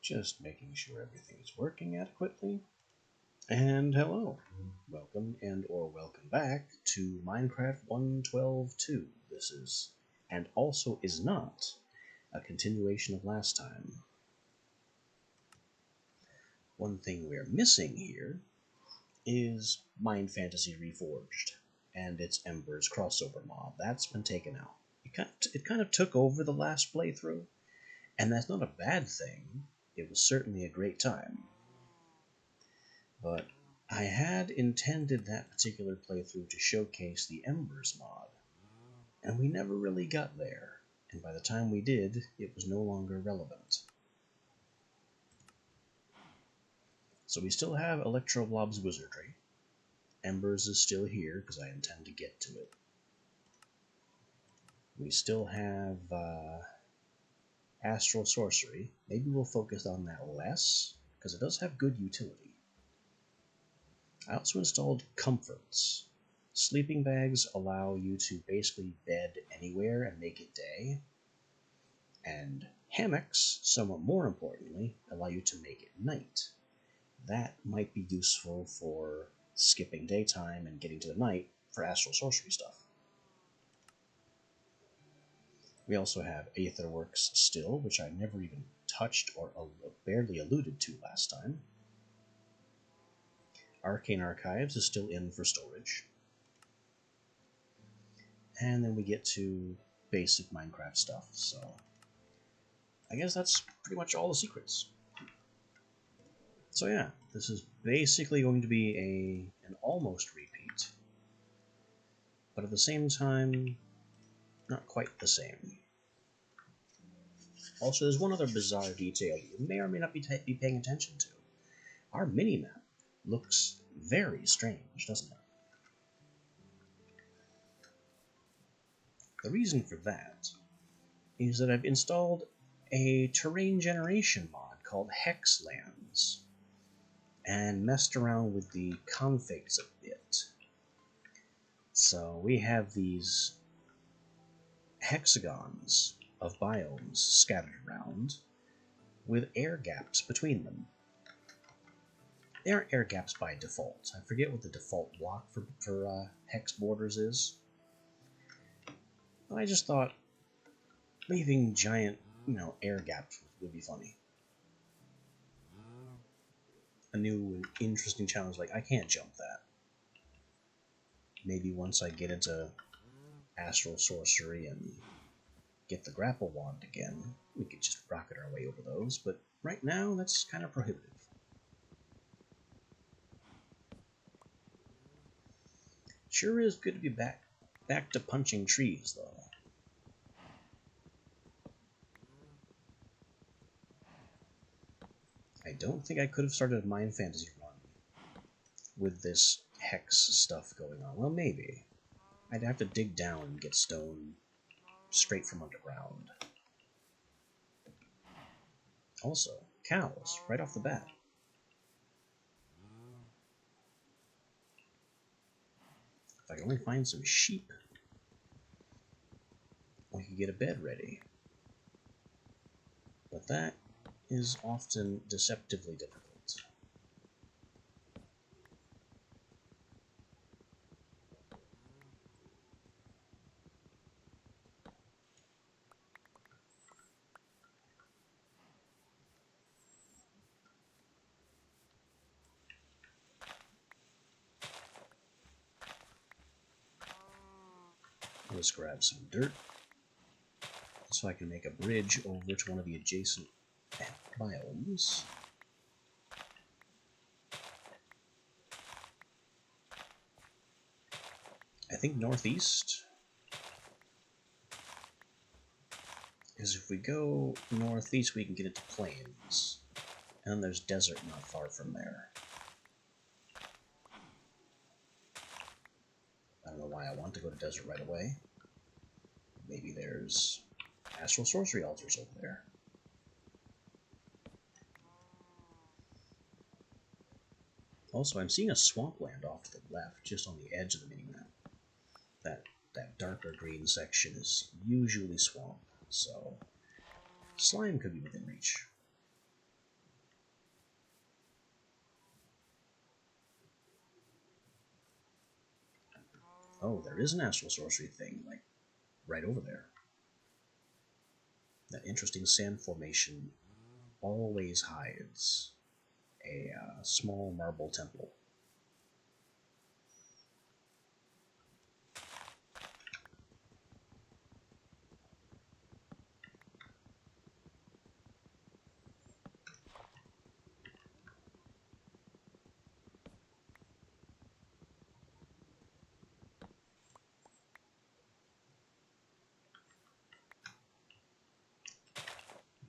Just making sure everything's working adequately. And hello, welcome or welcome back to Minecraft 1.12.2. This is, and also is not, a continuation of last time. One thing we're missing here is Mind Fantasy Reforged and its Embers crossover mod. That's been taken out. It kind of took over the last playthrough, and that's not a bad thing. It was certainly a great time. But I had intended that particular playthrough to showcase the Embers mod, and we never really got there, and by the time we did, it was no longer relevant. So we still have Electroblob's Wizardry. Embers is still here, because I intend to get to it. We still have Astral Sorcery. Maybe we'll focus on that less, because it does have good utility. I also installed Comforts. Sleeping bags allow you to basically bed anywhere and make it day. And hammocks, somewhat more importantly, allow you to make it night. That might be useful for skipping daytime and getting to the night for Astral Sorcery stuff. We also have Aetherworks still, which I never even touched or barely alluded to last time. Arcane Archives is still in for storage. And then we get to basic Minecraft stuff, so I guess that's pretty much all the secrets. So yeah, this is basically going to be an almost repeat, but at the same time, not quite the same. Also, there's one other bizarre detail you may or may not be paying attention to. Our minimap looks very strange, doesn't it? The reason for that is that I've installed a terrain generation mod called Hexlands and messed around with the configs a bit. So we have these hexagons of biomes scattered around with air gaps between them. They aren't air gaps by default. I forget what the default block for hex borders is. But I just thought leaving giant, air gaps would be funny. A new and interesting challenge, like I can't jump that. Maybe once I get into Astral Sorcery and get the grapple wand again, we could just rocket our way over those, but right now that's kind of prohibitive. Sure is good to be back to punching trees, though. I don't think I could have started a Mind Fantasy run with this hex stuff going on. Well, maybe. I'd have to dig down and get stone straight from underground. Also, cows, right off the bat. If I can only find some sheep, we could get a bed ready. But that is often deceptively difficult. Let's grab some dirt so I can make a bridge over to one of the adjacent biomes. I think northeast, because if we go northeast we can get into plains, and then there's desert not far from there. I don't know why I want to go to desert right away. Maybe there's Astral Sorcery altars over there. Also, I'm seeing a swampland off to the left, just on the edge of the minimap. That darker green section is usually swamp, so slime could be within reach. Oh, there is an astral sorcery thing, like, right over there. That interesting sand formation always hides a small marble temple.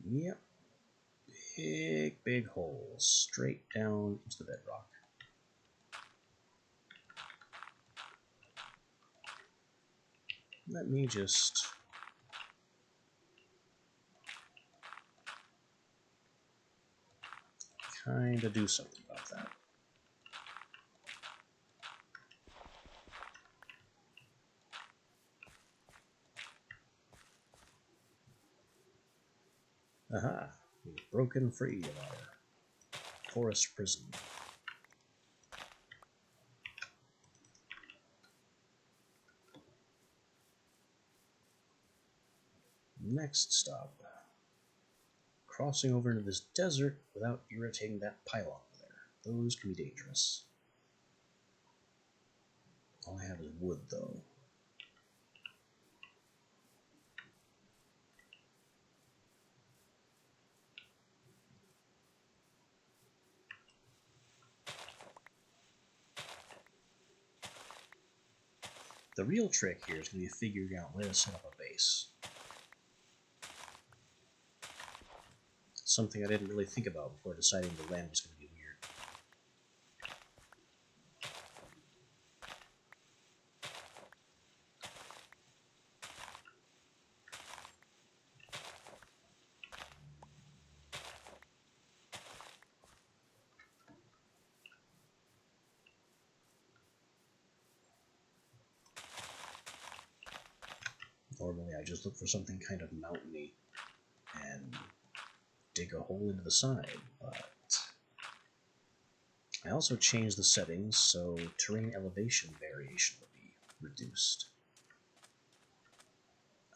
Yep. Big holes straight down into the bedrock. Let me just kind of do something about that. Aha! We've broken free of our forest prison. Next stop. Crossing over into this desert without irritating that pylon over there. Those can be dangerous. All I have is wood, though. The real trick here is going to be figuring out where to set up a base. Something I didn't really think about before deciding the land was going to be weird. Normally I just look for something kind of mountainy and dig a hole into the side, but I also changed the settings so terrain elevation variation would be reduced.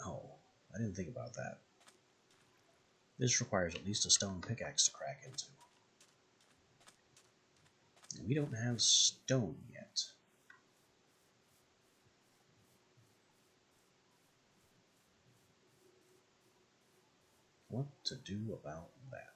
Oh, I didn't think about that. This requires at least a stone pickaxe to crack into. And we don't have stone yet. What to do about that?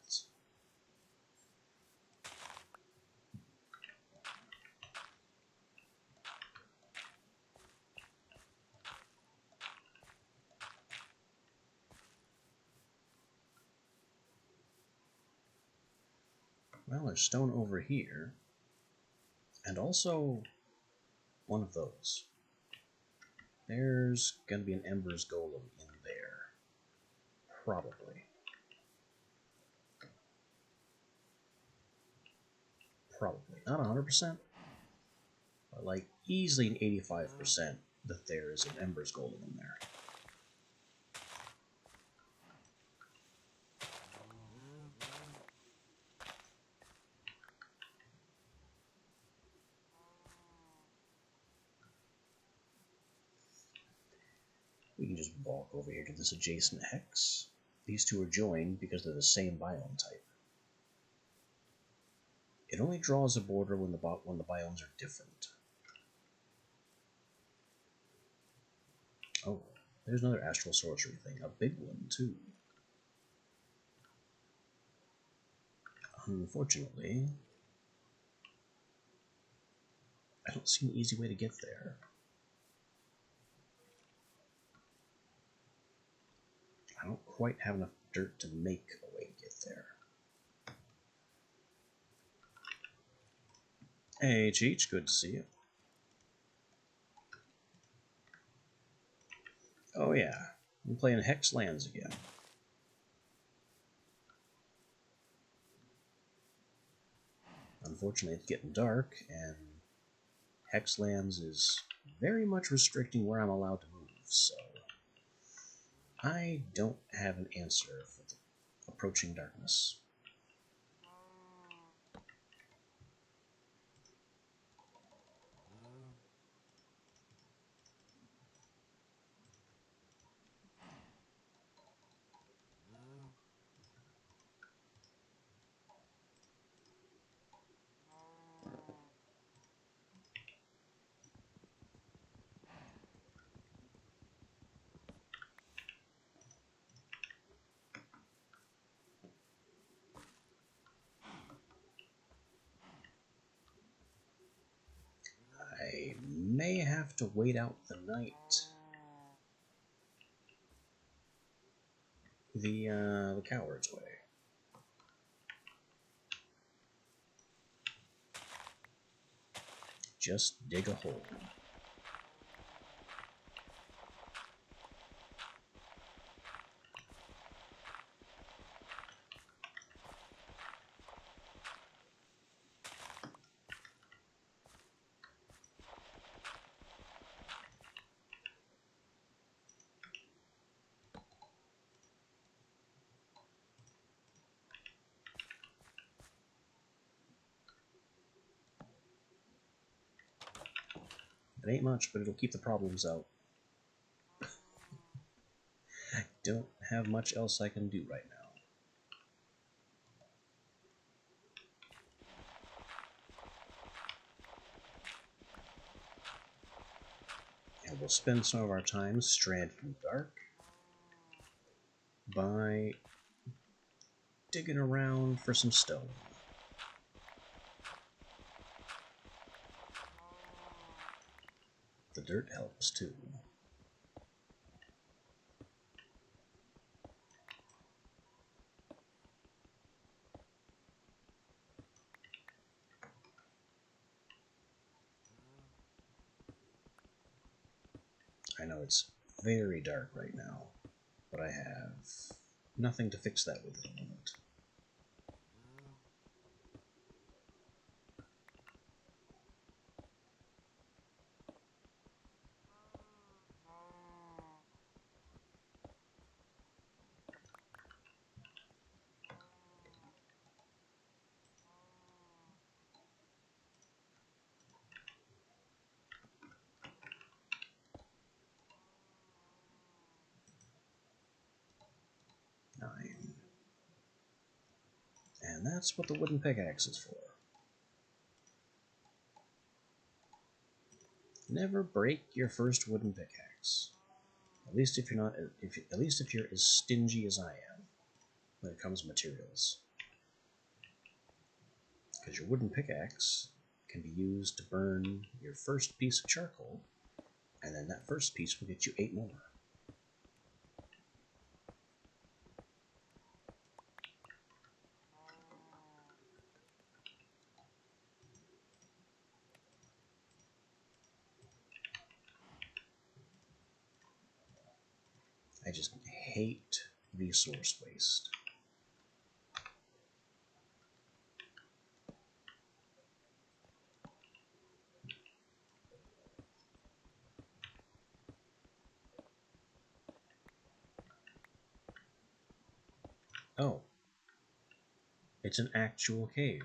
Well, there's stone over here, and also one of those. There's gonna be an Ember's Golem in there. Probably. Probably. Not 100%, but like easily an 85% that there is an Ember's Golem in there. We can just walk over here to this adjacent hex. These two are joined because they're the same biome type. It only draws a border when the biomes are different. Oh, there's another astral sorcery thing, a big one too. Unfortunately, I don't see an easy way to get there. I don't quite have enough dirt to make a way to get there. Hey, Cheech, good to see you. Oh yeah, I'm playing Hexlands again. Unfortunately, it's getting dark, and Hexlands is very much restricting where I'm allowed to move, so I don't have an answer for the approaching darkness. have to wait out the night. The coward's way. Just dig a hole. It ain't much, but it'll keep the problems out. I don't have much else I can do right now. And we'll spend some of our time stranded in the dark by digging around for some stone. The dirt helps too. I know it's very dark right now, but I have nothing to fix that with at the moment. And that's what the wooden pickaxe is for. Never break your first wooden pickaxe. At least if you're not, at least if you're as stingy as I am when it comes to materials. Because your wooden pickaxe can be used to burn your first piece of charcoal, and then that first piece will get you 8 more. I just hate resource waste. Oh, it's an actual cave.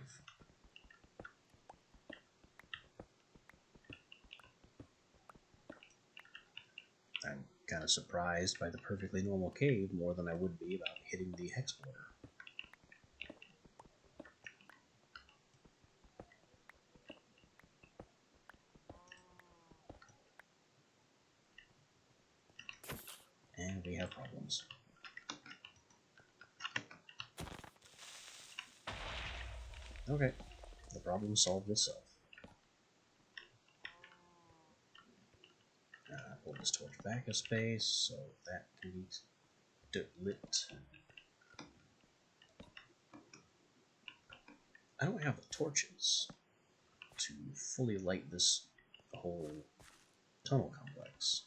I'm kind of surprised by the perfectly normal cave more than I would be about hitting the Hexplorer. And we have problems. Okay, the problem solved itself. Pull this torch back a space so that can be lit. I don't have the torches to fully light this whole tunnel complex,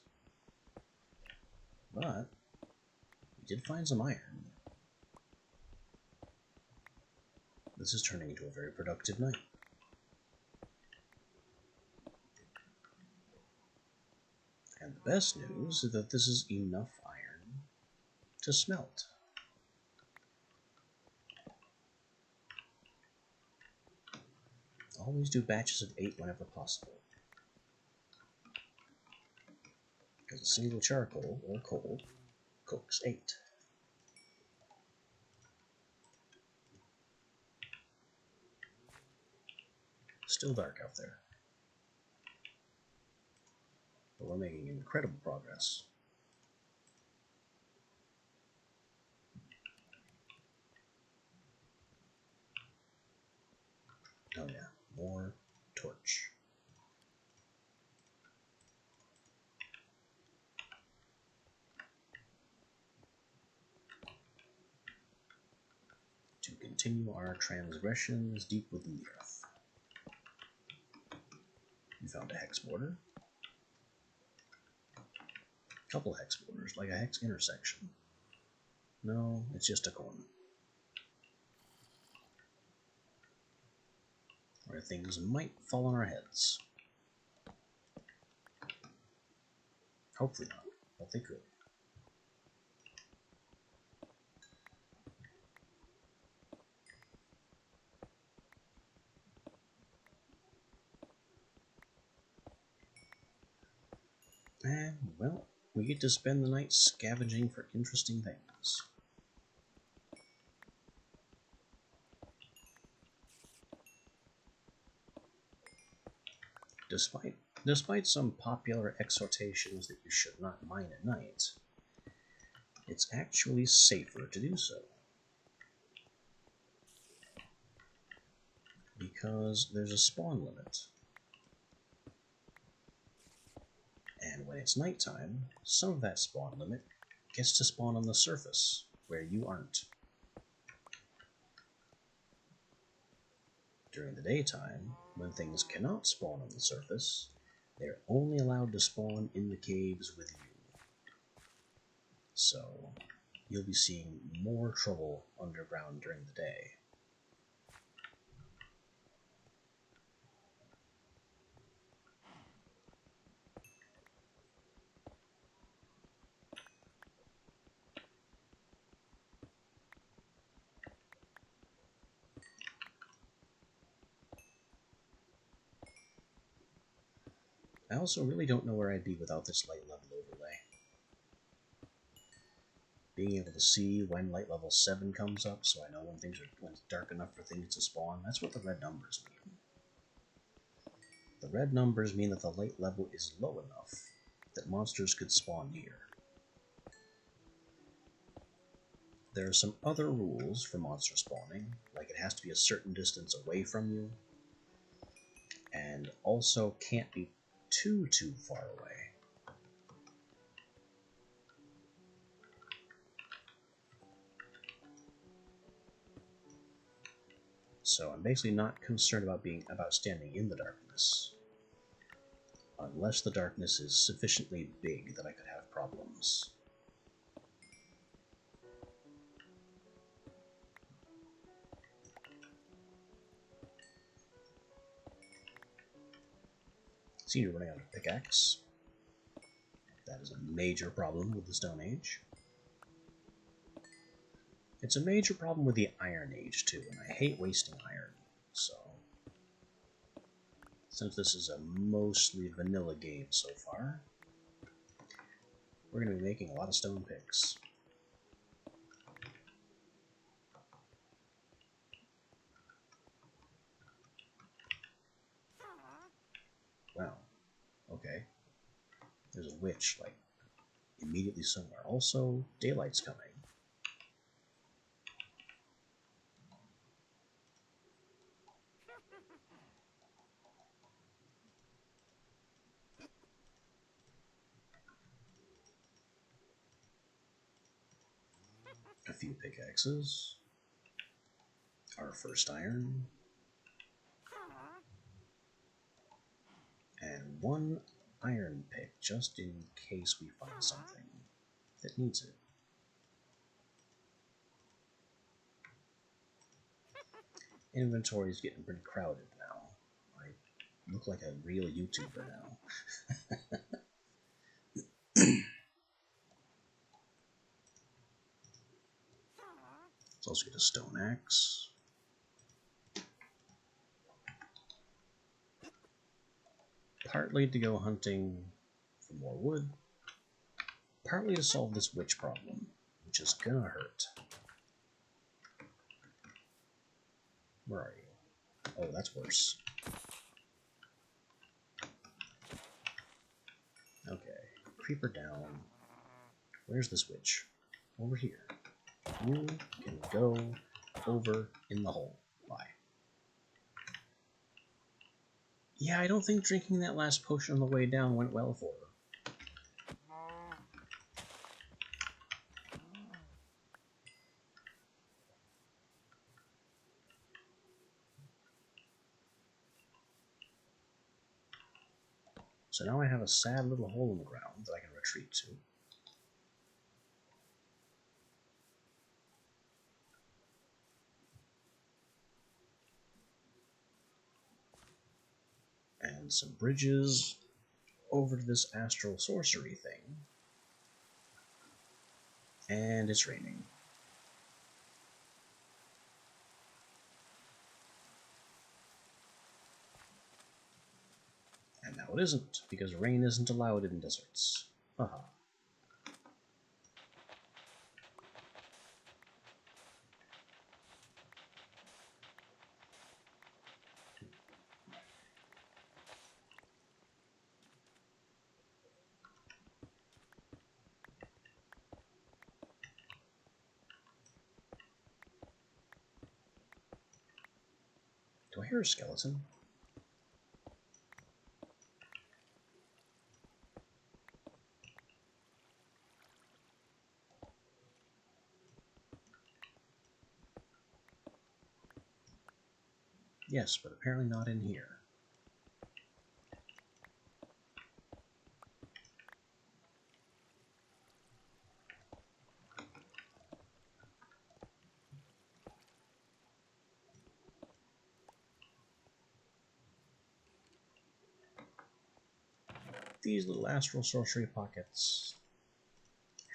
but we did find some iron. This is turning into a very productive night. And the best news is that this is enough iron to smelt. Always do batches of 8 whenever possible, because a single charcoal or coal cooks 8. Still dark out there, but we're making incredible progress. Oh yeah, more torch. continue our transgressions deep within the earth. We found a hex border. Couple hex borders, like a hex intersection. No, it's just a corner. Where things might fall on our heads. Hopefully not, but they could. And, well, we get to spend the night scavenging for interesting things. Despite some popular exhortations that you should not mine at night, it's actually safer to do so. Because there's a spawn limit. And when it's nighttime, some of that spawn limit gets to spawn on the surface, where you aren't. During the daytime, when things cannot spawn on the surface, they're only allowed to spawn in the caves with you. So, you'll be seeing more trouble underground during the day. I also really don't know where I'd be without this light level overlay. Being able to see when light level 7 comes up, so I know when it's dark enough for things to spawn, that's what the red numbers mean. The red numbers mean that the light level is low enough that monsters could spawn near. There are some other rules for monster spawning, like it has to be a certain distance away from you, and also can't be too far away. So I'm basically not concerned about standing in the darkness, unless the darkness is sufficiently big that I could have problems. See, you're running out of pickaxe. That is a major problem with the Stone Age. It's a major problem with the Iron Age, too, and I hate wasting iron, so... Since this is a mostly vanilla game so far, we're going to be making a lot of stone picks. Wow. Okay. There's a witch, like, immediately somewhere. Also, daylight's coming. A few pickaxes. Our first iron. And one iron pick, just in case we find something that needs it. Inventory is getting pretty crowded now. I look like a real YouTuber now. Let's also get a stone axe. Partly to go hunting for more wood. Partly to solve this witch problem, which is gonna hurt. Where are you? Oh, that's worse. Okay, creeper down. Where's this witch? Over here. You can go over in the hole. Bye. Yeah, I don't think drinking that last potion on the way down went well for her. So now I have a sad little hole in the ground that I can retreat to. And some bridges over to this astral sorcery thing. And it's raining. And now it isn't, because rain isn't allowed in deserts. Haha. Do I hear a skeleton? Yes, but apparently not in here. These little astral sorcery pockets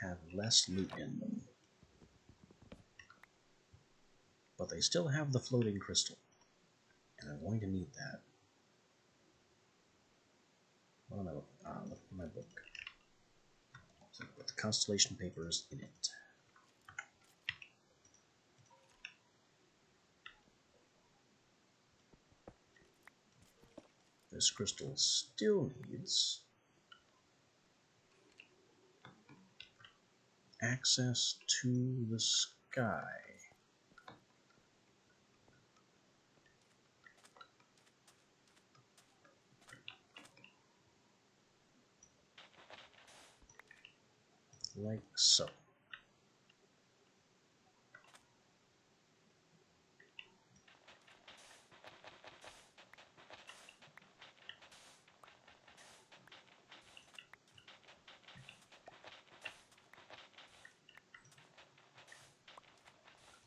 have less loot in them. But they still have the floating crystal. And I'm going to need that. What am I looking at? Look at my book. So with the constellation papers in it. This crystal still needs access to the sky. Like so.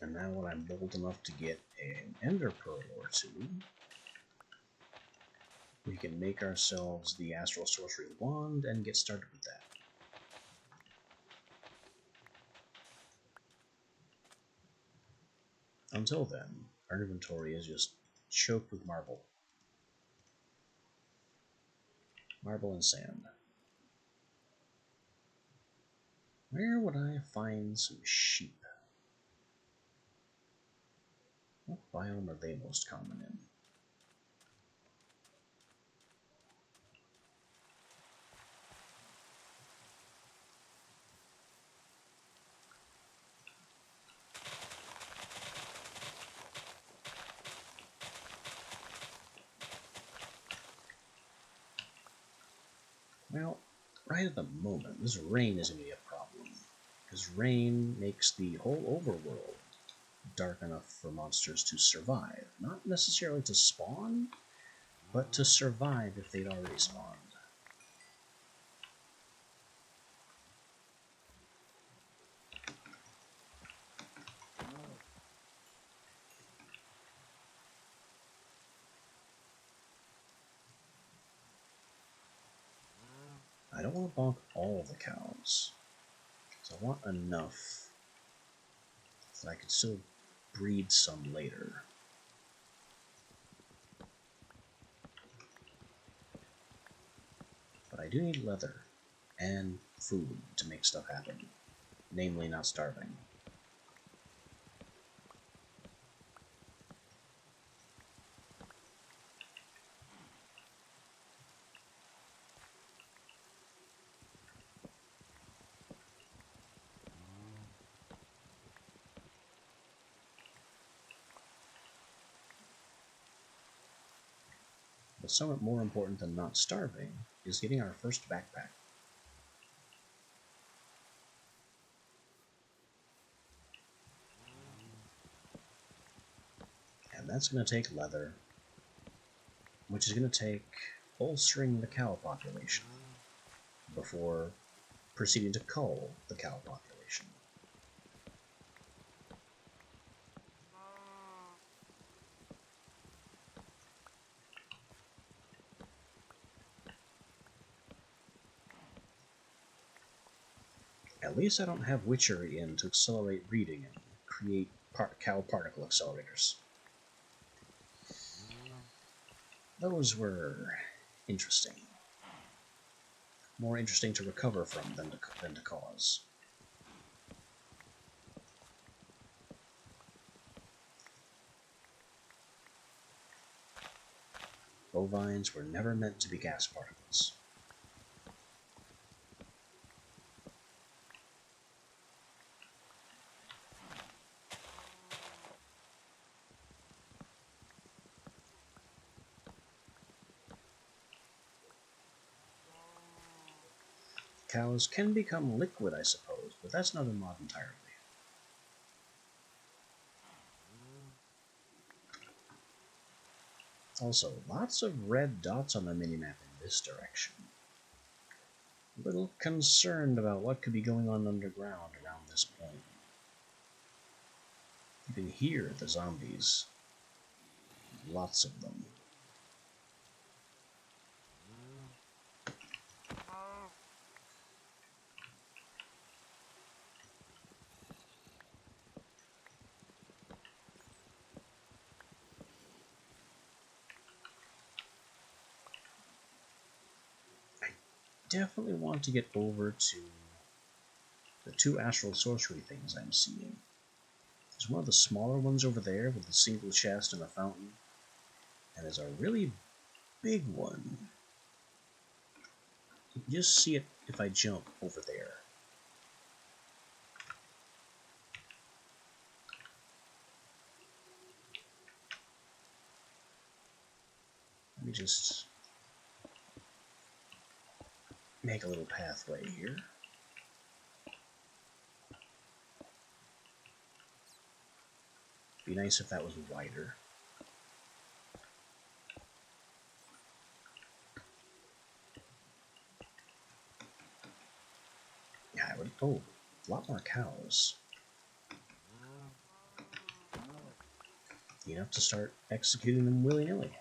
And now when I'm bold enough to get an ender pearl or two, we can make ourselves the astral sorcery wand and get started with that. Until then, our inventory is just choked with marble. Marble and sand. Where would I find some sheep? What biome are they most common in? Well, right at the moment, this rain is going to be a problem. Because rain makes the whole overworld dark enough for monsters to survive. Not necessarily to spawn, but to survive if they'd already spawned. I don't want to bonk all the cows. So I want enough that I could still breed some later. But I do need leather and food to make stuff happen. Namely, not starving. But somewhat more important than not starving is getting our first backpack. And that's going to take leather, which is going to take bolstering the cow population before proceeding to cull the cow population. At least I don't have witchery in to accelerate breeding and create cow particle accelerators. Those were interesting. More interesting to recover from than to cause. Bovines were never meant to be gas particles. Cows can become liquid, I suppose, but that's another mod entirely. Also, lots of red dots on the minimap in this direction. A little concerned about what could be going on underground around this point. You can hear the zombies. Lots of them. Definitely want to get over to the 2 astral sorcery things I'm seeing. There's one of the smaller ones over there with a single chest and a fountain, and there's a really big one. You can just see it if I jump over there. Let me just make a little pathway here. Be nice if that was wider. Yeah, I would. Oh, a lot more cows. Enough to start executing them willy-nilly.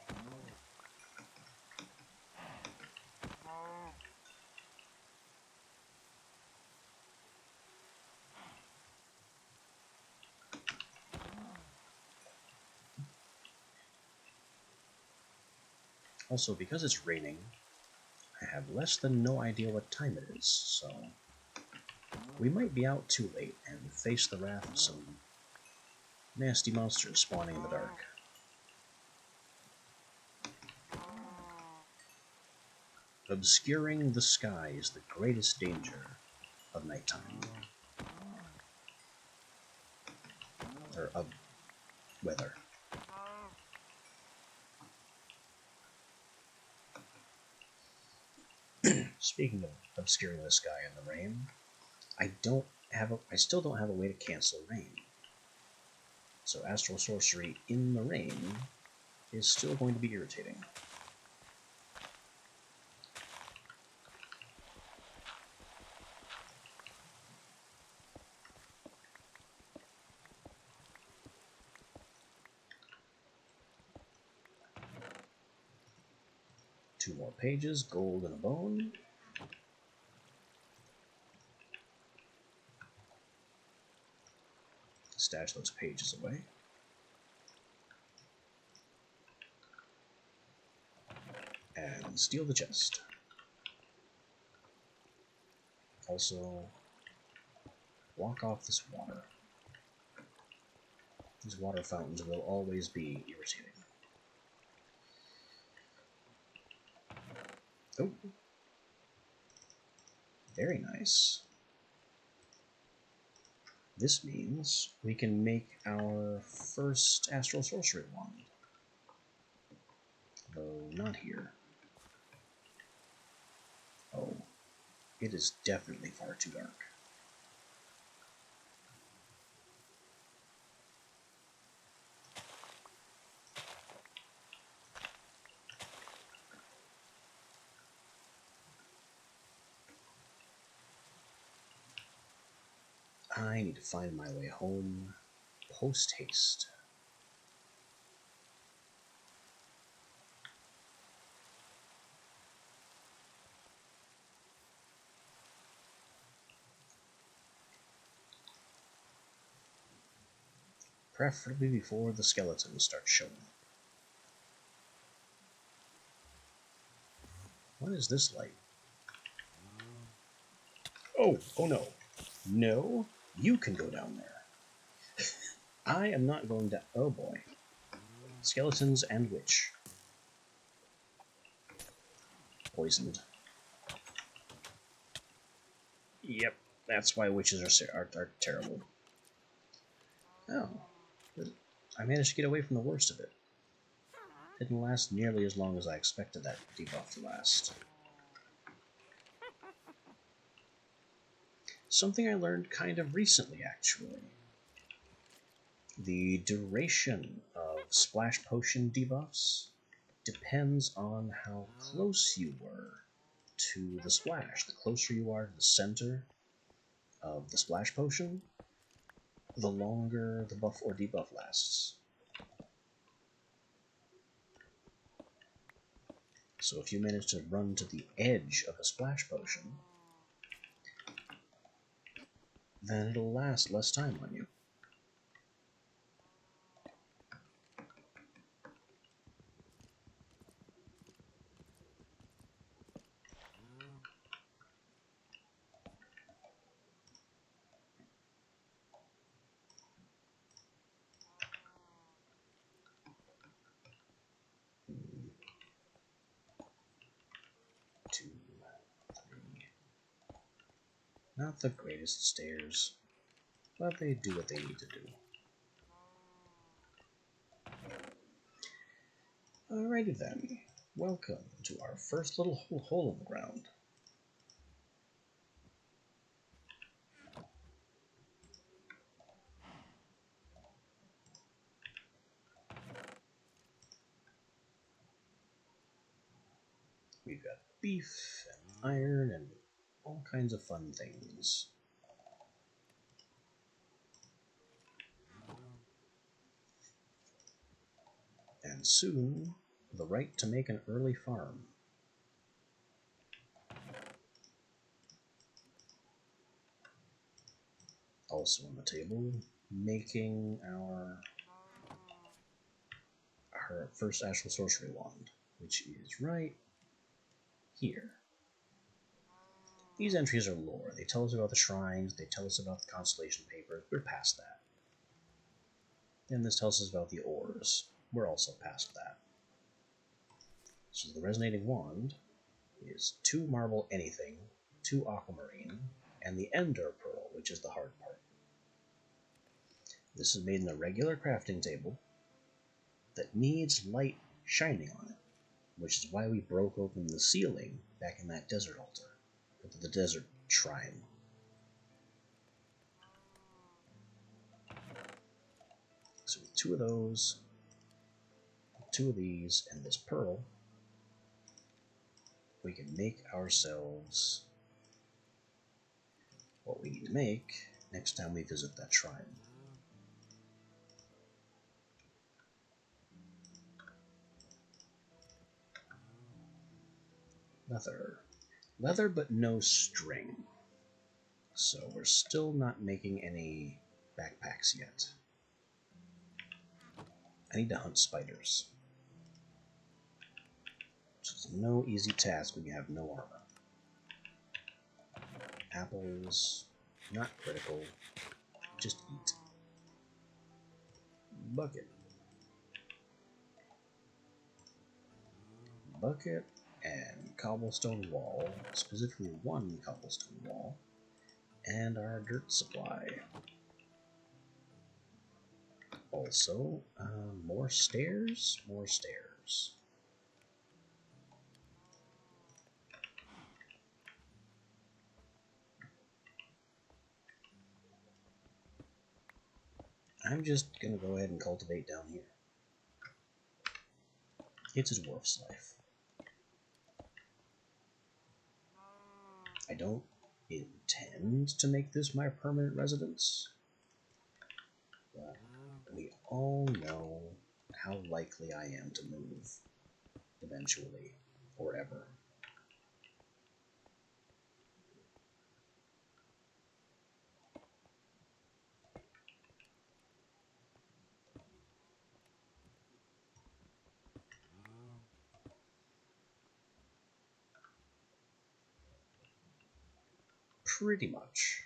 Also, because it's raining, I have less than no idea what time it is, so we might be out too late and face the wrath of some nasty monsters spawning in the dark. Obscuring the sky is the greatest danger of nighttime. Or of weather. Speaking of obscuring the sky in the rain, I still don't have a way to cancel rain. So astral sorcery in the rain is still going to be irritating. Two more pages, gold and a bone. Stash those pages away. And steal the chest. Also, walk off this water. These water fountains will always be irritating. Oh. Very nice. This means we can make our first astral sorcery wand. Though not here. Oh, it is definitely far too dark. I need to find my way home post-haste. Preferably before the skeletons start showing. What is this light? Oh no. No, you can go down there. I am not going to... Oh boy. Skeletons and witch. Poisoned. Yep, that's why witches are terrible. Oh. I managed to get away from the worst of it. Didn't last nearly as long as I expected that debuff to last. Something I learned kind of recently, actually. The duration of splash potion debuffs depends on how close you were to the splash. The closer you are to the center of the splash potion, the longer the buff or debuff lasts. So if you manage to run to the edge of a splash potion, then it'll last less time on you. Not the greatest stairs, but they do what they need to do. Alrighty then, welcome to our first little hole in the ground. We've got beef and iron and all kinds of fun things. And soon, the right to make an early farm. Also on the table, making our first astral sorcery wand, which is right here. These entries are lore. They tell us about the shrines, they tell us about the constellation papers. We're past that. And this tells us about the ores. We're also past that. So the resonating wand is 2 marble anything, 2 aquamarine, and the ender pearl, which is the hard part. This is made in a regular crafting table that needs light shining on it, which is why we broke open the ceiling back in that desert altar, the desert shrine. So with 2 of those, 2 of these, and this pearl, we can make ourselves what we need to make next time we visit that shrine. Leather. Leather, but no string. So we're still not making any backpacks yet. I need to hunt spiders, which is no easy task when you have no armor. Apples, not critical, just eat. Bucket. Bucket and cobblestone wall, specifically 1 cobblestone wall, and our dirt supply. Also, more stairs, more stairs. I'm just going to go ahead and cultivate down here. It's a dwarf's life. I don't intend to make this my permanent residence, but we all know how likely I am to move eventually, or ever. Pretty much.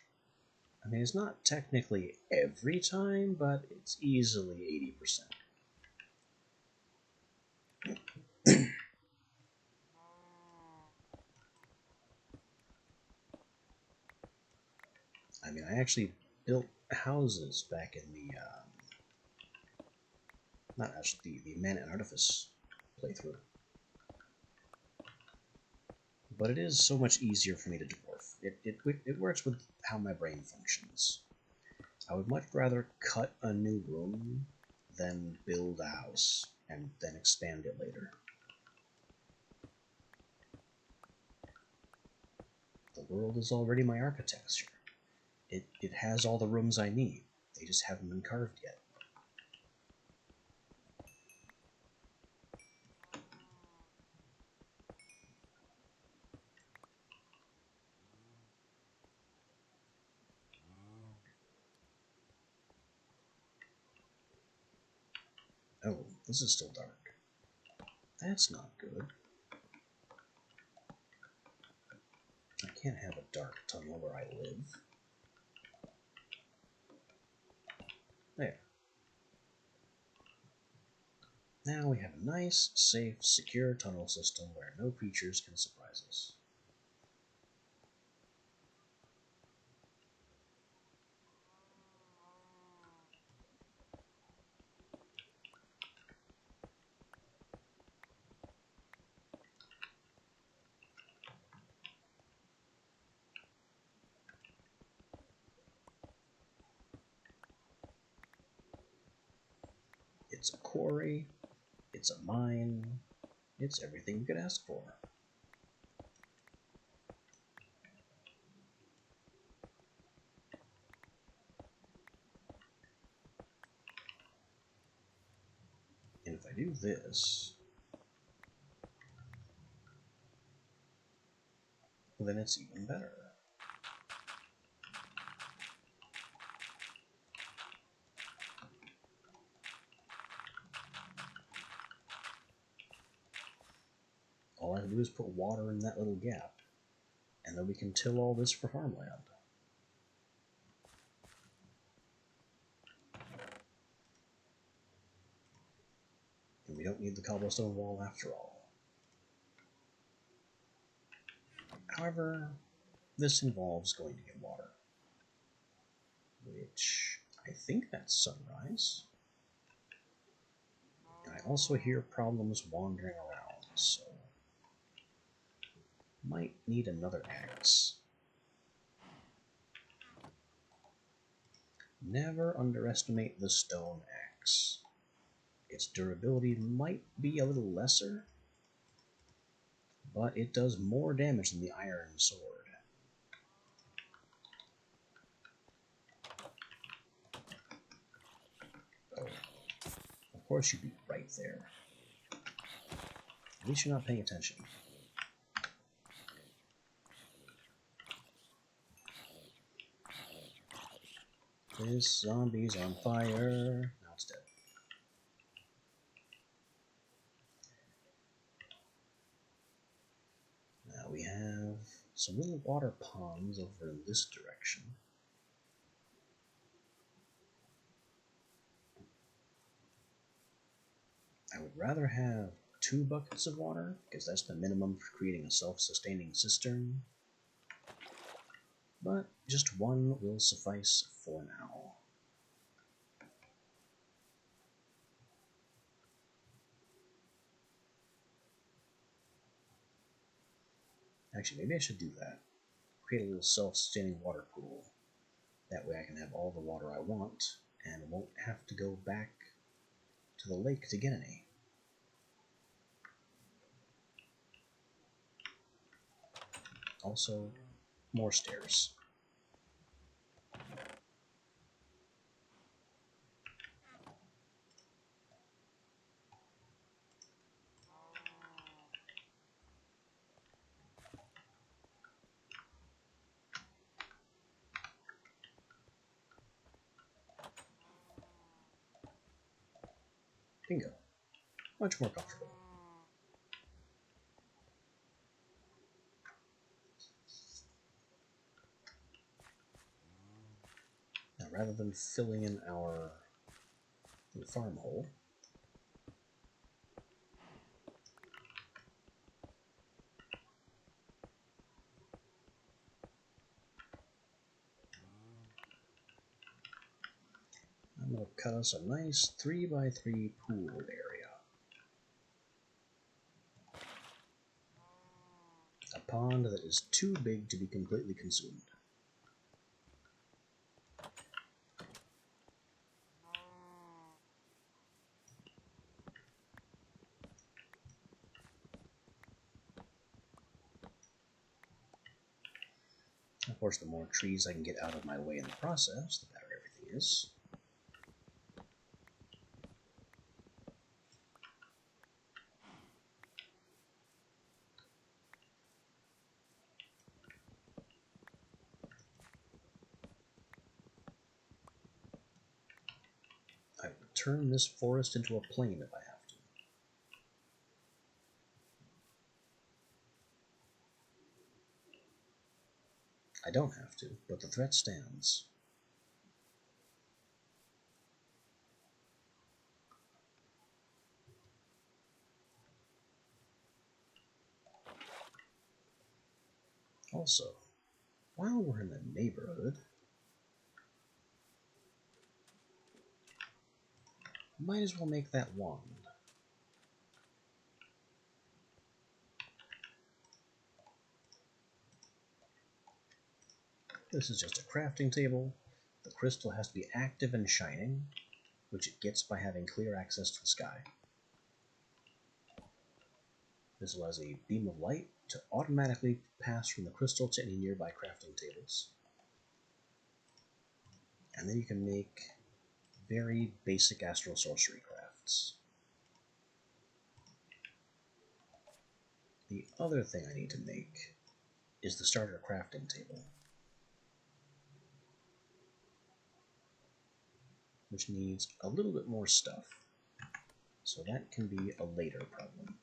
I mean, it's not technically every time, but it's easily 80%. I mean, I actually built houses back in the, not actually, the Man and Artifice playthrough. But it is so much easier for me to dwarf. It works with how my brain functions. I would much rather cut a new room than build a house and then expand it later. The world is already my architecture. It has all the rooms I need. They just haven't been carved yet. Oh, this is still dark. That's not good. I can't have a dark tunnel where I live. There. Now we have a nice, safe, secure tunnel system where no creatures can surprise us. It's a quarry, it's a mine, it's everything you could ask for. And if I do this, then it's even better. All I have to do is put water in that little gap, and then we can till all this for farmland. And we don't need the cobblestone wall after all. However, this involves going to get water, which I think that's sunrise. And I also hear problems wandering around, so might need another axe. Never underestimate the stone axe. Its durability might be a little lesser, but it does more damage than the iron sword. Oh, of course you'd be right there. At least you're not paying attention. This zombie's on fire. Now it's dead. Now we have some little water ponds over in this direction. I would rather have 2 buckets of water, because that's the minimum for creating a self-sustaining cistern. But just 1 will suffice for now. Actually, maybe I should do that. Create a little self-sustaining water pool. That way I can have all the water I want, and won't have to go back to the lake to get any. Also, more stairs. Bingo. Much more comfortable. Now, rather than filling in our farm hole, I'm going to cut us a nice 3x3 pool area. A pond that is too big to be completely consumed. Of course, the more trees I can get out of my way in the process, the better everything is. I will turn this forest into a plain if I have to. I don't have to, but the threat stands. Also, while we're in the neighborhood, might as well make that wand. This is just a crafting table. The crystal has to be active and shining, which it gets by having clear access to the sky. This allows a beam of light to automatically pass from the crystal to any nearby crafting tables. And then you can make very basic astral sorcery crafts. The other thing I need to make is the starter crafting table, which needs a little bit more stuff. So that can be a later problem.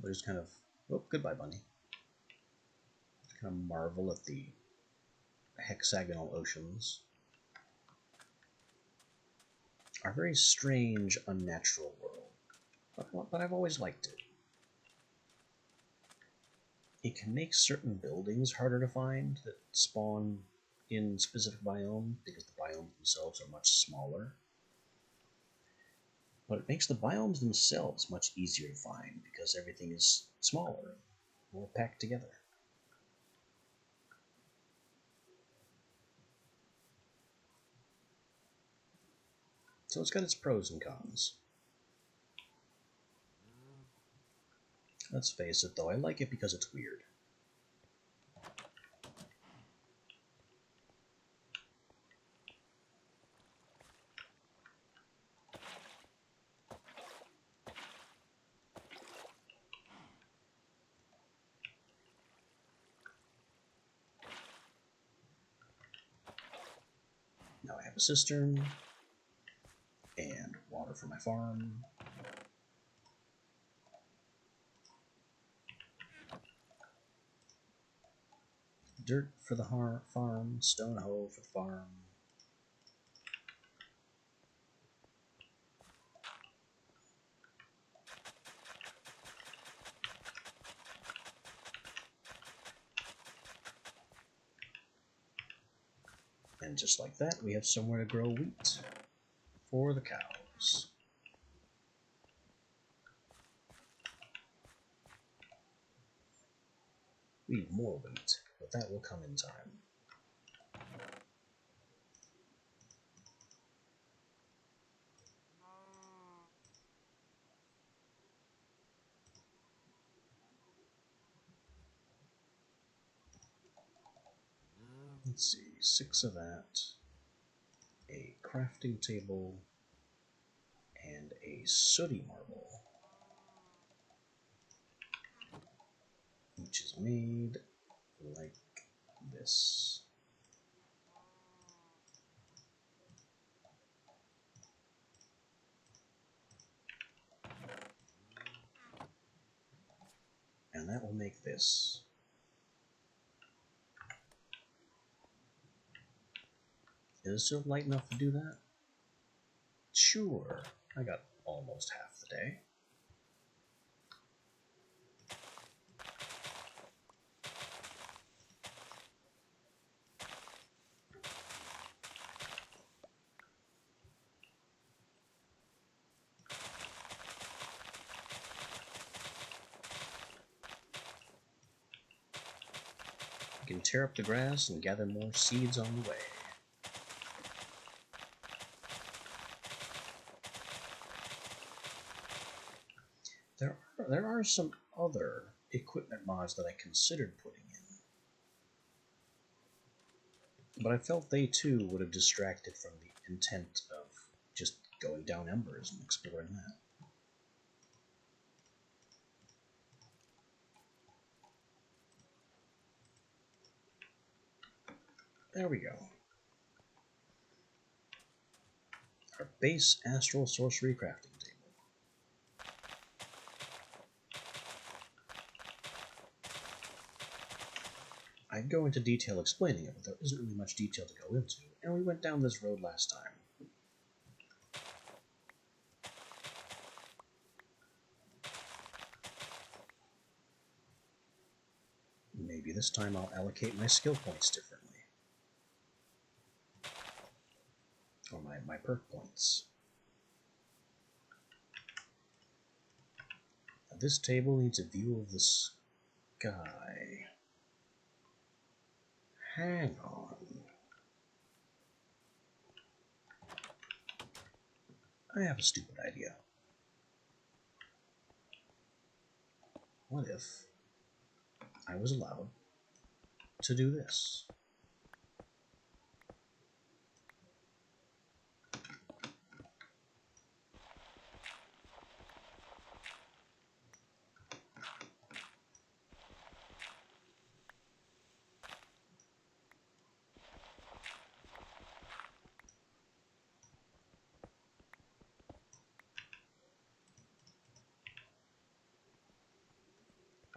We'll just kind of, oh, goodbye, bunny. Just kind of marvel at the hexagonal oceans. Our very strange, unnatural world, but I've always liked it. It can make certain buildings harder to find that spawn in specific biomes because the biomes themselves are much smaller. But it makes the biomes themselves much easier to find because everything is smaller, more packed together. So it's got its pros and cons. Let's face it though, I like it because it's weird. Now I have a cistern and water for my farm. Dirt for the farm, stone hoe for the farm. And just like that, we have somewhere to grow wheat for the cows. We need more wheat. but that will come in time. Let's see, 6 of that, a crafting table, and a sooty marble. Each is made like this. And that will make this. Is it still light enough to do that? Sure. I got almost half the day. You can tear up the grass and gather more seeds on the way. There are some other equipment mods that I considered putting in, but I felt they too would have distracted from the intent of just going down Embers and exploring that. There we go. Our base astral sorcery crafting table. I'd go into detail explaining it, but there isn't really much detail to go into, and we went down this road last time. Maybe this time I'll allocate my skill points differently. Or my perk points. Now, this table needs a view of the sky. Hang on. I have a stupid idea. What if I was allowed to do this?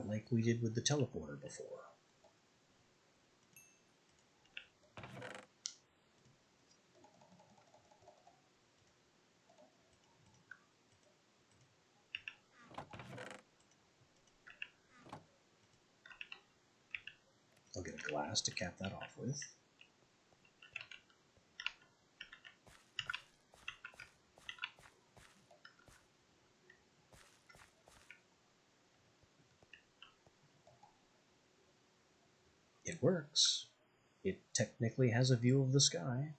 Like we did with the teleporter before. I'll get a glass to cap that off with. It works. It technically has a view of the sky.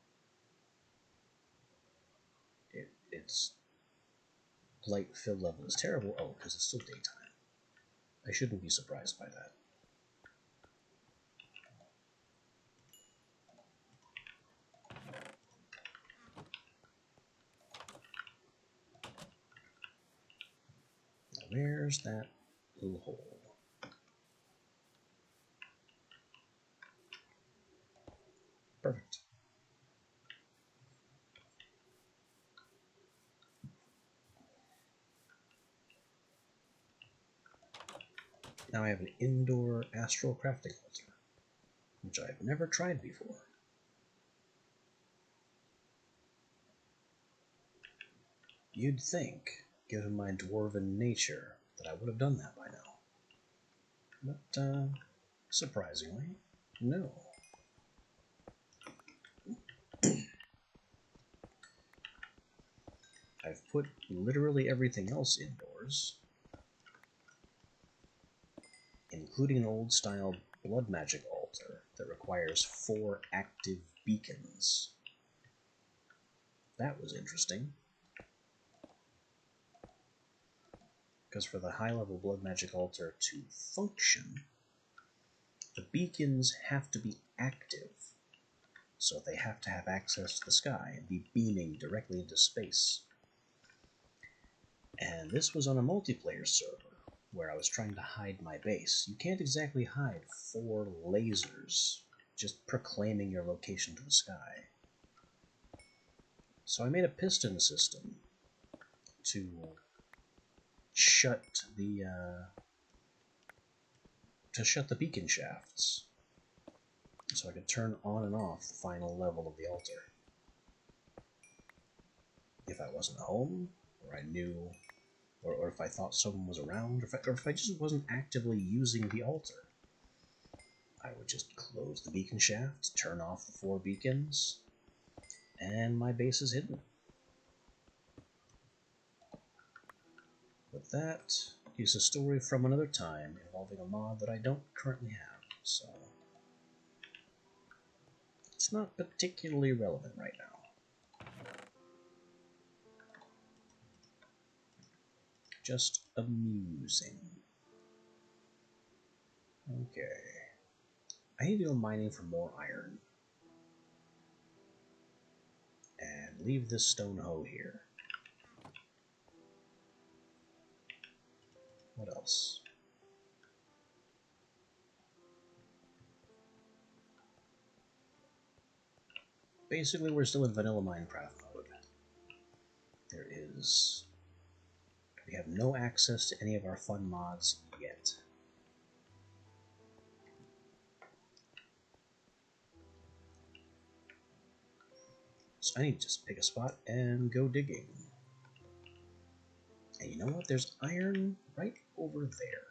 Its light fill level is terrible. Oh, because it's still daytime. I shouldn't be surprised by that. Now, where's that little hole? Perfect. Now I have an indoor astral crafting altar, which I've never tried before. You'd think, given my dwarven nature, that I would have done that by now. But, surprisingly, no. I've put literally everything else indoors, including an old-style blood magic altar altar that requires 4 active beacons. That was interesting. Because for the high-level blood magic altar to function, the beacons have to be active. So they have to have access to the sky and be beaming directly into space. And this was on a multiplayer server, where I was trying to hide my base. You can't exactly hide 4 lasers just proclaiming your location to the sky. So I made a piston system to shut the beacon shafts, so I could turn on and off the final level of the altar. If I wasn't home, or I knew, or if I thought someone was around, or if I just wasn't actively using the altar, I would just close the beacon shaft, turn off the 4 beacons, and my base is hidden. But that is a story from another time involving a mod that I don't currently have, so it's not particularly relevant right now. Just amusing. Okay. I need to go mining for more iron. And leave this stone hoe here. What else? Basically, we're still in vanilla Minecraft mode. We have no access to any of our fun mods yet. So I need to just pick a spot and go digging. And you know what? There's iron right over there.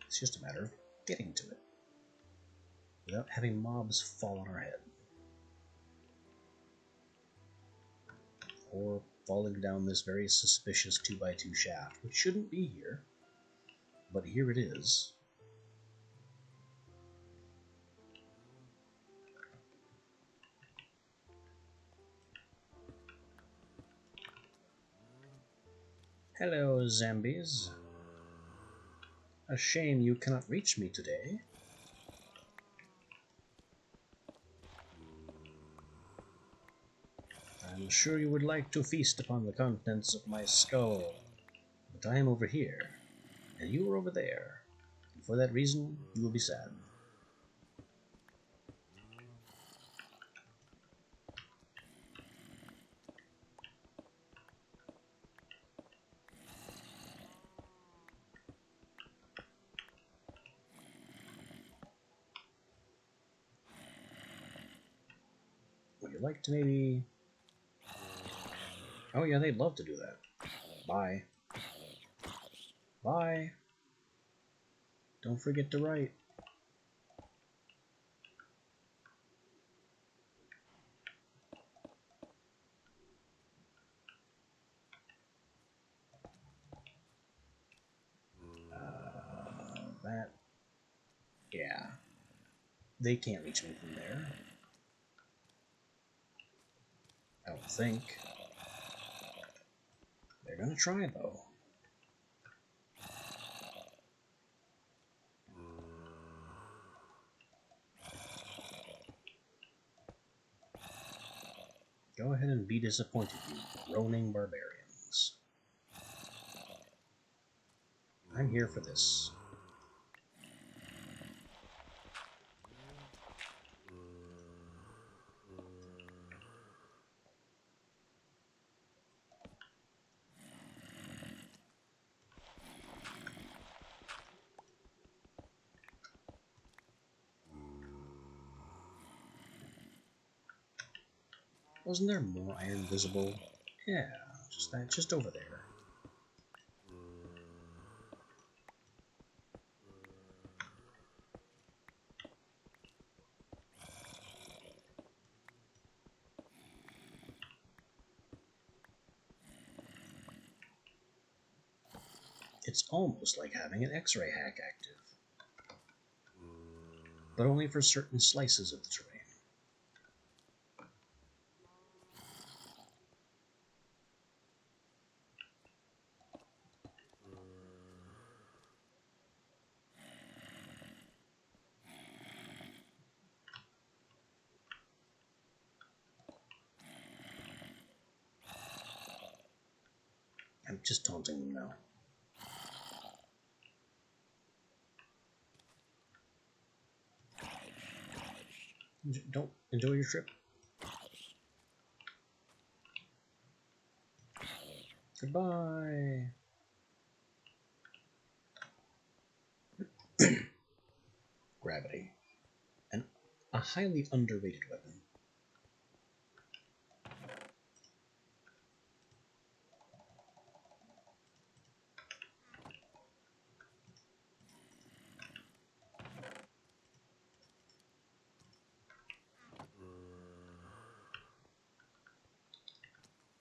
It's just a matter of getting to it without having mobs fall on our head. Or falling down this very suspicious 2x2 shaft, which shouldn't be here, but here it is. Hello, zombies. A shame you cannot reach me today. I'm sure you would like to feast upon the contents of my skull, but I am over here, and you are over there, and for that reason you will be sad. Would you like to maybe... Oh yeah, they'd love to do that. Bye. Bye. Don't forget to write. That... Yeah. They can't reach me from there. I don't think. They're gonna try, though. Go ahead and be disappointed, you groaning barbarians. I'm here for this. Wasn't there more iron visible? Yeah, just over there. It's almost like having an X-ray hack active. but only for certain slices of the terrain. I'm just taunting them now. Don't enjoy your trip. Goodbye. Gravity. A highly underrated weapon.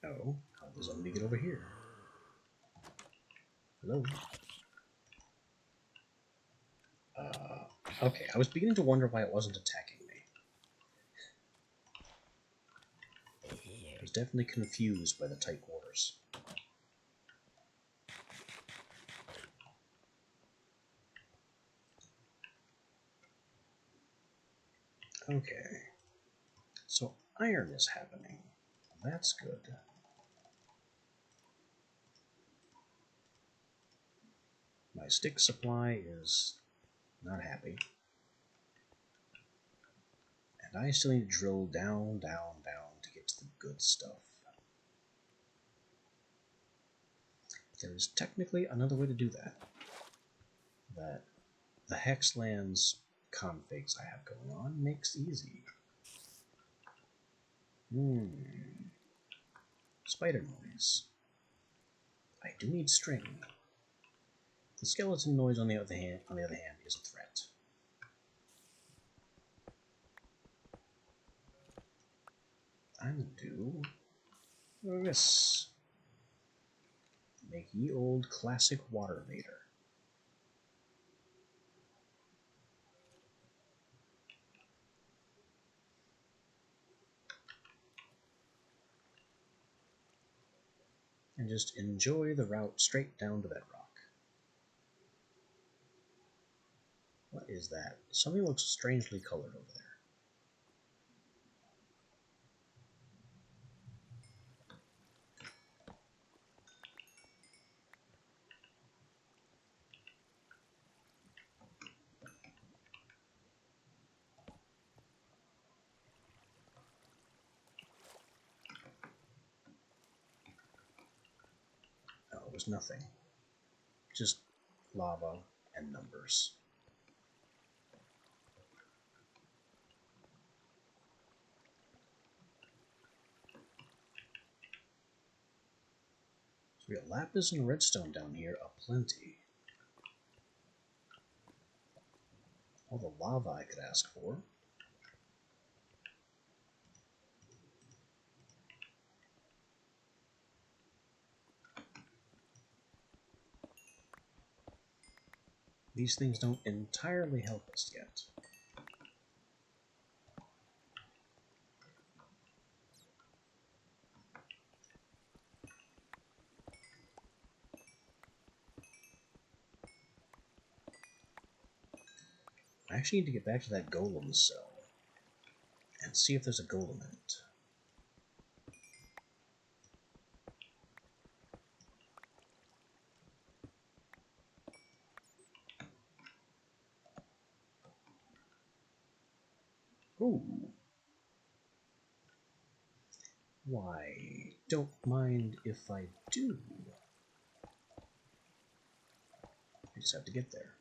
Oh, how does zombie get over here? Hello? Okay, I was beginning to wonder why it wasn't attacking me. I was definitely confused by the tight quarters. Okay. So iron is happening. That's good. My stick supply is not happy. And I still need to drill down, down, down to get to the good stuff. There is technically another way to do that. That the Hexlands configs I have going on makes easy. Spider noise. I do need string. The skeleton noise, on the other hand, is a threat. I'm gonna do this. Make ye old classic water vader. And just enjoy the route straight down to Bedrock. What is that? Something looks strangely colored over there. No, it was nothing. Just lava and numbers. So we got lapis and redstone down here aplenty. All the lava I could ask for. These things don't entirely help us yet. I actually need to get back to that golem cell and see if there's a golem in it. Ooh. Why, don't mind if I do. I just have to get there.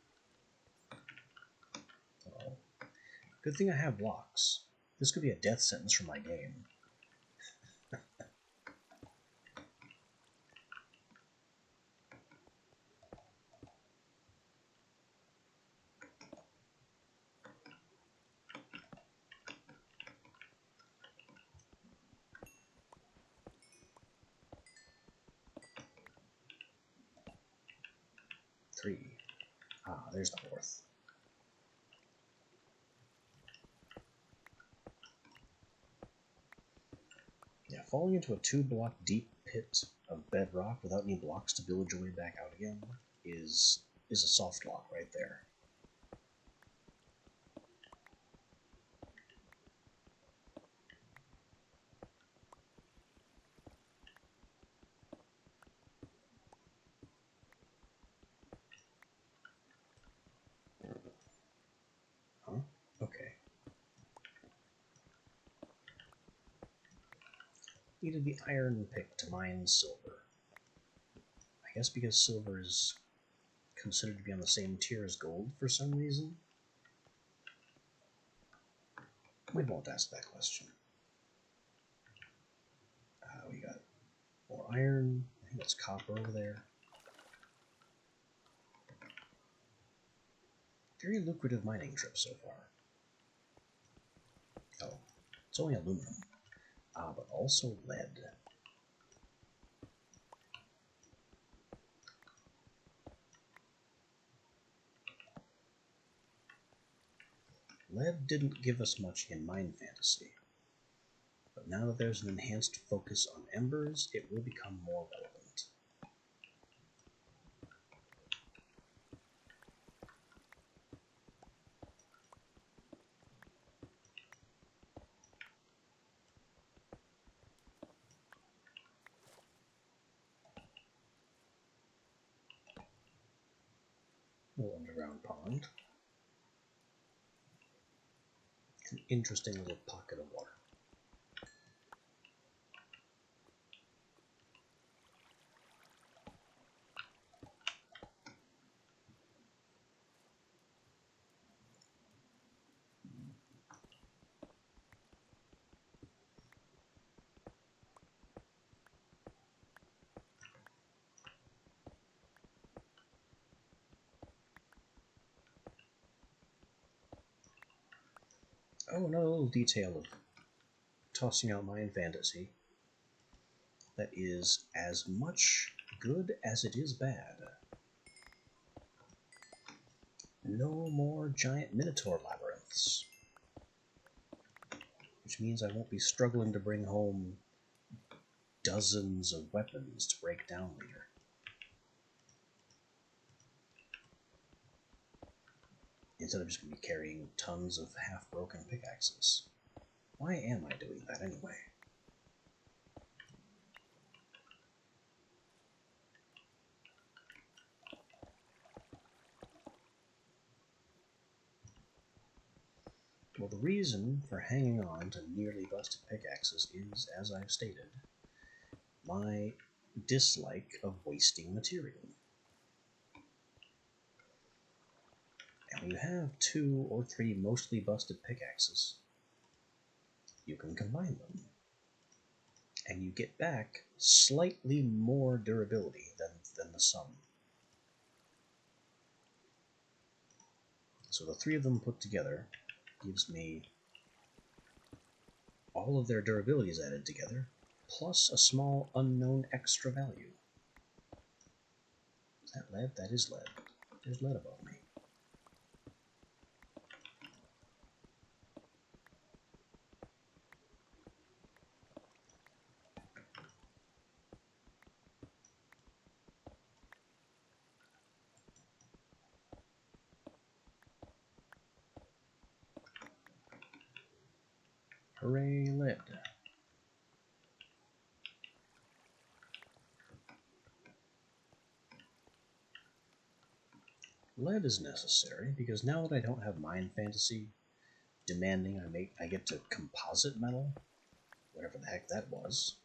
Oh. Good thing I have blocks. This could be a death sentence for my game. Three. Ah, there's the fourth. falling into a 2-block deep pit of bedrock without any blocks to build your way back out again is a soft lock right there. Huh? Okay. Needed the iron pick to mine silver. I guess because silver is considered to be on the same tier as gold for some reason. We won't ask that question. We got more iron. I think that's copper over there. Very lucrative mining trip so far. Oh, it's only aluminum. But also lead. Lead didn't give us much in Mine Fantasy, but now that there's an enhanced focus on embers, it will become more relevant. Little underground pond. An interesting little pocket of water. Oh, another little detail of tossing out Mine Fantasy that is as much good as it is bad. No more giant Minotaur labyrinths, which means I won't be struggling to bring home dozens of weapons to break down later. Instead of just going to be carrying tons of half-broken pickaxes. Why am I doing that anyway? Well, the reason for hanging on to nearly busted pickaxes is, as I've stated, my dislike of wasting material. And when you have 2 or 3 mostly busted pickaxes, you can combine them, and you get back slightly more durability than the sum. So the 3 of them put together gives me all of their durabilities added together, plus a small unknown extra value. Is that lead? That is lead. There's lead above me. Hooray, lead. Lead is necessary because now that I don't have Mine Fantasy demanding I get to composite metal, whatever the heck that was,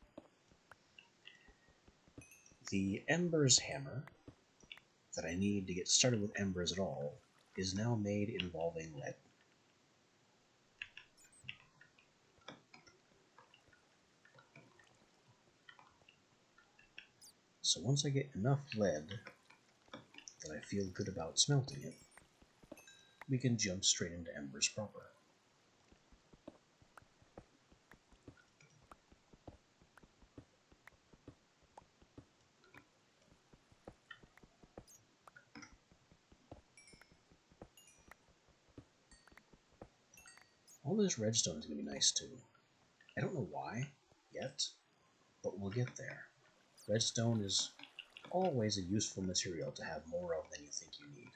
the Embers hammer that I need to get started with Embers at all is now made involving lead. So once I get enough lead that I feel good about smelting it, we can jump straight into Embers proper. All this redstone is going to be nice too. I don't know why, yet, but we'll get there. Redstone is always a useful material to have more of than you think you need.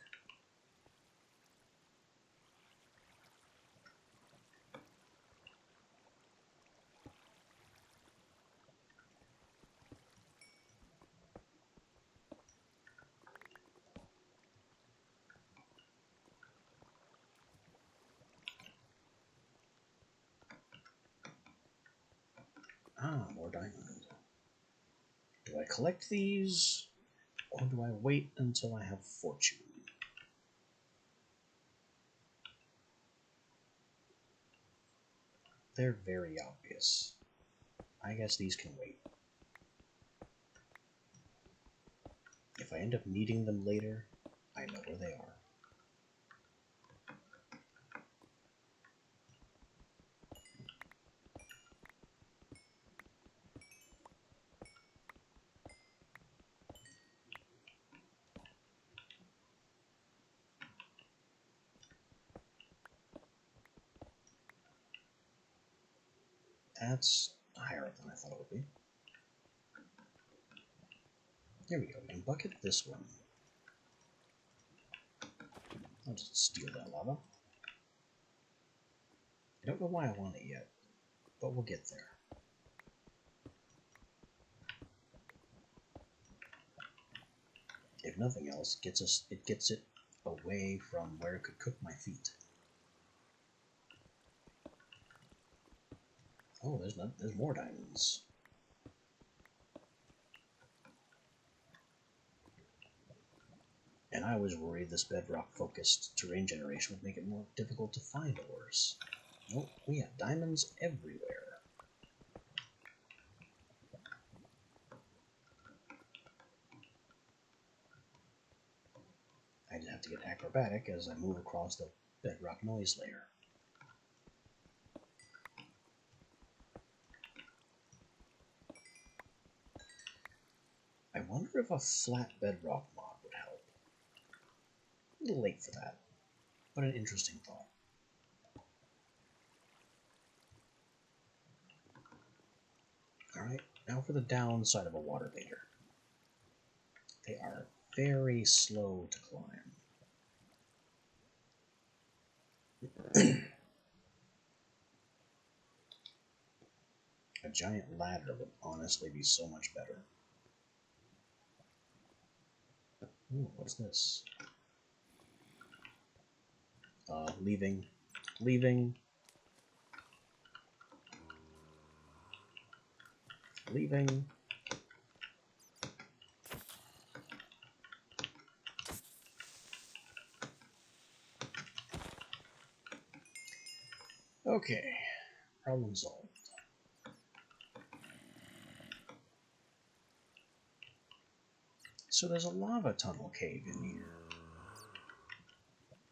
Ah, more diamond. Do I collect these, or do I wait until I have fortune? They're very obvious. I guess these can wait. If I end up needing them later, I know where they are. That's higher than I thought it would be. There we go. We can bucket this one. I'll just steal that lava. I don't know why I want it yet, but we'll get there. If nothing else, it gets it away from where it could cook my feet. Oh, there's more diamonds. And I was worried this bedrock-focused terrain generation would make it more difficult to find ores. Nope, we have diamonds everywhere. I just have to get acrobatic as I move across the bedrock noise layer. I wonder if a flat bedrock mod would help. A little late for that, but an interesting thought. Alright, now for the downside of a water vader. They are very slow to climb. A giant ladder would honestly be so much better. Ooh, what's this? Leaving. Leaving. Leaving. Okay, problem solved. So there's a lava tunnel cave in here.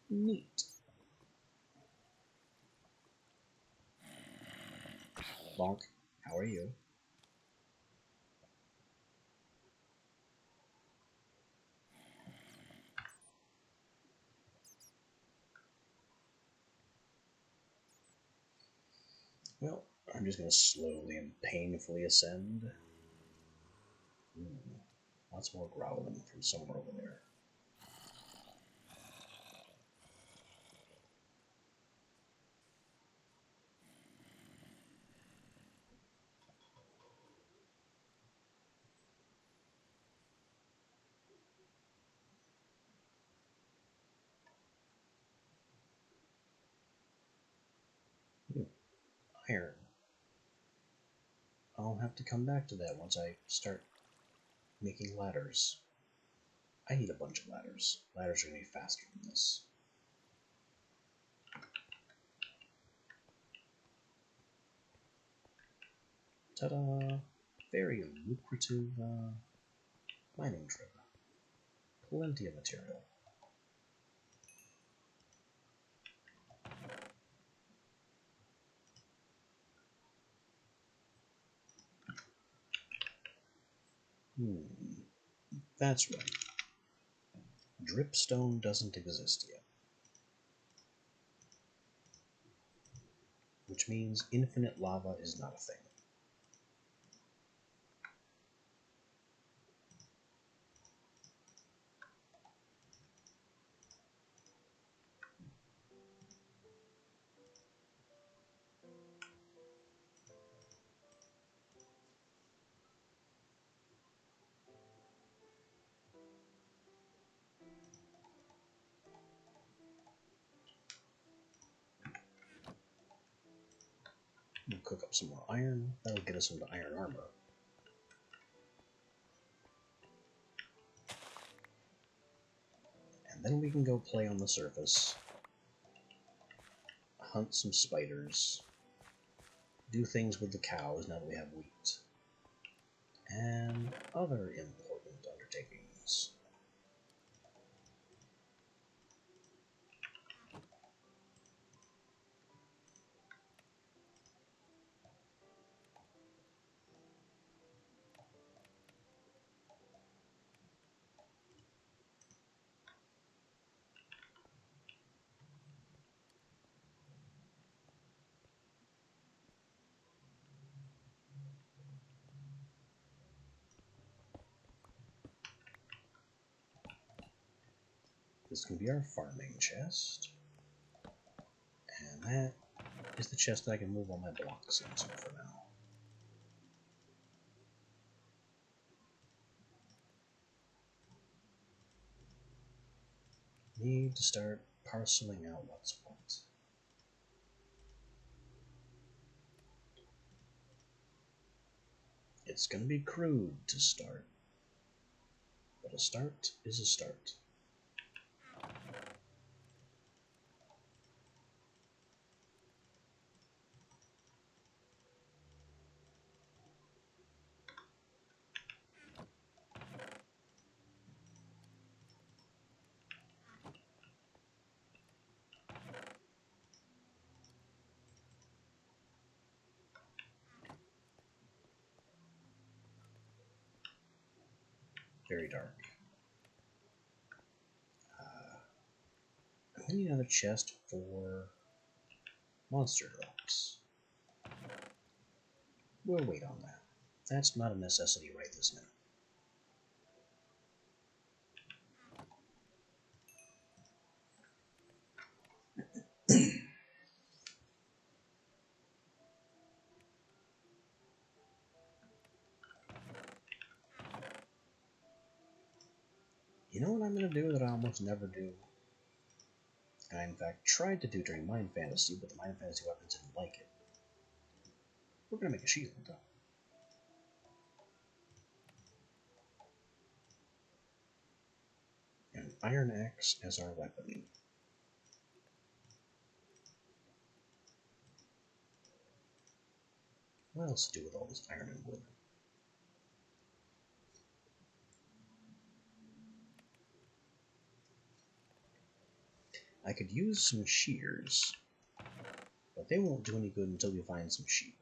Neat. Bonk, how are you? Well, I'm just going to slowly and painfully ascend. Lots more growling from somewhere over there. Iron. I'll have to come back to that once I start making ladders. I need a bunch of ladders. Ladders are going to be faster than this. Ta-da! Very lucrative mining trip. Plenty of material. That's right. Dripstone doesn't exist yet. Which means infinite lava is not a thing. some more iron. That'll get us into iron armor. And then we can go play on the surface, hunt some spiders, do things with the cows now that we have wheat, and other important undertakings. This can be our farming chest, and that is the chest that I can move all my blocks into for now. Need to start parceling out what's what. It's going to be crude to start, but a start is a start. Very dark. I need another chest for monster drops. We'll wait on that. That's not a necessity right this minute. You know what I'm going to do that I almost never do? And I in fact tried to do during Mind Fantasy, but the Mind Fantasy weapons didn't like it. We're going to make a shield. And an iron axe as our weapon. What else to do with all this iron and wood? I could use some shears, but they won't do any good until we find some sheep.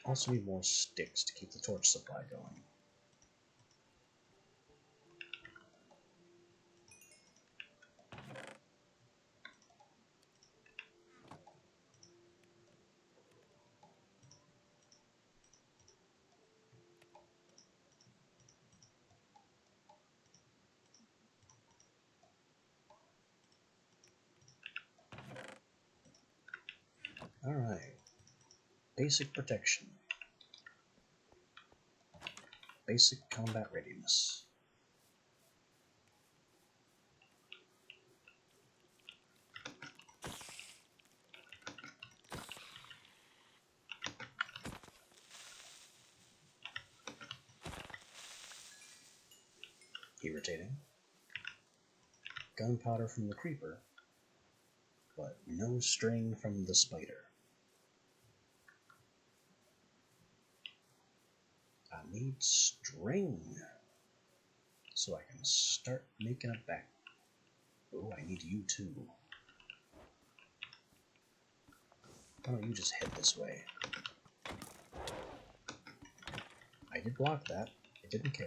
Also need more sticks to keep the torch supply going. Alright. Basic protection. Basic combat readiness. Irritating. Gunpowder from the creeper, but no string from the spider. I need string so I can start making a back. Oh, I need you too. Why don't you just head this way? I did block that. I didn't care.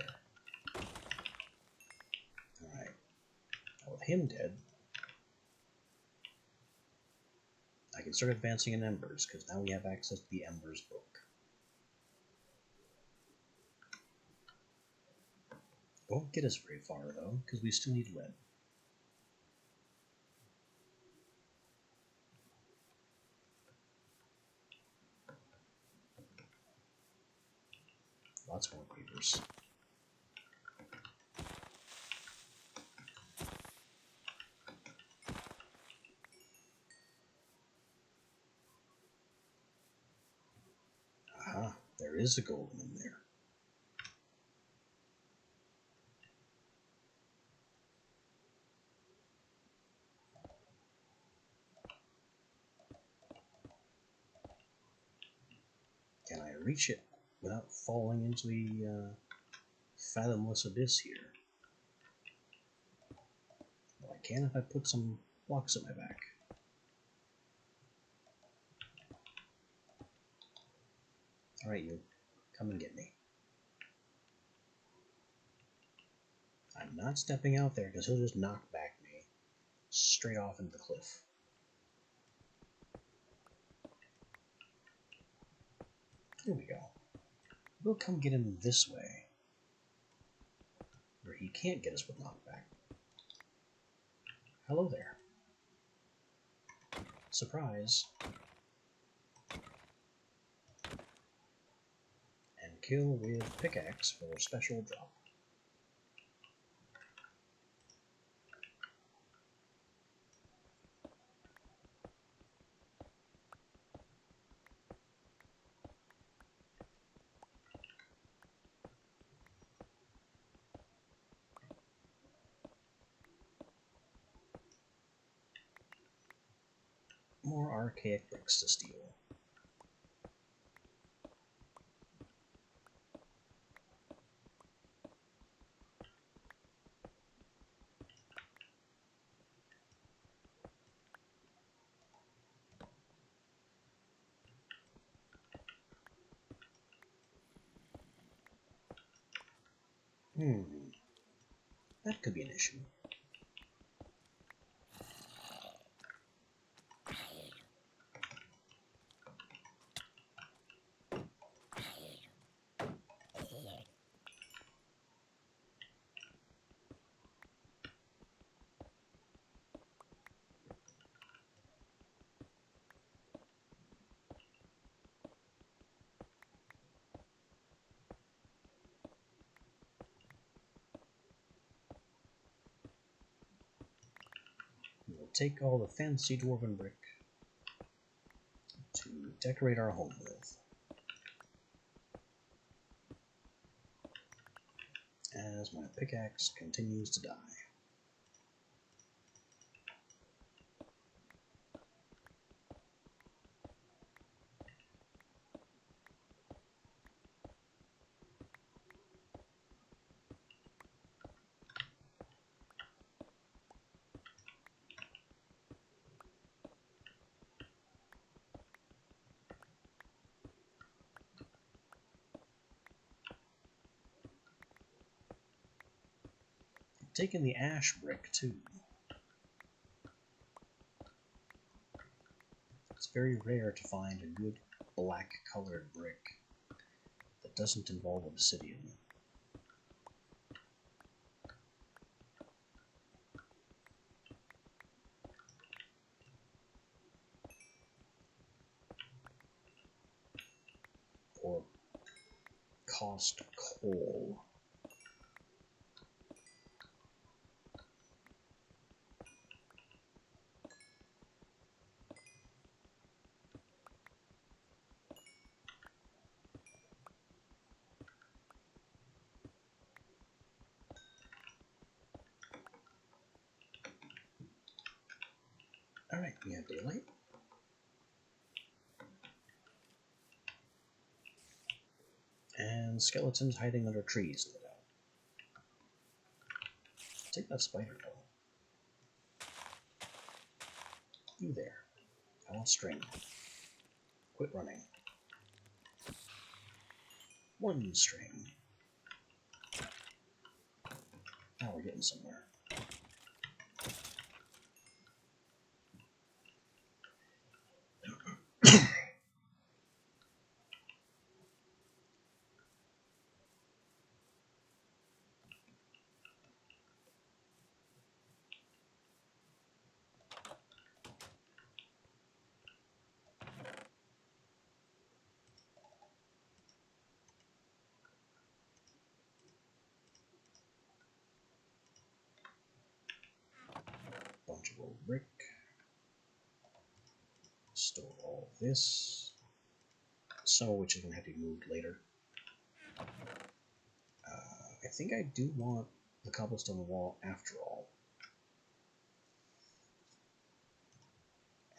Alright. Now with him dead, I can start advancing in Embers, because now we have access to the Embers book. Won't get us very far, though, because we still need lead. Lots more creepers. is a golem in there. Can I reach it without falling into the fathomless abyss here? Well, I can if I put some blocks at my back. Alright, you. Come and get me. I'm not stepping out there because he'll just knock back me straight off into the cliff. Here we go. We'll come get him this way, where he can't get us with knockback. Hello there. Surprise. And kill with pickaxe for special drop. More archaic bricks to steal. That could be an issue. We'll take all the fancy dwarven brick to decorate our home with. As my pickaxe continues to die. Taking the ash brick too. It's very rare to find a good black colored brick that doesn't involve obsidian. Or cost coal. Alright, we have daylight. And skeletons hiding under trees, no doubt. Take that spider, though. You there. I want string. Quit running. One string. Now we're getting somewhere. Bunch of old brick. Store all this. Some of which is going to have to be moved later. I think I do want the cobblestone wall after all.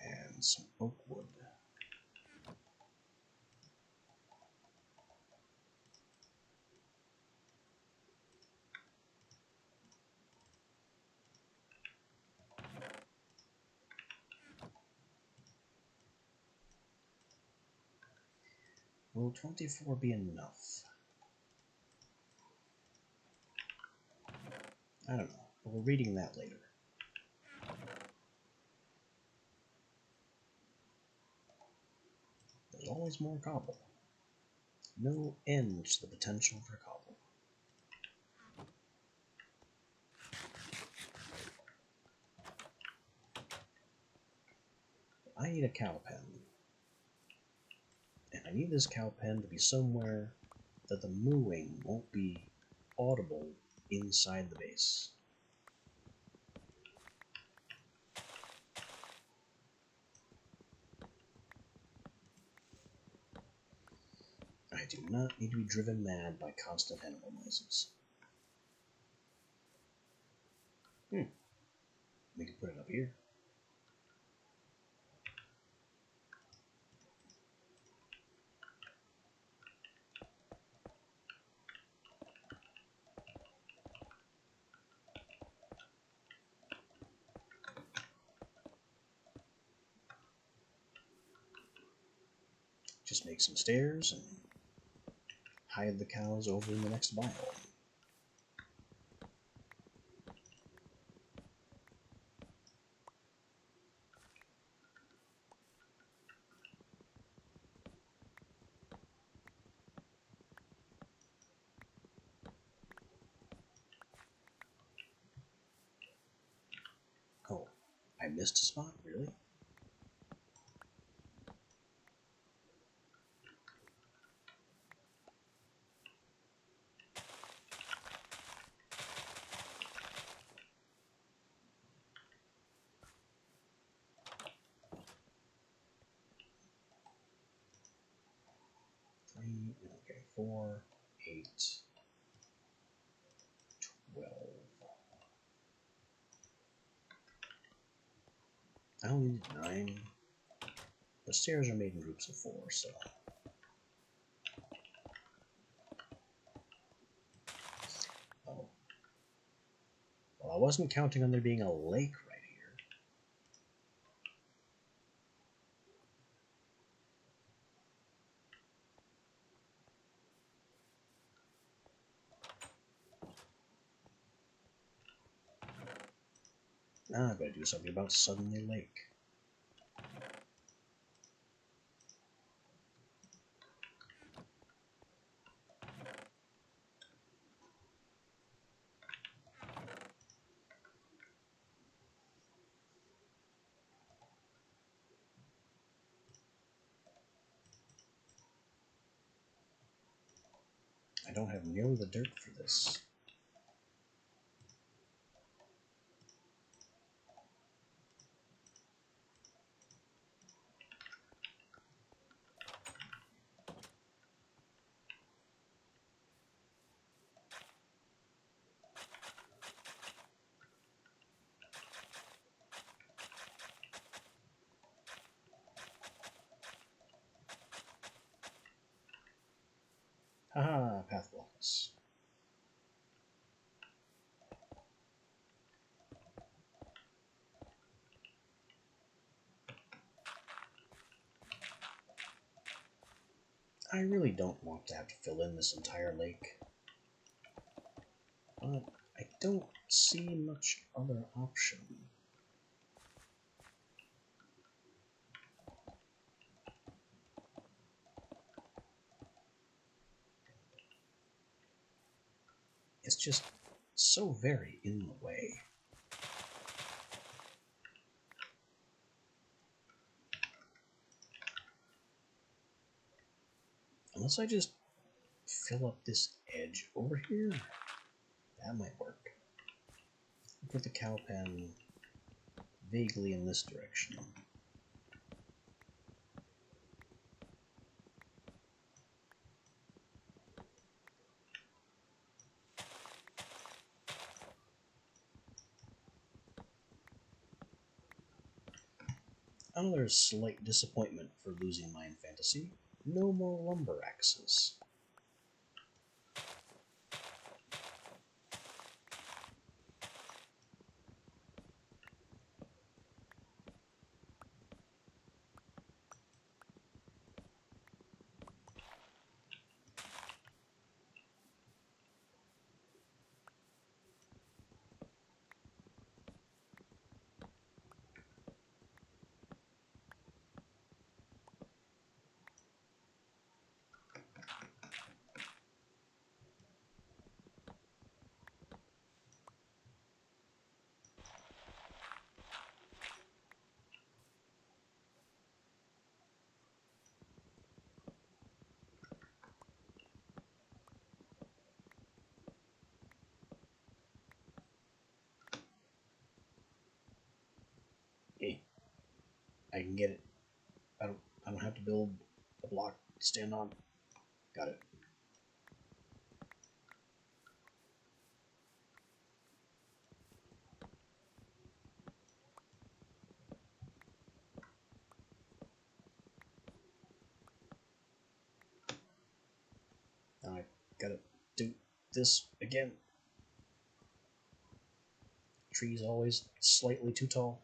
And some oak wood. Will 24 be enough? I don't know, but we're reading that later. There's always more cobble. No end to the potential for cobble. I need a cow pen. And I need this cow pen to be somewhere that the mooing won't be audible inside the base. I do not need to be driven mad by constant animal noises. We can put it up here. Just make some stairs and hide the cows over in the next biome. Oh, I missed a spot? Really? Okay, 4, 8, 12. I only need 9. The stairs are made in groups of 4, so... Oh. Well, I wasn't counting on there being a lake right here. Now I've got to do something about Suddenly Lake. I don't have nearly the dirt for this. Haha, path blocks. I really don't want to have to fill in this entire lake. But I don't see much other option. It's just so very in the way. Unless I just fill up this edge over here, that might work. Put the cow pen vaguely in this direction. Another slight disappointment for losing Mine Fantasy. No more lumber axes. Hey, I can get it. I don't have to build a block to stand on. Got it. Now I gotta do this again. Tree's always slightly too tall.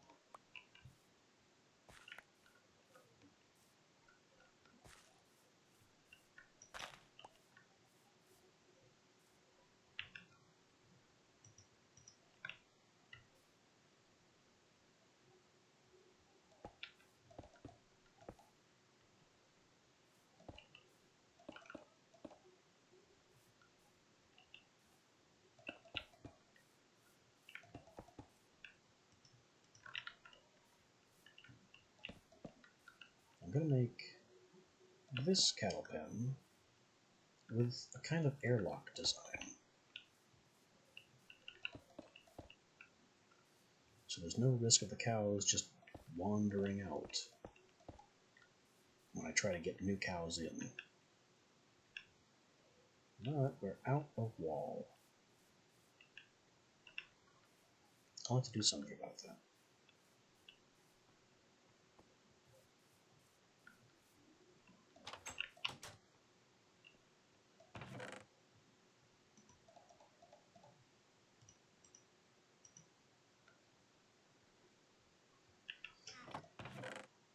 I'm gonna make this cattle pen with a kind of airlock design. So there's no risk of the cows just wandering out when I try to get new cows in. But we're out of wall. I'll have to do something about that.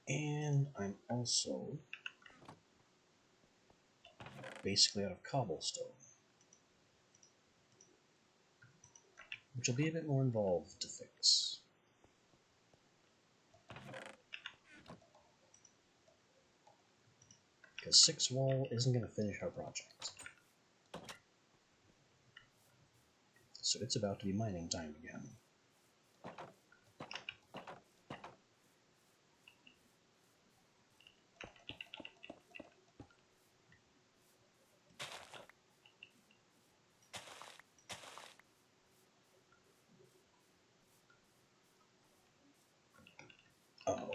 And I'm also basically out of cobblestone, which will be a bit more involved to fix. Because 6 wall isn't going to finish our project. So it's about to be mining time again. Uh-oh.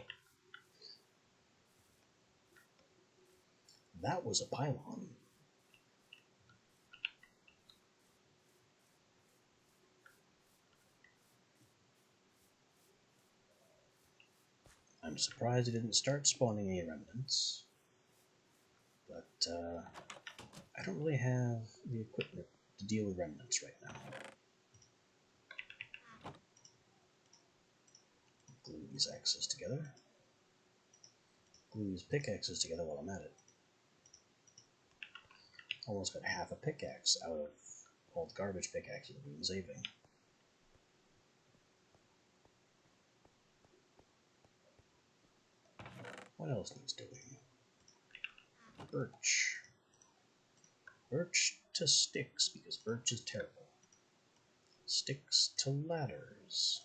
That was a pylon. I'm surprised it didn't start spawning any remnants. But I don't really have the equipment to deal with remnants right now. Glue these axes together. Glue these pickaxes together while I'm at it. Almost got half a pickaxe out of all the garbage pickaxes we've been saving. What else needs doing? Birch. Birch to sticks, because birch is terrible. Sticks to ladders.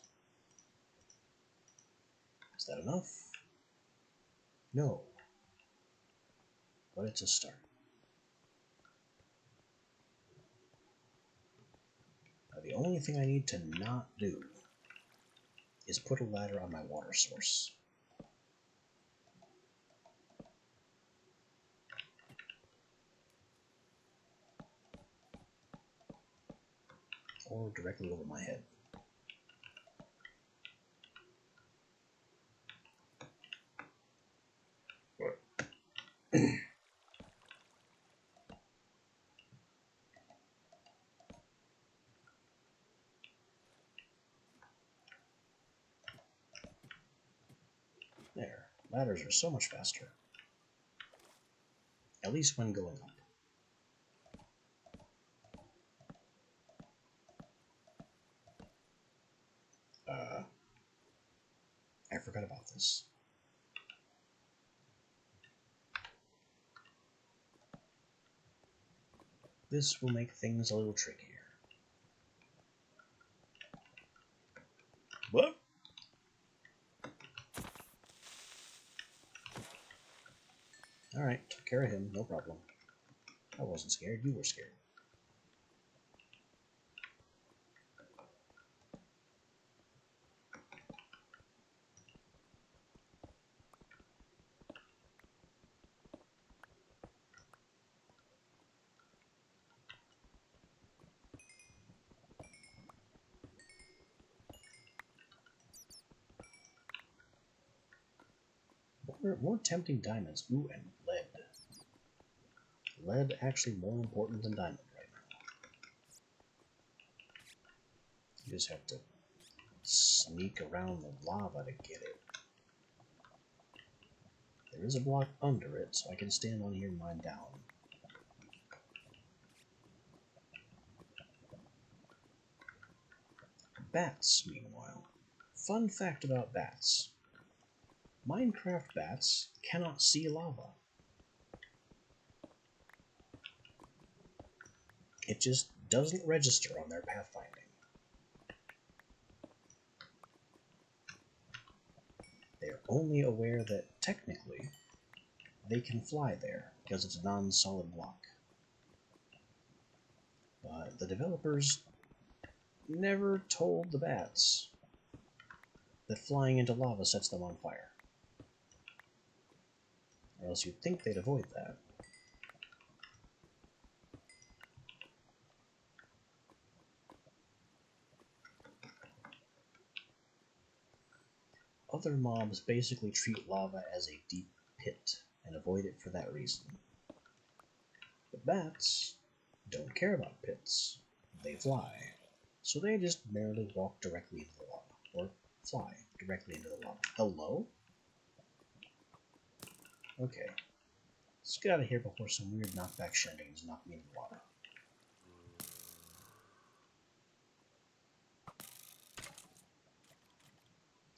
Is that enough? No. But it's a start. Now, the only thing I need to not do is put a ladder on my water source. Or directly over my head. Ladders are so much faster. At least when going up. I forgot about this. This will make things a little trickier. What? Alright, took care of him, no problem. I wasn't scared, you were scared. More tempting diamonds. Ooh, and lead. Lead actually more important than diamond right now. You just have to sneak around the lava to get it. There is a block under it, so I can stand on here and mine down. Bats, meanwhile. Fun fact about bats. Minecraft bats cannot see lava. It just doesn't register on their pathfinding. They're only aware that, technically, they can fly there, because it's a non-solid block. But the developers never told the bats that flying into lava sets them on fire. Or else you'd think they'd avoid that. Other mobs basically treat lava as a deep pit and avoid it for that reason. But bats don't care about pits. They fly. So they just merely walk directly into the lava. Or fly directly into the lava. Hello? Okay. Let's get out of here before some weird knockback shenanigans knock me into the water.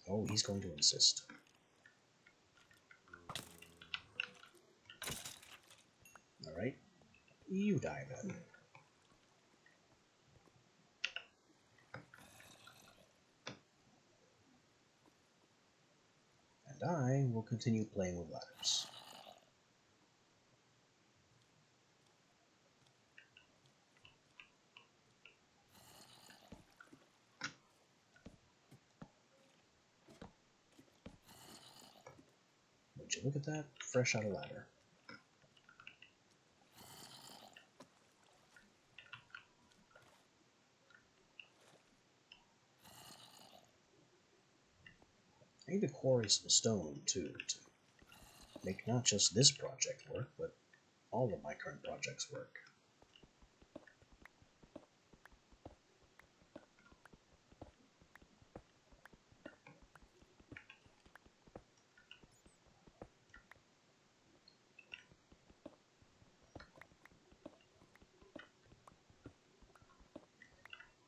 Oh, he's going to insist. Alright. You die then. And I will continue playing with ladders. Would you look at that? Fresh out of ladder. I need to quarry some stone, too, to make not just this project work, but all of my current projects work.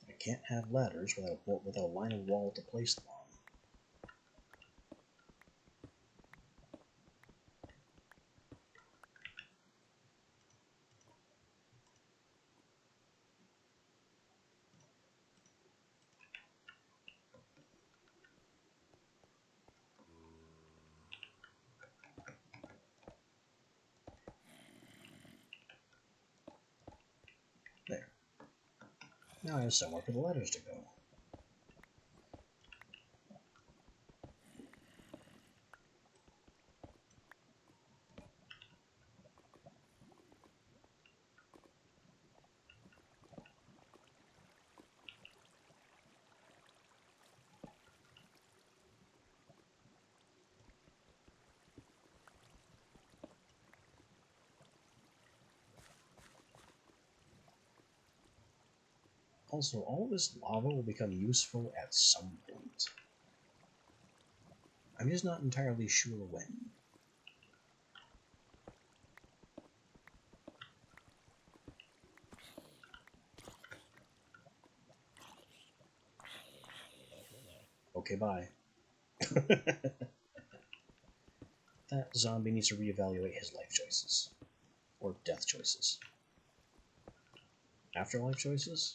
I can't have ladders without a line of wall to place them on. There. Now I have somewhere for the ladders to go. Also, all this lava will become useful at some point. I'm just not entirely sure when. Okay, bye. That zombie needs to reevaluate his life choices. Or death choices. Afterlife choices?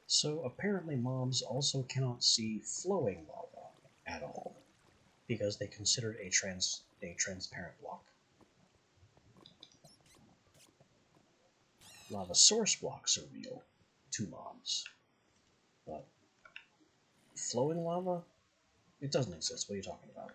So apparently mobs also cannot see flowing lava at all, because they consider it a transparent block. Lava source blocks are real to mobs, but flowing lava? It doesn't exist. What are you talking about?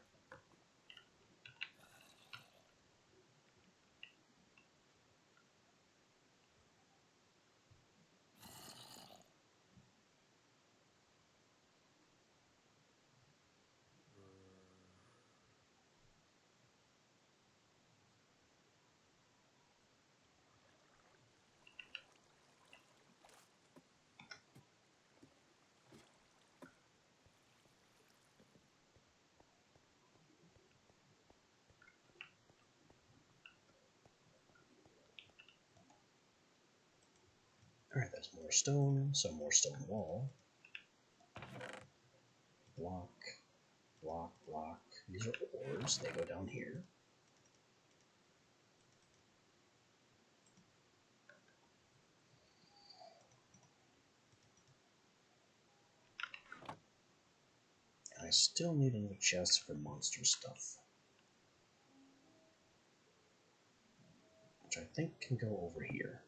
Alright, that's more stone, some more stone wall. Block, block, block. These are ores, they go down here. And I still need another chest for monster stuff, which I think can go over here.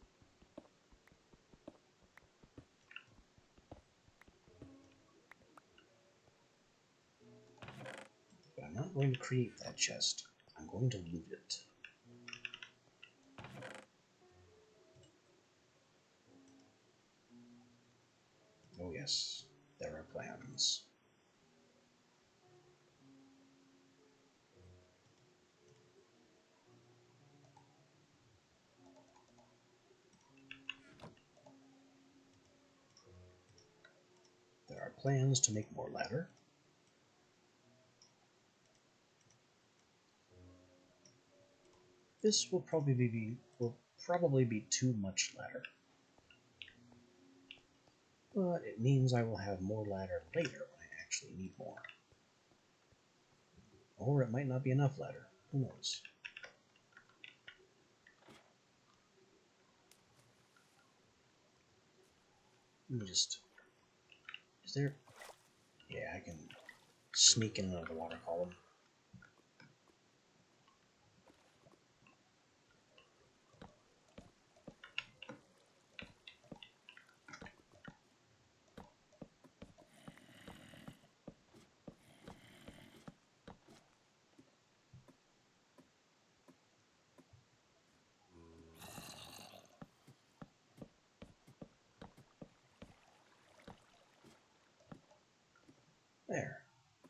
But I'm not going to create that chest. I'm going to loot it. Oh yes, there are plans. There are plans to make more ladder. This will probably be too much ladder. But it means I will have more ladder later when I actually need more. Or it might not be enough ladder. Who knows? Let me just... Is there... Yeah, I can sneak in another water column. There.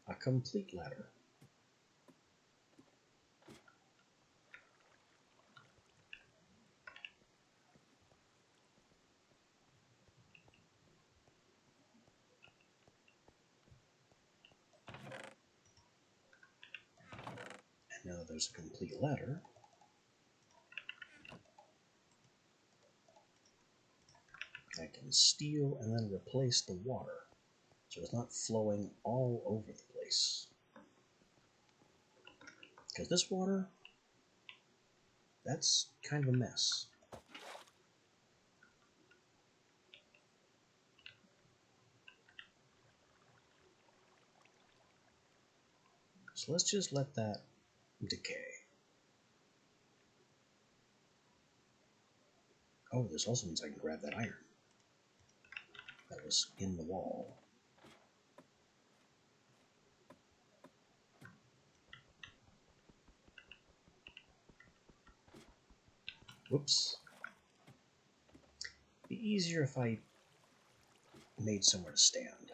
A complete ladder. And now that there's a complete ladder, I can steal and then replace the water, so it's not flowing all over the place. Because this water, that's kind of a mess. So let's just let that decay. Oh, this also means I can grab that iron that was in the wall. Whoops. Be easier if I made somewhere to stand.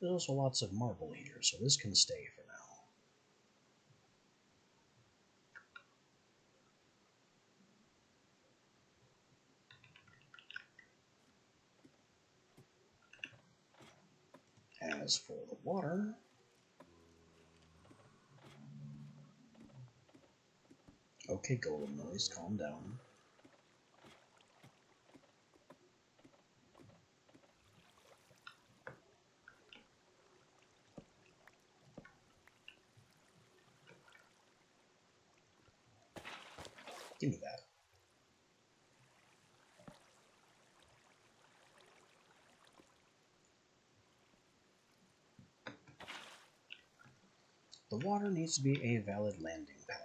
There's also lots of marble here, so this can stay for now. As for the water, okay, golem noise, calm down. Give me that. The water needs to be a valid landing pad.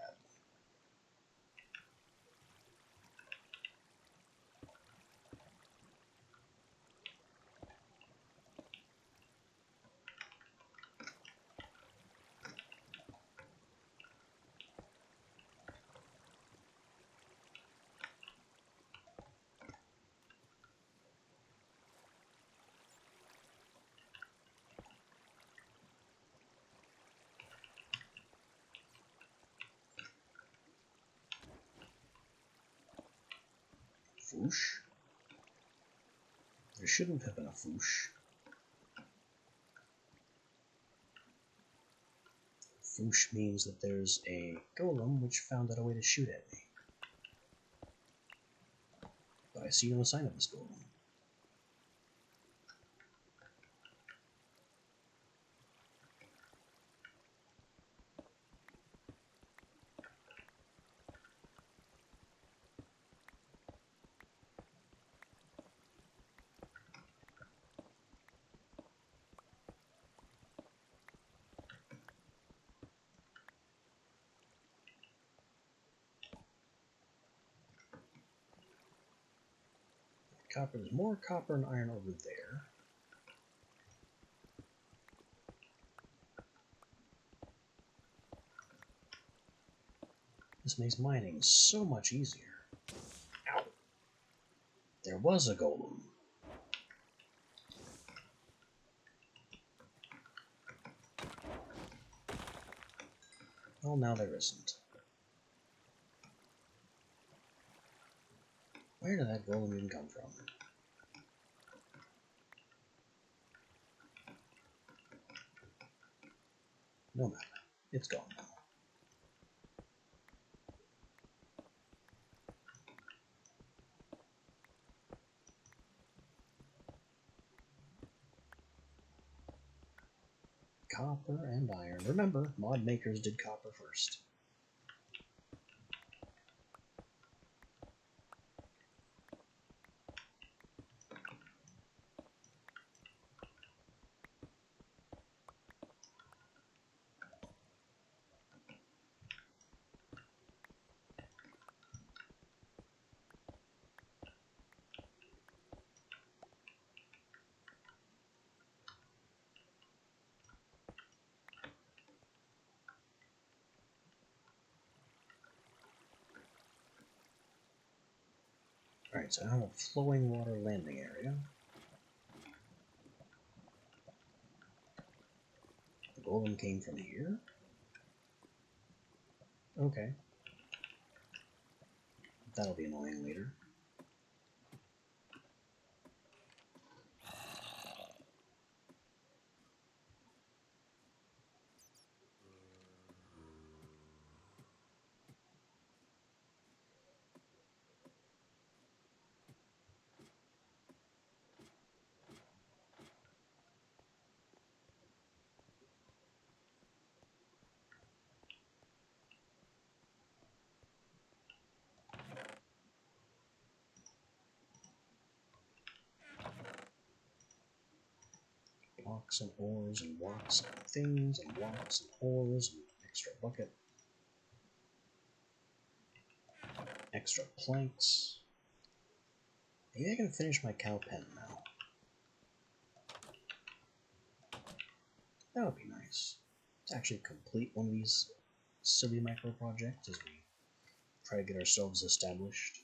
Foosh? There shouldn't have been a foosh. Foosh means that there's a golem which found out a way to shoot at me. But I see no sign of this golem. Copper, there's more copper and iron over there. This makes mining so much easier. Ow! There was a golem. Well, now there isn't. Where did that golem even come from? No matter. It's gone now. Copper and iron. Remember, mod makers did copper first. Alright, so I have a flowing water landing area. The golem came from here? Okay. That'll be annoying later. Blocks and ores and blocks and things and blocks and ores and extra bucket. Extra planks. Maybe I can finish my cow pen now. That would be nice. To actually complete one of these silly micro projects as we try to get ourselves established.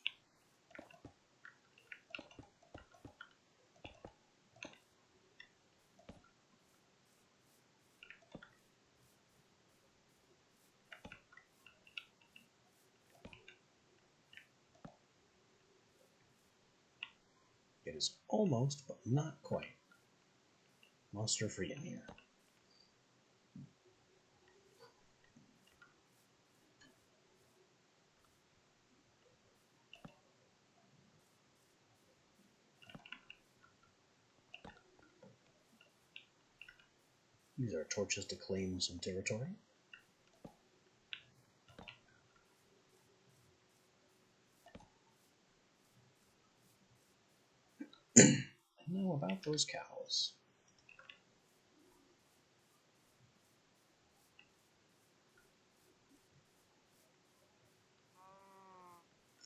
is almost, but not quite, monster-free in here. Use our torches to claim some territory. Now about those cows.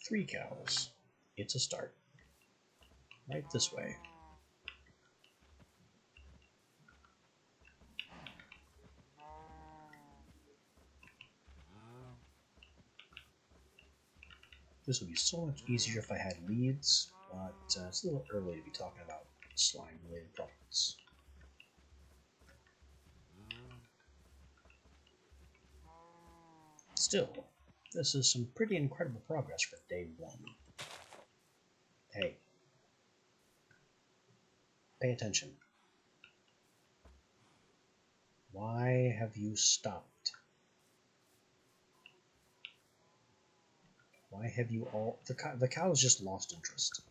Three cows. It's a start. Right this way. This would be so much easier if I had leads, but it's a little early to be talking about slime-related problems. Still, this is some pretty incredible progress for day one. Hey, pay attention. Why have you stopped? Why have you all... The cows just lost interest.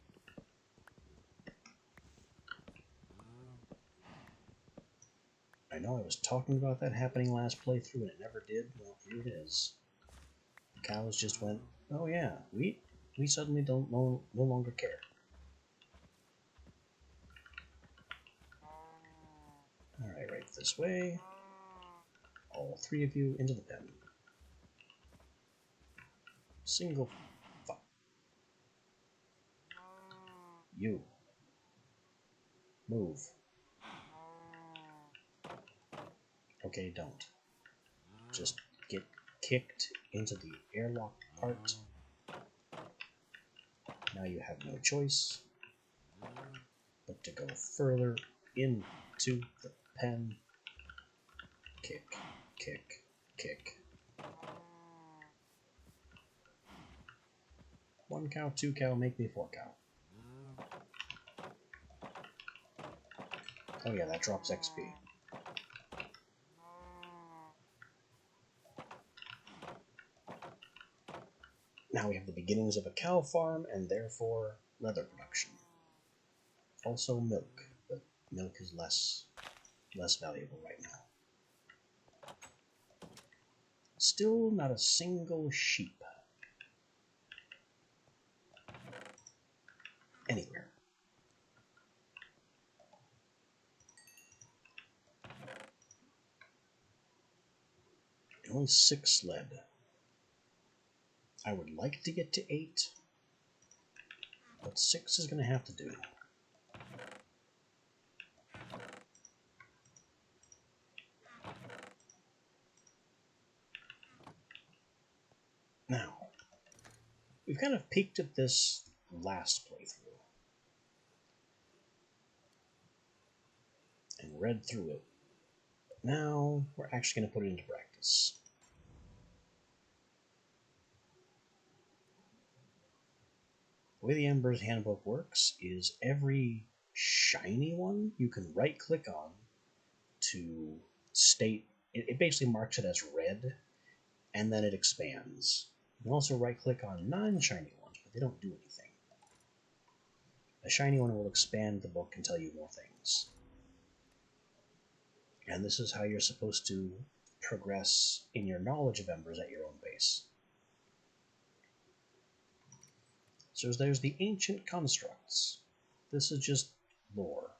I know I was talking about that happening last playthrough and it never did. Well, here it is. The cows just went, oh yeah, we suddenly don't no longer care. Alright, right this way. All three of you into the pen. Single fuck. You. Move. Okay, don't. Just get kicked into the airlock part. Now you have no choice but to go further into the pen. Kick, kick, kick. 1 cow, 2 cow, make me 4 cow. Oh yeah, that drops XP. Now we have the beginnings of a cow farm and therefore leather production. Also milk, but milk is less valuable right now. Still not a single sheep. Anywhere. Only 6 lead. I would like to get to 8, but 6 is going to have to do. Now, we've kind of peeked at this last playthrough and read through it. Now, we're actually going to put it into practice. The way the Ember's Handbook works is every shiny one you can right-click on to state, it basically marks it as red, and then it expands. You can also right-click on non-shiny ones, but they don't do anything. A shiny one will expand the book and tell you more things. And this is how you're supposed to progress in your knowledge of Embers at your own pace. So there's the ancient constructs. This is just lore.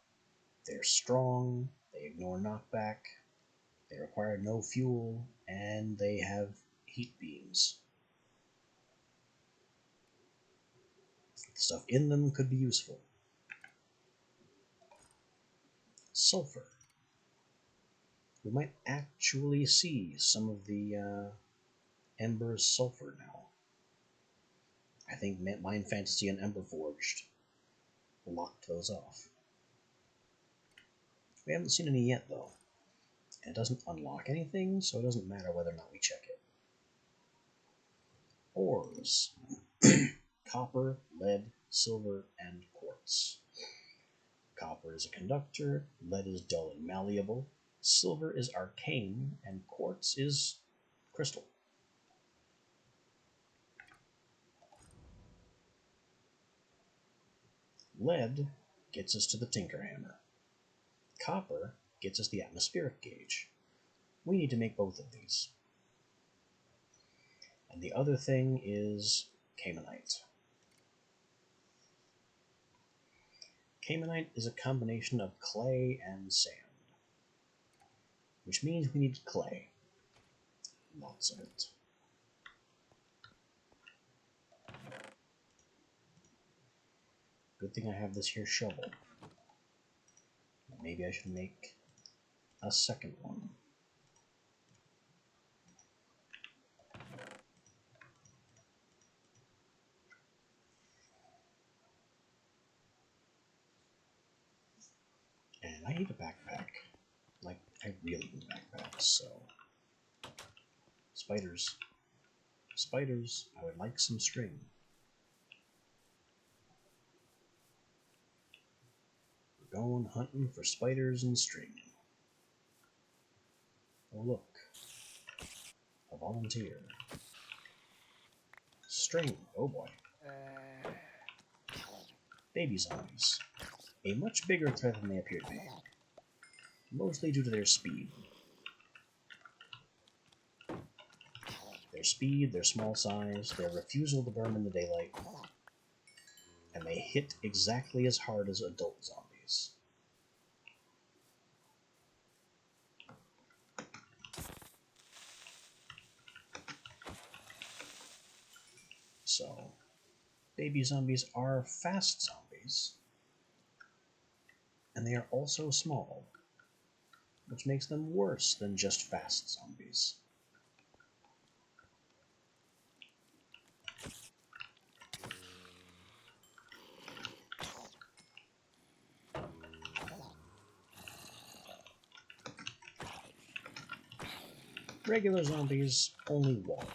They're strong, they ignore knockback, they require no fuel, and they have heat beams. The stuff in them could be useful. Sulfur. We might actually see some of the Ember's sulfur now. I think Mind Fantasy and Ember Forged locked those off. We haven't seen any yet, though. And it doesn't unlock anything, so it doesn't matter whether or not we check it. Ores. Copper, lead, silver, and quartz. Copper is a conductor, lead is dull and malleable, silver is arcane, and quartz is crystal. Lead gets us to the Tinker Hammer. Copper gets us the atmospheric gauge. We need to make both of these. And the other thing is Caymanite. Caymanite is a combination of clay and sand, which means we need clay. Lots of it. Good thing I have this here shovel. Maybe I should make a second one. And I need a backpack. Like, I really need a backpack, so... Spiders. Spiders, I would like some string. We're going hunting for spiders and string. Oh look. A volunteer. String, oh boy. Baby zombies. A much bigger threat than they appear to be. Mostly due to their speed. Their speed, their small size, their refusal to burn in the daylight, and they hit exactly as hard as adult zombies. So, baby zombies are fast zombies, and they are also small, which makes them worse than just fast zombies. Regular zombies only walk,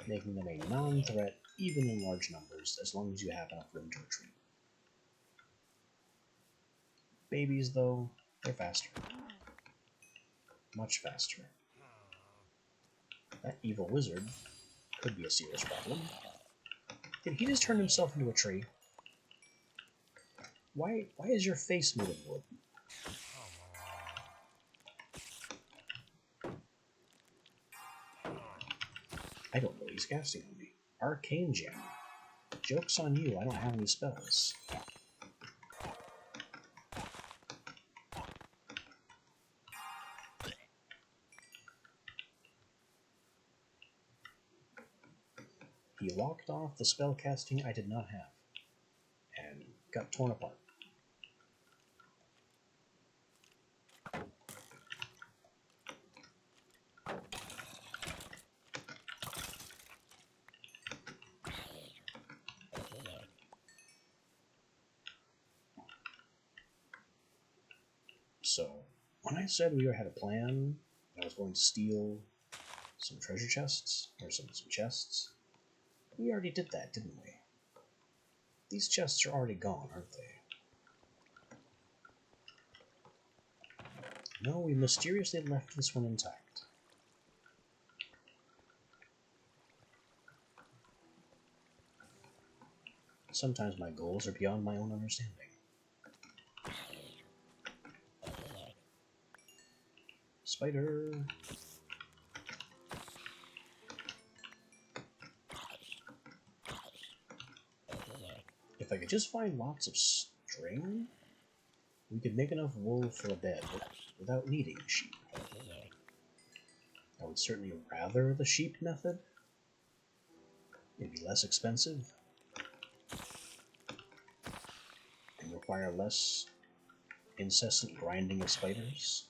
making them a non-threat even in large numbers as long as you have enough room to retreat. Babies, though, they're faster. Much faster. That evil wizard could be a serious problem. Did he just turn himself into a tree? Why is your face made of wood? I don't know, he's casting on me. Arcane Gem. Joke's on you, I don't have any spells. He locked off the spell casting I did not have, and got torn apart. So, when I said we had a plan, I was going to steal some treasure chests, or some chests, we already did that, didn't we? These chests are already gone, aren't they? No, we mysteriously left this one intact. Sometimes my goals are beyond my own understanding. Spider! If I could just find lots of string, we could make enough wool for a bed without needing sheep. I would certainly rather the sheep method. It'd be less expensive and require less incessant grinding of spiders.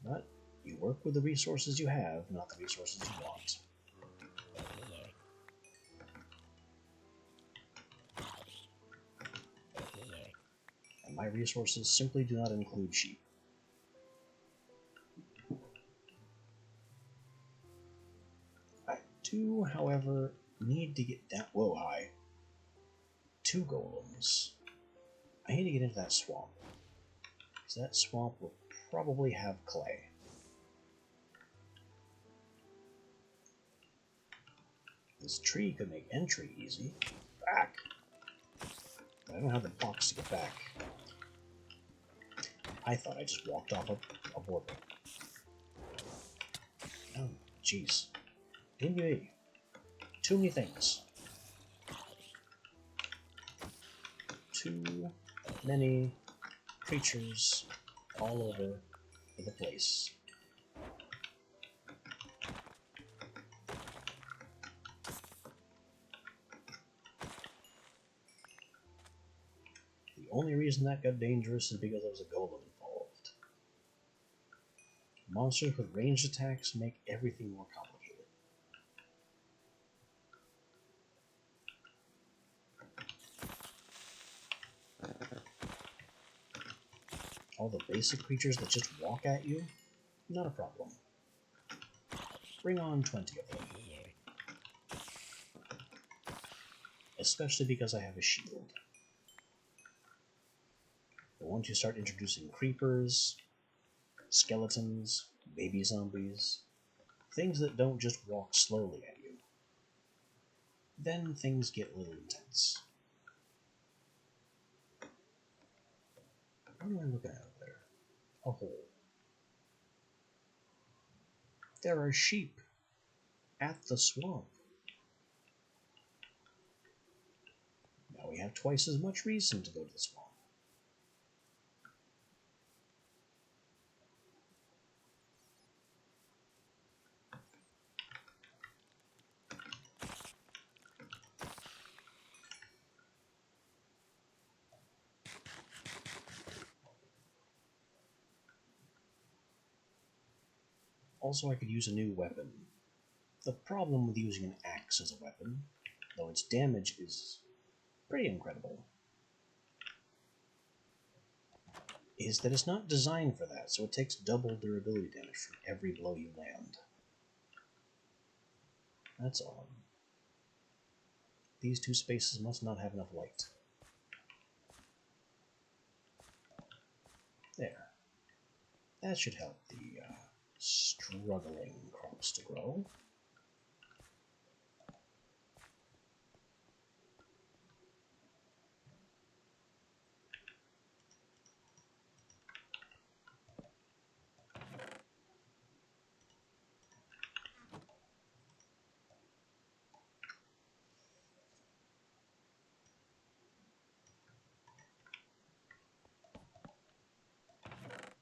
But you work with the resources you have, not the resources you want. And my resources simply do not include sheep. I do, however, need to get down... Whoa, hi. 2 golems. I need to get into that swamp, because that swamp will probably have clay. This tree could make entry easy. Back! But I don't have the box to get back. I thought I just walked off a border. Oh, jeez. Anyway, too many things. Too many creatures all over the place. The only reason that got dangerous is because there was a golem involved. Monsters with ranged attacks make everything more complicated. All the basic creatures that just walk at you, not a problem. Bring on 20 of them. Especially because I have a shield. But once you start introducing creepers, skeletons, baby zombies, things that don't just walk slowly at you, then things get a little intense. What am I looking at over there? A hole. There are sheep at the swamp. Now we have twice as much reason to go to the swamp. Also, I could use a new weapon. The problem with using an axe as a weapon, though its damage is pretty incredible, is that it's not designed for that, so it takes double durability damage from every blow you land. That's odd. These two spaces must not have enough light. There. That should help the struggling crops to grow.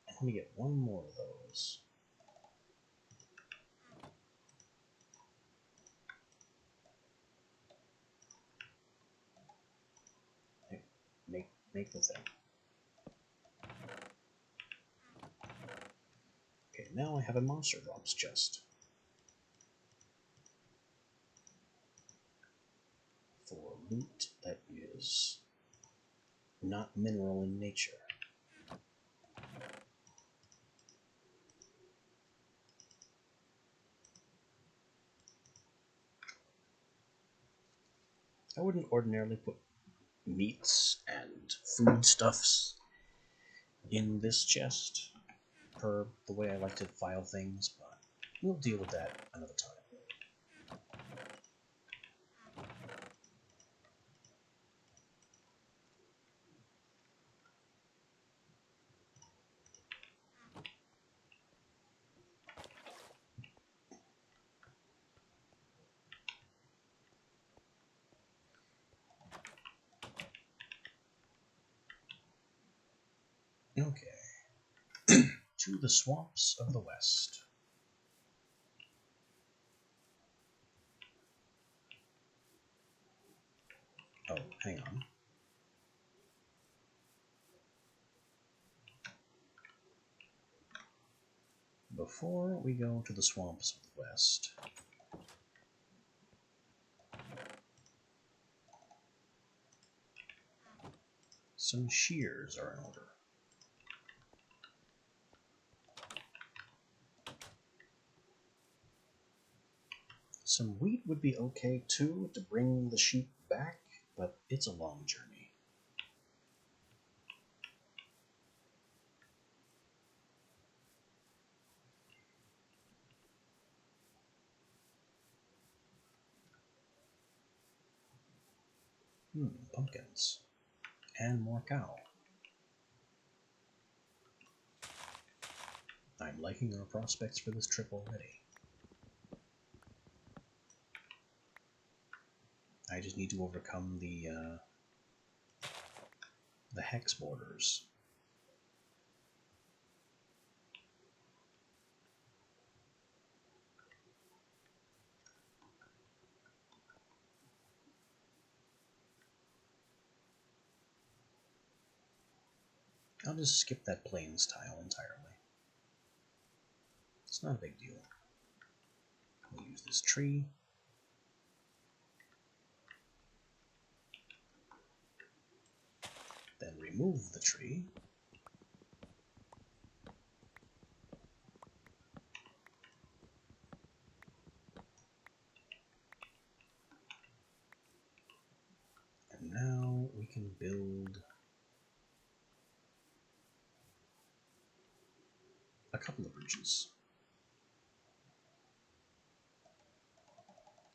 Let me get one more of those. Make the thing. Okay, now I have a monster drops chest. For loot that is not mineral in nature. I wouldn't ordinarily put meats and foodstuffs in this chest, per the way I like to file things, but we'll deal with that another time. Okay. To the swamps of the west. Oh, hang on. Before we go to the swamps of the west, some shears are in order. Some wheat would be okay too, to bring the sheep back, but it's a long journey. Pumpkins. And more cow. I'm liking our prospects for this trip already. I just need to overcome the hex borders. I'll just skip that plains tile entirely. It's not a big deal. We'll use this tree. Then remove the tree. And now we can build a couple of bridges.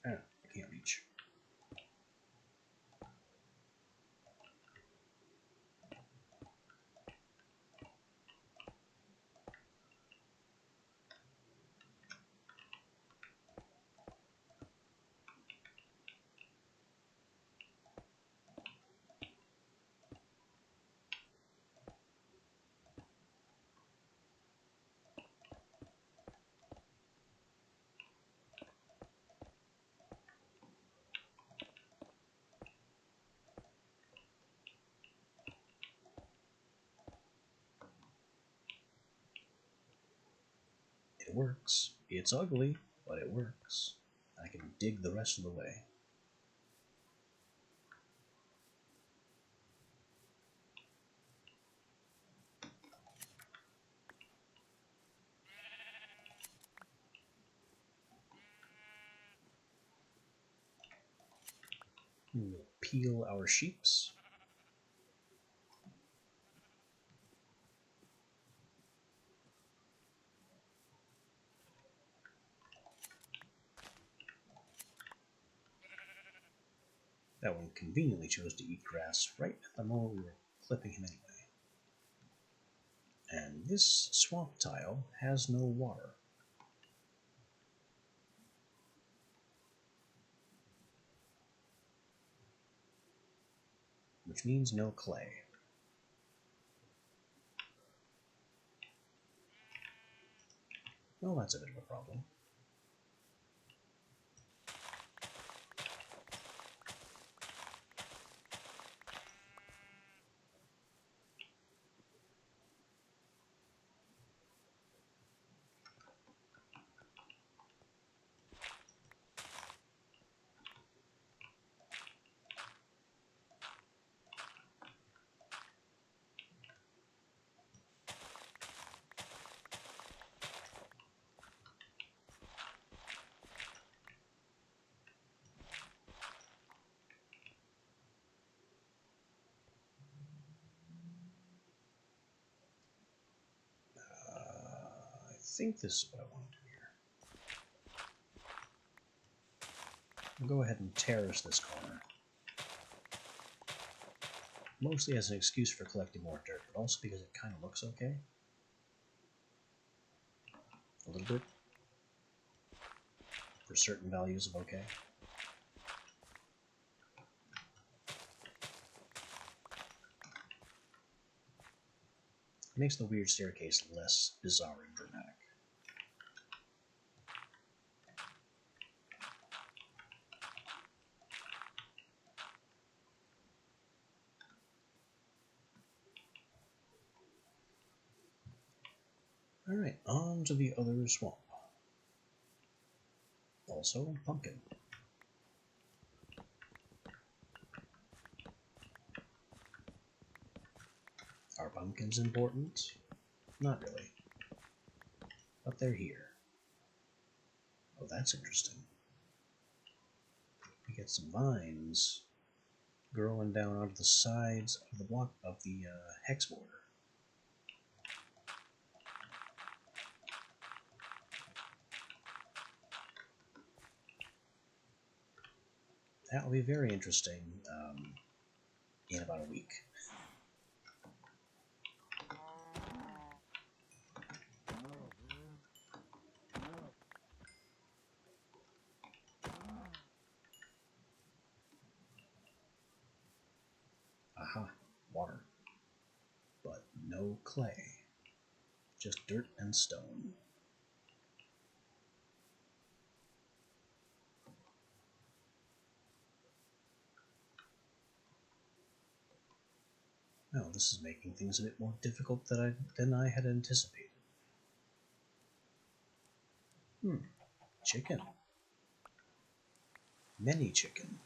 Ah, I can't reach. It works. It's ugly, but it works. I can dig the rest of the way. We'll peel our sheeps. That one conveniently chose to eat grass right at the moment we were clipping him anyway. And this swamp tile has no water. Which means no clay. Well, that's a bit of a problem. I think this is what I want to do here. I'll go ahead and terrace this corner. Mostly as an excuse for collecting more dirt, but also because it kind of looks okay. A little bit. For certain values of okay. It makes the weird staircase less bizarre and dramatic. Alright, on to the other swamp. Also, pumpkin. Are pumpkins important? Not really. But they're here. Oh, that's interesting. We get some vines. growing down onto the sides of the block of the hex border. That will be very interesting in about a week. Aha, water. But no clay. Just dirt and stone. Oh, this is making things a bit more difficult than I had anticipated. Chicken. Many chicken.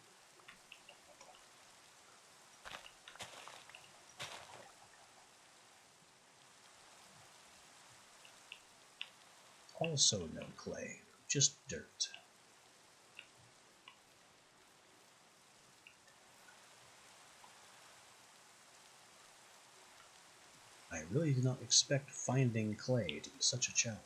Also no clay, just dirt. I really did not expect finding clay to be such a challenge.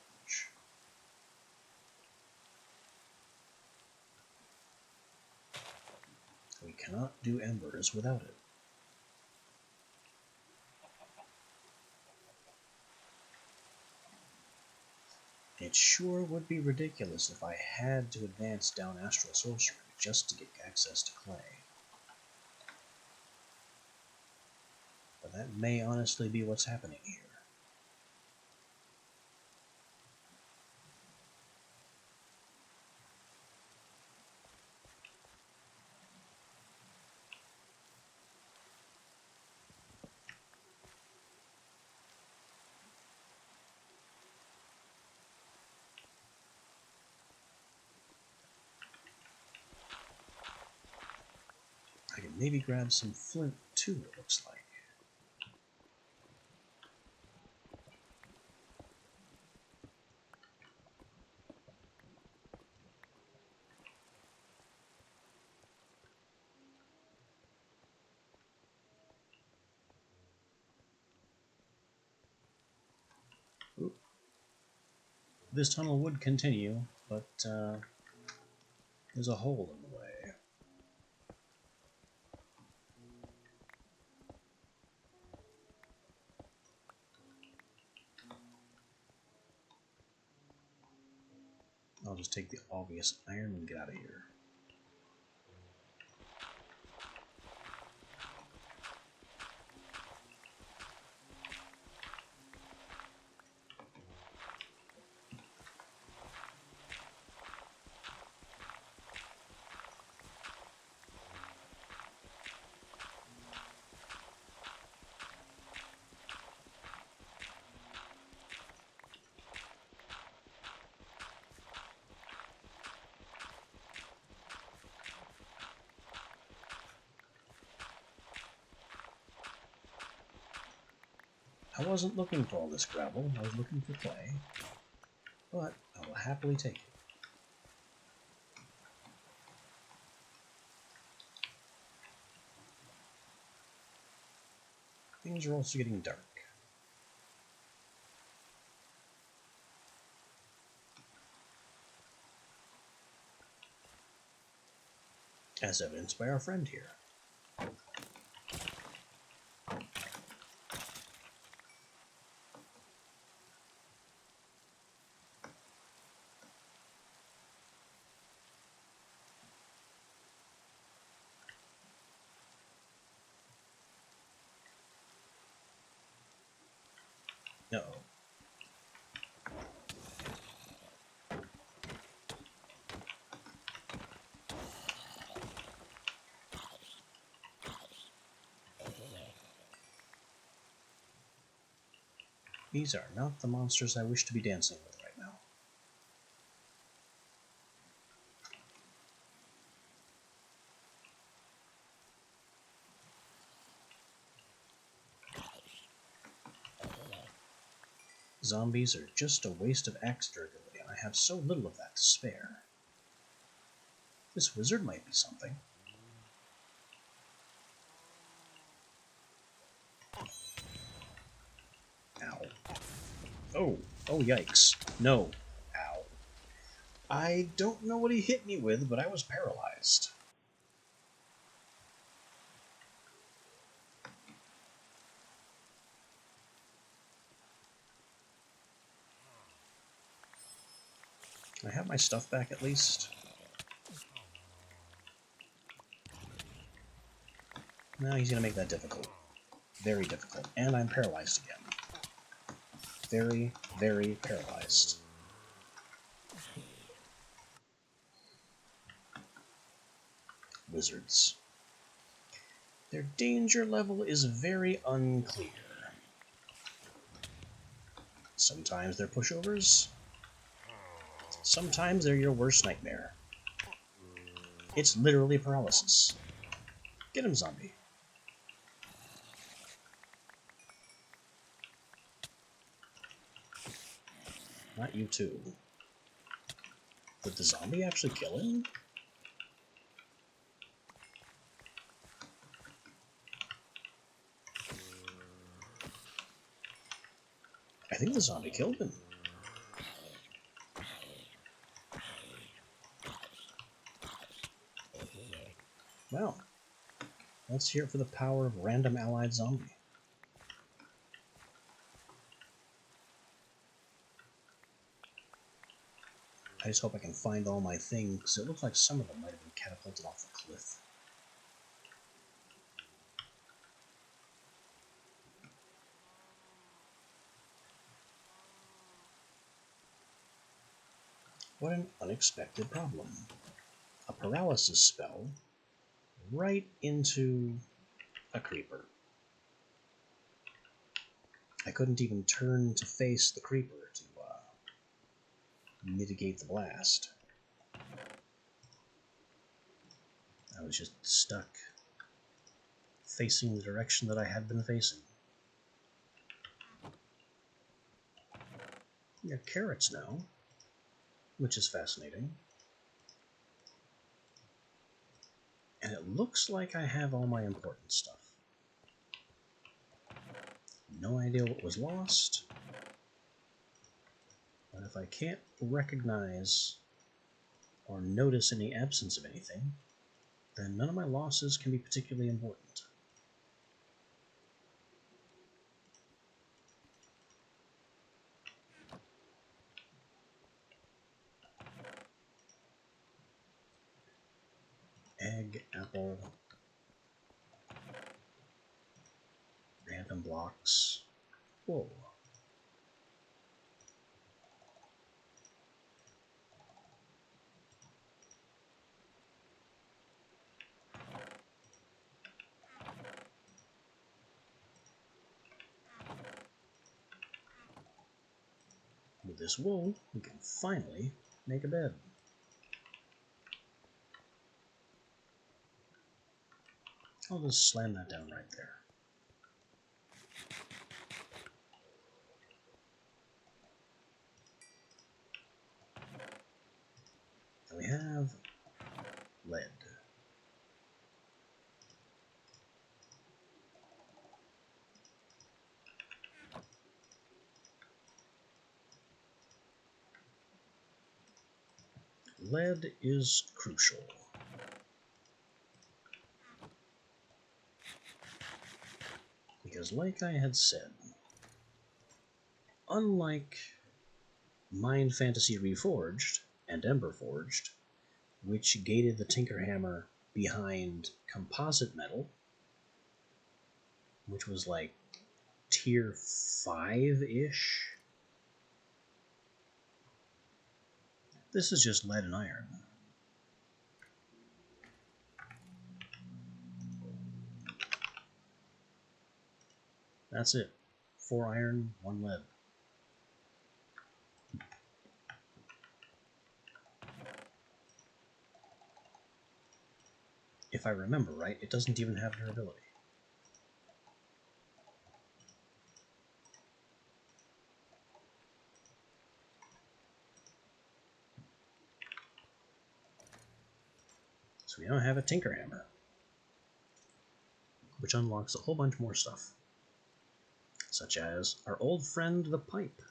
We cannot do embers without it. It sure would be ridiculous if I had to advance down astral sorcery just to get access to clay. But that may honestly be what's happening here. I can maybe grab some flint too, it looks like. Ooh. This tunnel would continue, but there's a hole in the way. I'll just take the obvious iron and get out of here. I wasn't looking for all this gravel, I was looking for clay, but I will happily take it. Things are also getting dark. As evidenced by our friend here. Uh-oh. These are not the monsters I wish to be dancing with right now. Zombies are just a waste of axe durability, and I have so little of that to spare. This wizard might be something. Oh, oh yikes. No. Ow. I don't know what he hit me with, but I was paralyzed. Can I have my stuff back at least? No, he's gonna make that difficult. Very difficult. And I'm paralyzed again. Very, very paralyzed. Wizards. Their danger level is very unclear. Sometimes they're pushovers. Sometimes they're your worst nightmare. It's literally paralysis. Get him, zombie. Not you too. Did the zombie actually kill him? I think the zombie killed him. Well, let's hear it for the power of random allied zombie. I just hope I can find all my things, because it looks like some of them might have been catapulted off the cliff. What an unexpected problem. A paralysis spell right into a creeper. I couldn't even turn to face the creeper to mitigate the blast. I was just stuck facing the direction that I had been facing. We have carrots now, which is fascinating. And it looks like I have all my important stuff. No idea what was lost. But if I can't recognize or notice any absence of anything, then none of my losses can be particularly important. Egg, apple, random blocks. Whoa. With this wool, we can finally make a bed. I'll just slam that down right there. And we have lead. Lead is crucial. Because like I had said, unlike Mind Fantasy Reforged and Ember Forged, which gated the Tinkerhammer behind composite metal, which was like tier 5-ish, this is just lead and iron. That's it. 4 iron, 1 lead. If I remember right, it doesn't even have durability. So we now have a Tinkerhammer, which unlocks a whole bunch more stuff, such as our old friend the pipe.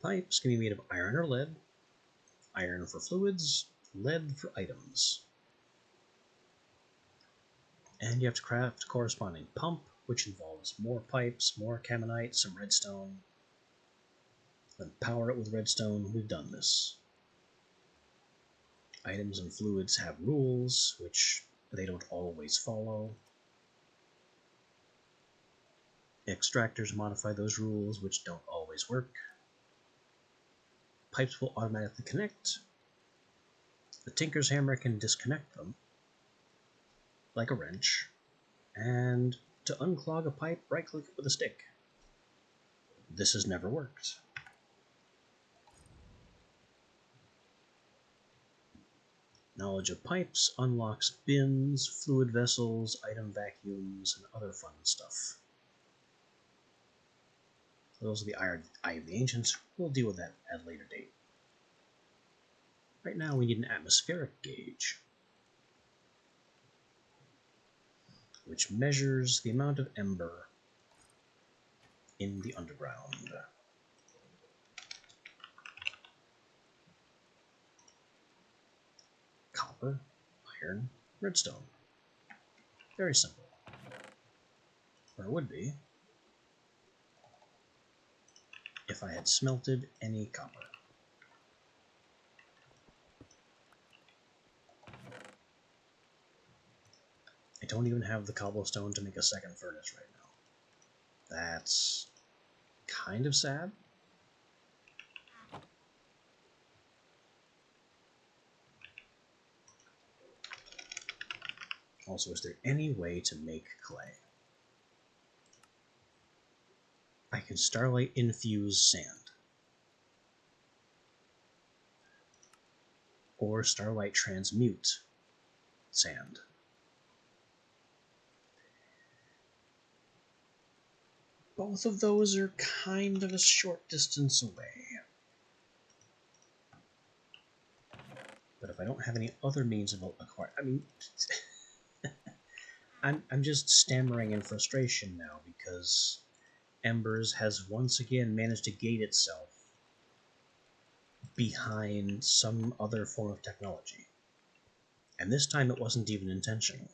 Pipes can be made of iron or lead. Iron for fluids, lead for items. And you have to craft a corresponding pump, which involves more pipes, more caminite, some redstone. Then power it with redstone. We've done this. Items and fluids have rules, which they don't always follow. Extractors modify those rules, which don't always work. Pipes will automatically connect. The Tinker's Hammer can disconnect them, like a wrench. And to unclog a pipe, right-click it with a stick. This has never worked. Knowledge of pipes unlocks bins, fluid vessels, item vacuums, and other fun stuff. Those are the Eye of the Ancients. We'll deal with that at a later date. Right now we need an atmospheric gauge, which measures the amount of ember in the underground. Copper, iron, redstone. Very simple. Or it would be if I had smelted any copper. I don't even have the cobblestone to make a second furnace right now. That's kind of sad. Also, is there any way to make clay? I can starlight infuse sand. Or starlight transmute sand. Both of those are kind of a short distance away. But if I don't have any other means of acquiring... I mean... I'm just stammering in frustration now because Embers has once again managed to gate itself behind some other form of technology. And this time it wasn't even intentional.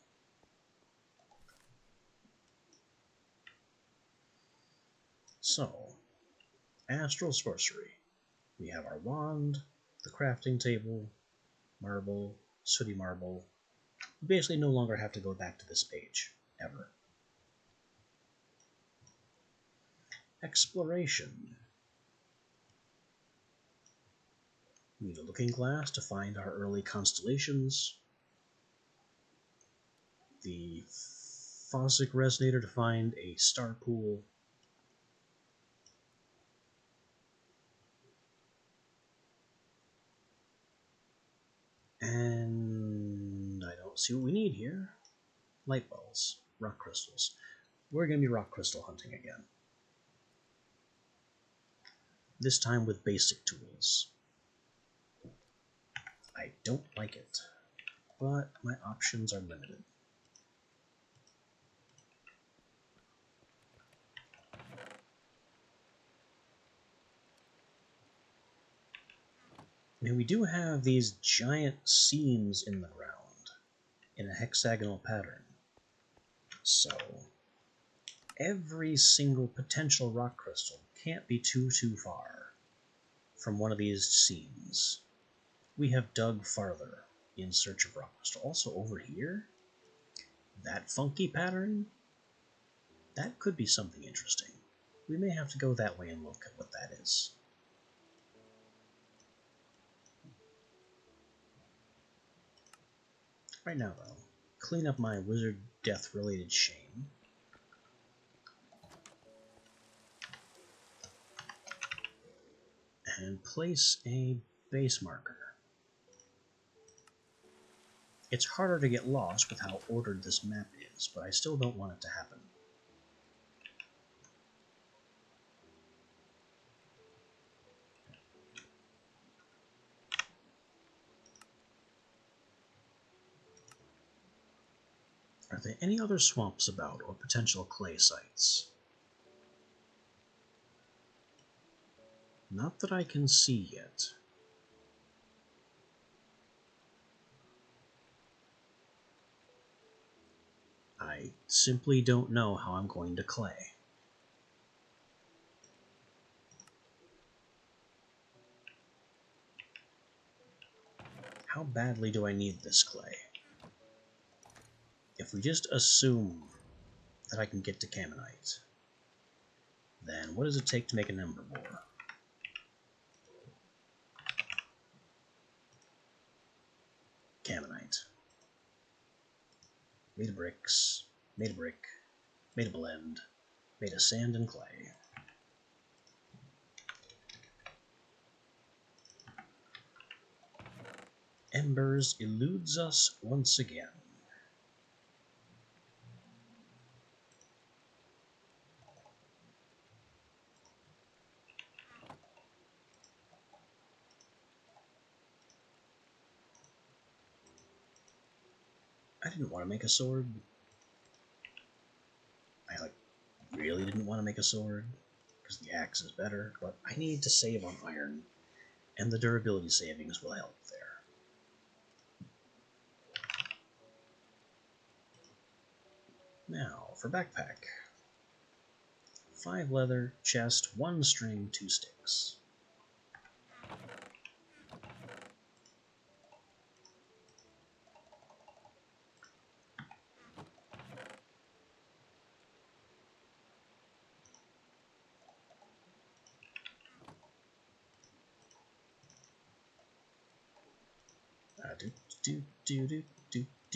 So, Astral Sorcery. We have our wand, the crafting table, marble, sooty marble. We basically no longer have to go back to this page, ever. Exploration. We need a looking glass to find our early constellations. The Fossick Resonator to find a star pool. And I don't see what we need here. Light balls, rock crystals. We're going to be rock crystal hunting again. This time with basic tools. I don't like it, but my options are limited. Now we do have these giant seams in the ground in a hexagonal pattern. So every single potential rock crystal can't be too far from one of these seams. We have dug farther in search of rock crystal. Also over here, that funky pattern, that could be something interesting. We may have to go that way and look at what that is. Right now, though, clean up my wizard death-related shame. And place a base marker. It's harder to get lost with how ordered this map is, but I still don't want it to happen. Are there any other swamps about, or potential clay sites? Not that I can see yet. I simply don't know how I'm going to clay. How badly do I need this clay? If we just assume that I can get to Kammonite, then what does it take to make an Ember Boar? Kammonite. Made of bricks, made a brick, made a blend, made of sand and clay. Embers eludes us once again. I didn't want to make a sword. I really didn't want to make a sword because the axe is better, but I needed to save on iron, and the durability savings will help there. Now, for backpack. 5 leather, chest, 1 string, 2 sticks.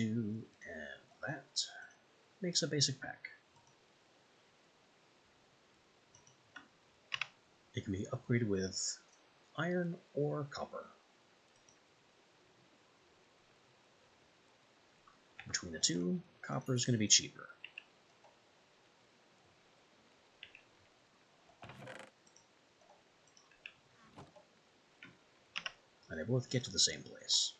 And that makes a basic pack. It can be upgraded with iron or copper. Between the two, copper is going to be cheaper. And they both get to the same place.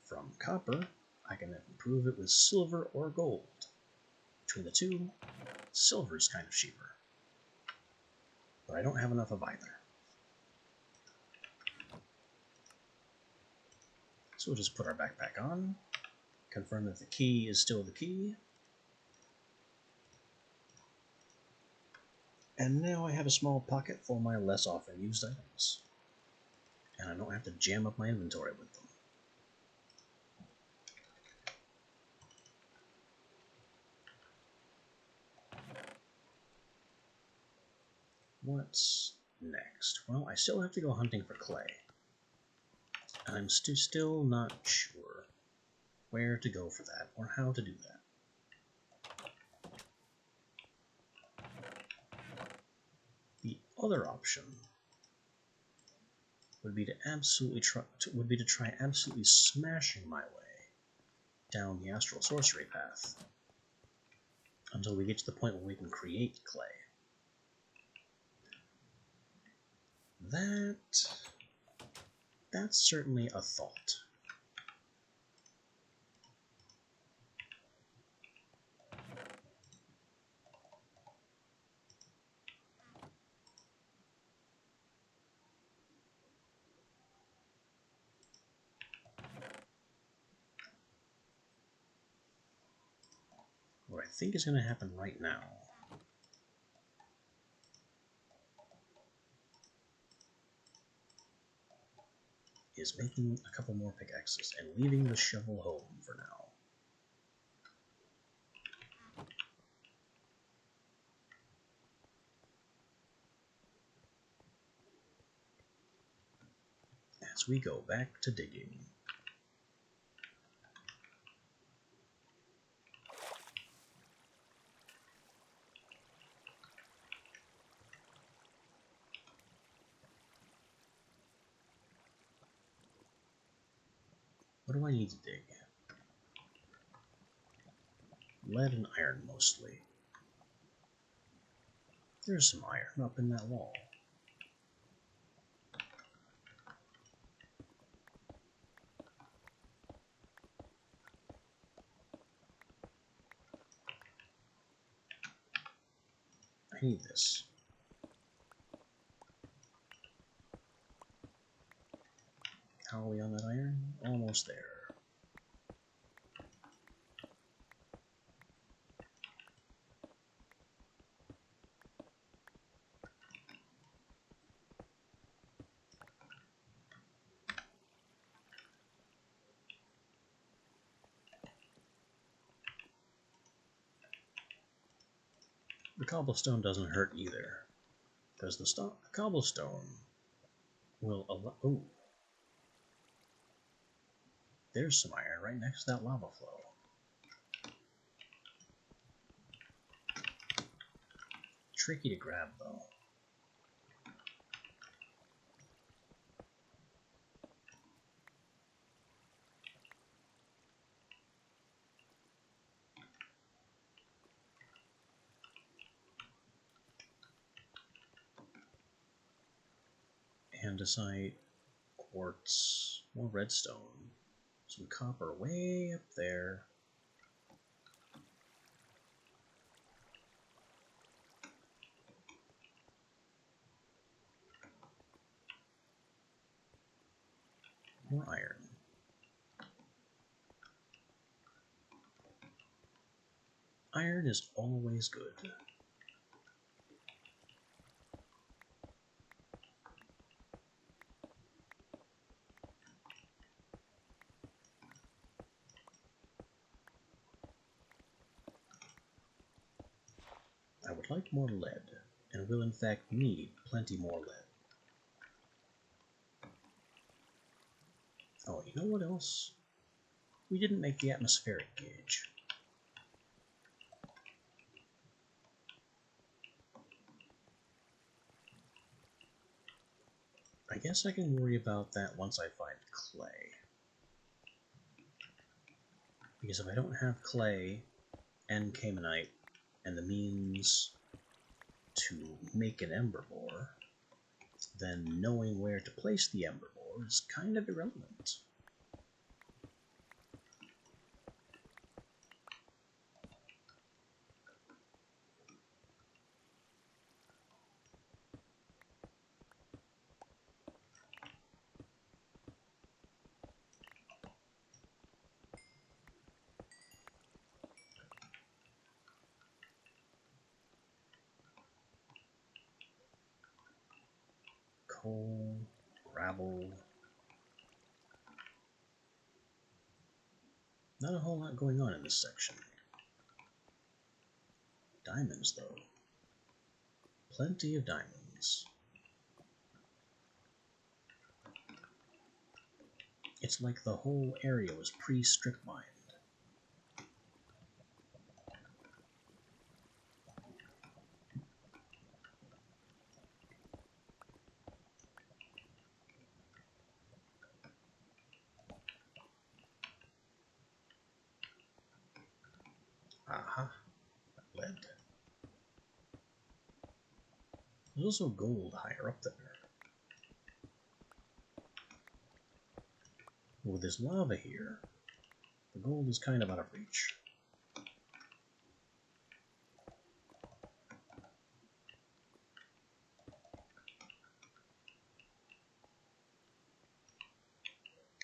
From copper, I can improve it with silver or gold. Between the two, silver is kind of cheaper. But I don't have enough of either. So we'll just put our backpack on, confirm that the key is still the key. And now I have a small pocket for my less often used items. And I don't have to jam up my inventory with them. What's next? Well, I still have to go hunting for clay. And I'm still not sure where to go for that or how to do that. The other option would be to try absolutely smashing my way down the astral sorcery path until we get to the point where we can create clay. That's certainly a thought. What I think is going to happen right now is making a couple more pickaxes and leaving the shovel home for now. As we go back to digging. What do I need to dig? Lead and iron mostly. There's some iron up in that wall. I need this. How are we on that iron? Almost there. The cobblestone doesn't hurt either, because the cobblestone will allow... Oh, there's some iron right next to that lava flow. Tricky to grab, though. Andesite, quartz, more redstone, some copper way up there. More iron. Iron is always good. I would like more lead, and will in fact need plenty more lead. Oh, you know what else? We didn't make the atmospheric gauge. I guess I can worry about that once I find clay. Because if I don't have clay and Caymanite and the means to make an ember ore, then knowing where to place the ember ore is kind of irrelevant. Coal, gravel. Not a whole lot going on in this section. Diamonds, though. Plenty of diamonds. It's like the whole area was pre-strip mined. Aha, lead. There's also gold higher up there. With this lava here, the gold is kind of out of reach.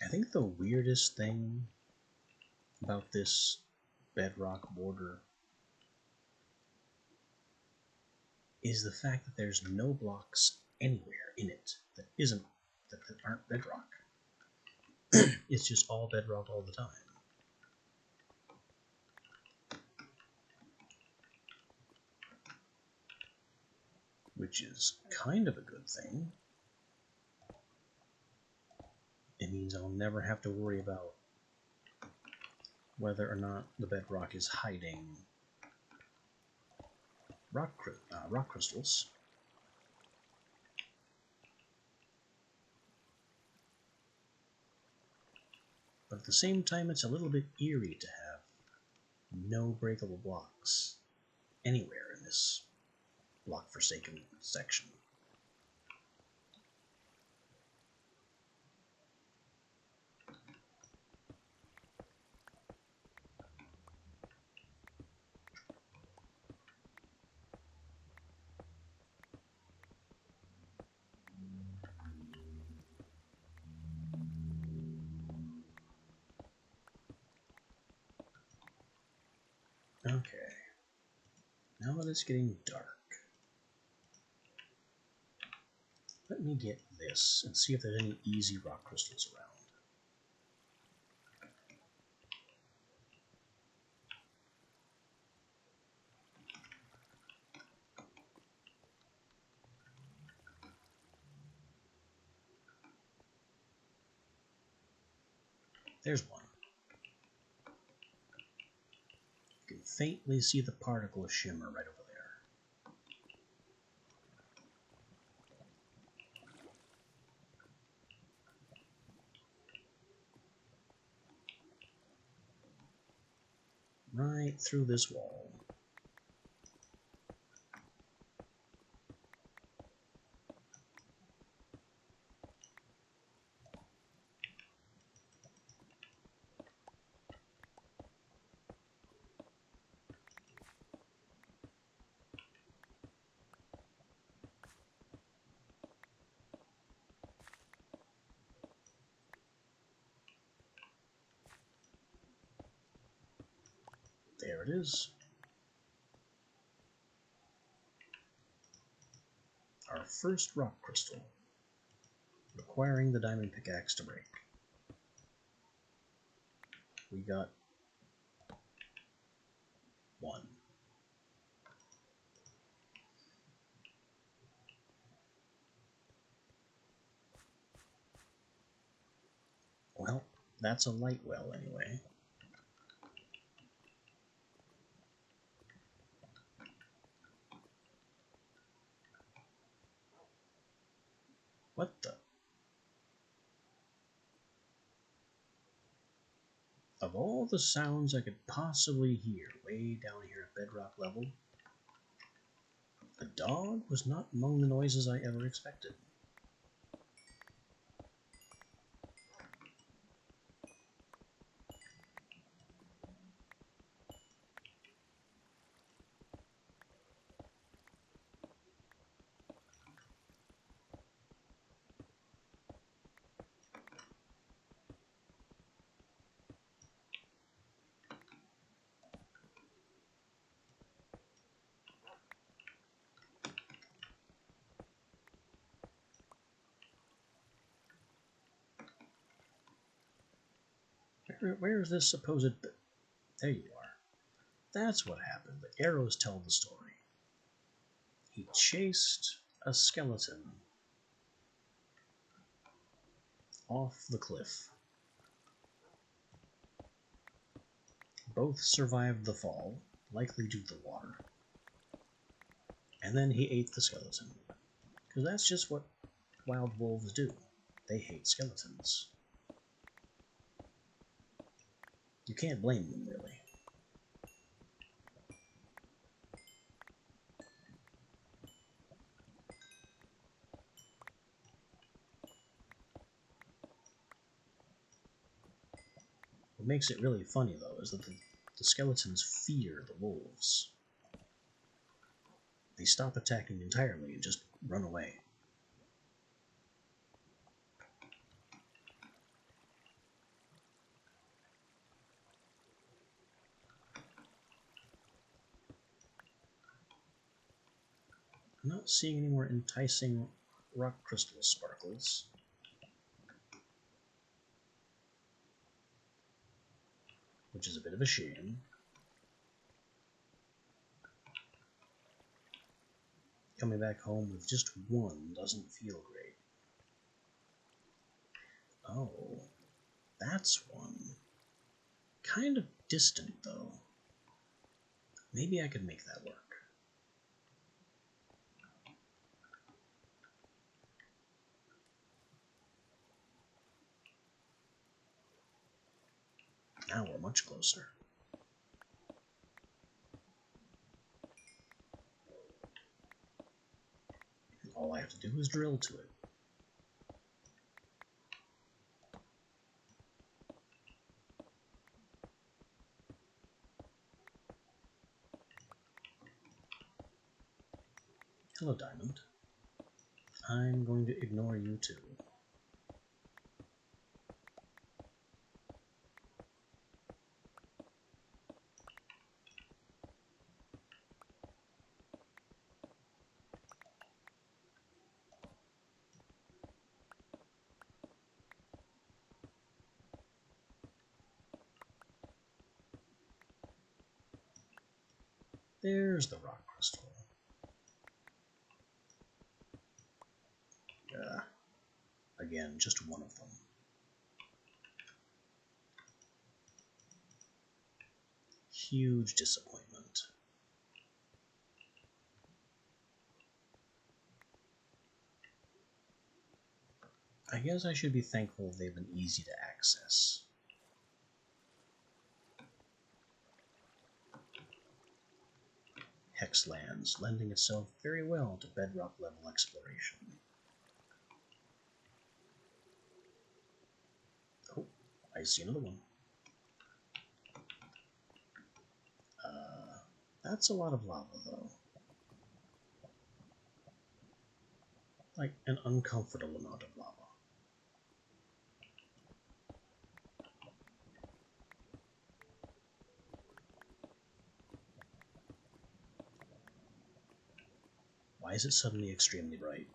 I think the weirdest thing about this bedrock border is the fact that there's no blocks anywhere in it that aren't bedrock. It's just all bedrock all the time. Which is kind of a good thing. It means I'll never have to worry about whether or not the bedrock is hiding rock crystals. But at the same time, it's a little bit eerie to have no breakable blocks anywhere in this block-forsaken section. Okay. Now that it's getting dark, let me get this and see if there's any easy rock crystals around. There's one. You can faintly see the particle shimmer right over there. Right through this wall. There it is. Our first rock crystal, requiring the diamond pickaxe to break. We got one. Well, that's a light well anyway. What the? Of all the sounds I could possibly hear way down here at bedrock level, a dog was not among the noises I ever expected. Where's this supposed... There you are. That's what happened. The arrows tell the story. He chased a skeleton off the cliff. Both survived the fall, likely due to the water. And then he ate the skeleton. Because that's just what wild wolves do. They hate skeletons. You can't blame them, really. What makes it really funny, though, is that the skeletons fear the wolves. They stop attacking entirely and just run away. I'm not seeing any more enticing rock crystal sparkles. Which is a bit of a shame. Coming back home with just one doesn't feel great. Oh, that's one. Kind of distant, though. Maybe I could make that work. Now we're much closer. All I have to do is drill to it. Hello, Diamond. I'm going to ignore you too. There's the rock crystal. Again, just one of them. Huge disappointment. I guess I should be thankful they've been easy to access. Hexlands, lending itself very well to bedrock level exploration. Oh, I see another one. That's a lot of lava, though. Like an uncomfortable amount of lava. Why is it suddenly extremely bright?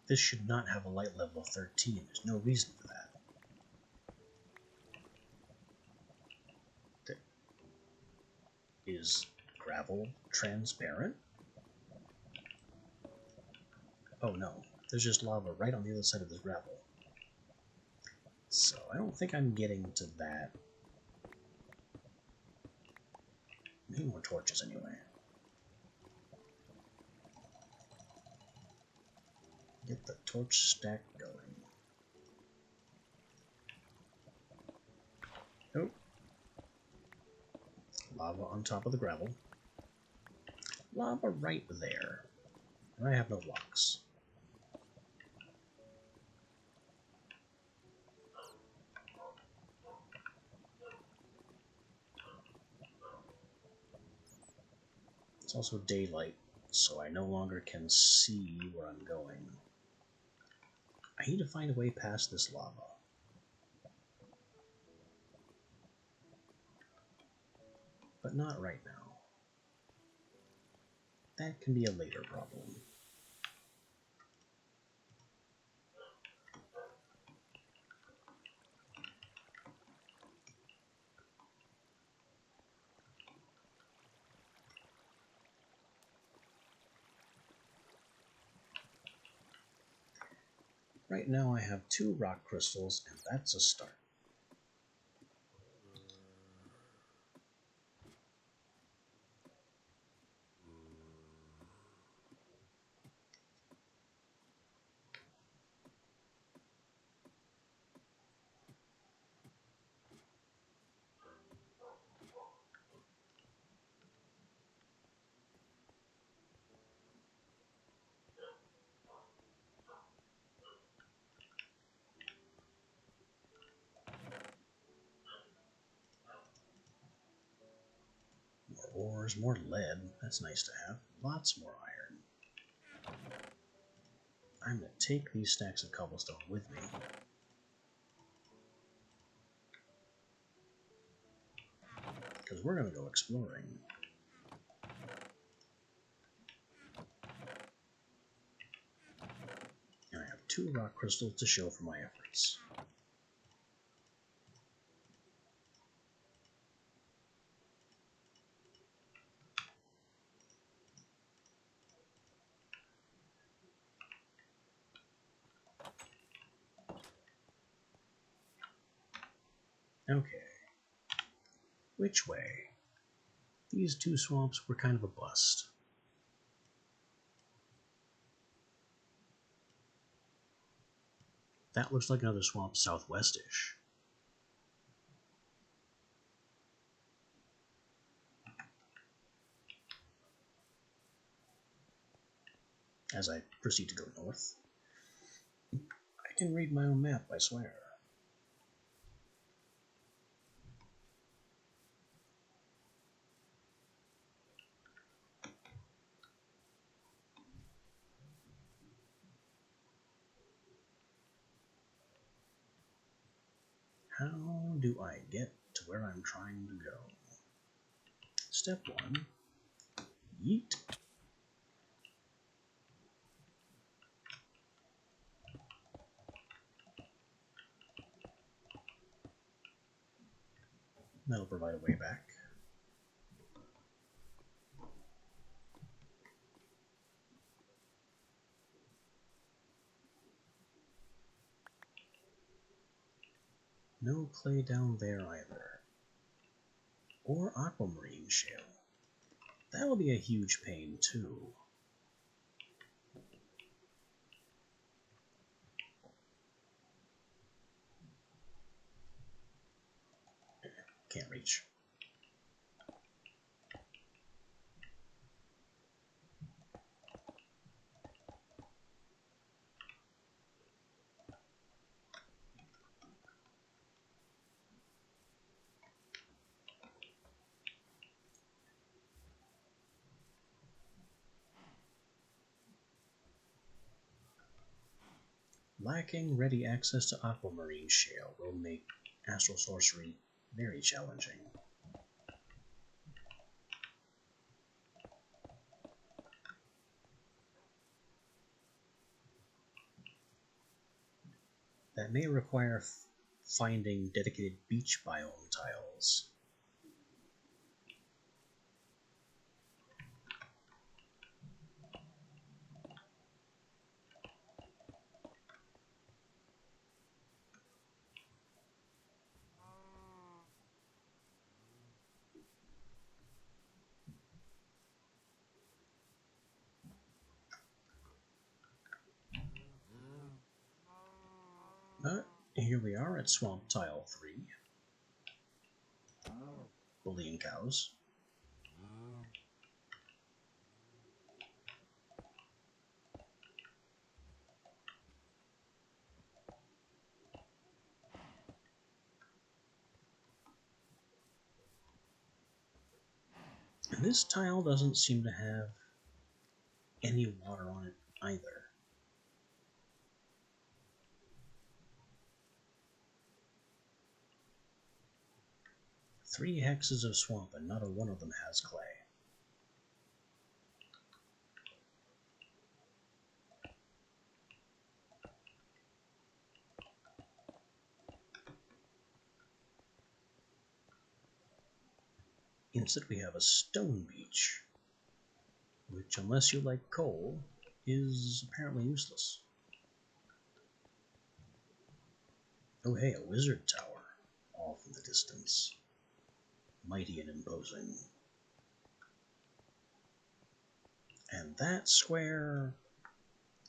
This should not have a light level of 13. There's no reason for that. Is gravel transparent? Oh no, there's just lava right on the other side of this gravel. So I don't think I'm getting to that. I need more torches anyway. Get the torch stack going. Oh. Lava on top of the gravel. Lava right there. And I have no blocks. It's also daylight, so I no longer can see where I'm going. I need to find a way past this lava. But not right now. That can be a later problem. Right now I have 2 rock crystals, and that's a start. More ores, more lead. That's nice to have. Lots more iron. I'm going to take these stacks of cobblestone with me. Because we're going to go exploring. And I have 2 rock crystals to show for my efforts. Okay. Which way? These 2 swamps were kind of a bust. That looks like another swamp southwest-ish. As I proceed to go north. I can read my own map, I swear. How do I get to where I'm trying to go? Step 1. Yeet. That'll provide a way back. No clay down there either. Or aquamarine shale. That'll be a huge pain too. Can't reach. Lacking ready access to aquamarine shale will make astral sorcery very challenging. That may require finding dedicated beach biome tiles. But here we are at Swamp Tile 3. Bullying cows. And this tile doesn't seem to have any water on it either. Three hexes of swamp and not a one of them has clay. Instead we have a stone beach, which, unless you like coal, is apparently useless. Oh hey, a wizard tower, off in the distance. Mighty and imposing. And that square,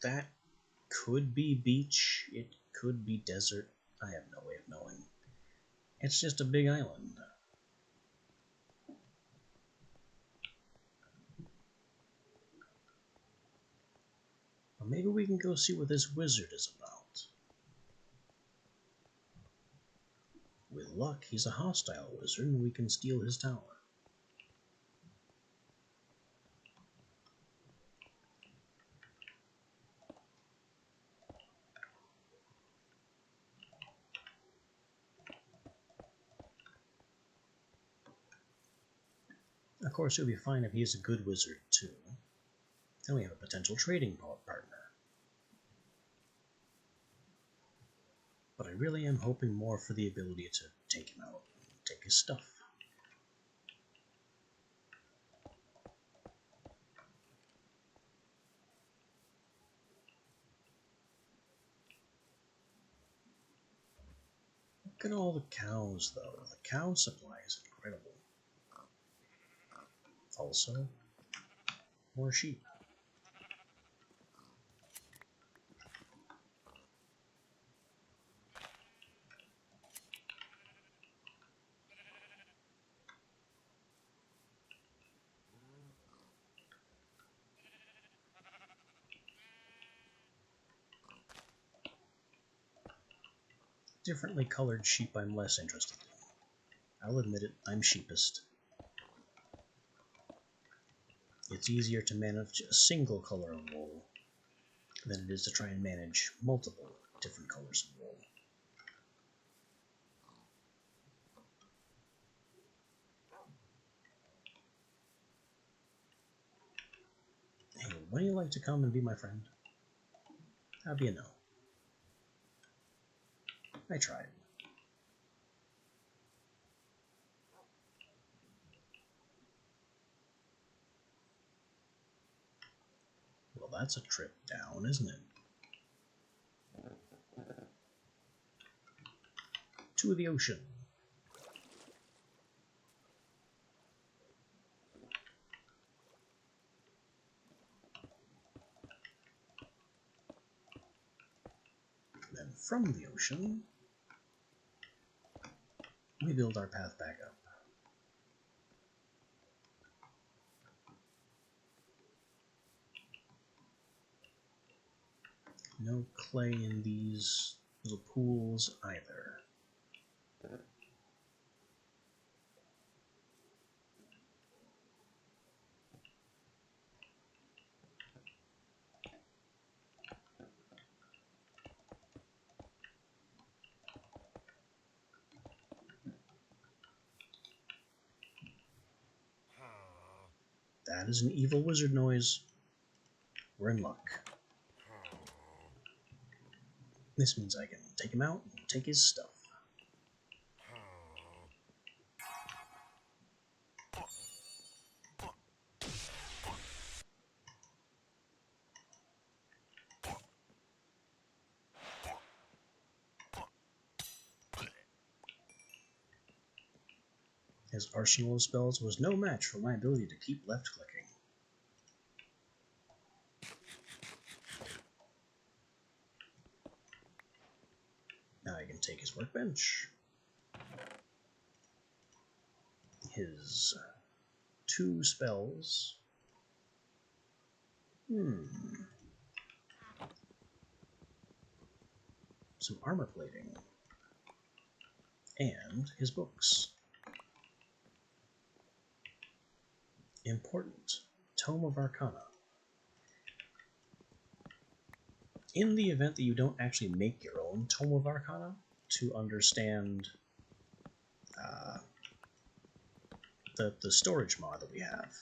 that could be beach, it could be desert, I have no way of knowing. It's just a big island. Or maybe we can go see what this wizard is about. With luck, he's a hostile wizard and we can steal his tower. Of course, it would be fine if he's a good wizard too. Then we have a potential trading partner. But I really am hoping more for the ability to take him out and take his stuff. Look at all the cows, though. The cow supply is incredible. Also, more sheep. Differently colored sheep I'm less interested in. I'll admit it, I'm sheepist. It's easier to manage a single color of wool than it is to try and manage multiple different colors of wool. Hey, wouldn't you like to come and be my friend? How do you know? I tried. that's a trip down, isn't it? To the ocean. Then from the ocean, we build our path back up. No clay in these little pools either. That is an evil wizard noise. We're in luck. This means I can take him out and take his stuff. His arsenal of spells was no match for my ability to keep left-clicking. Now I can take his workbench, his 2 spells, some armor plating, and his books. Important. Tome of Arcana. In the event that you don't actually make your own Tome of Arcana to understand the storage mod that we have,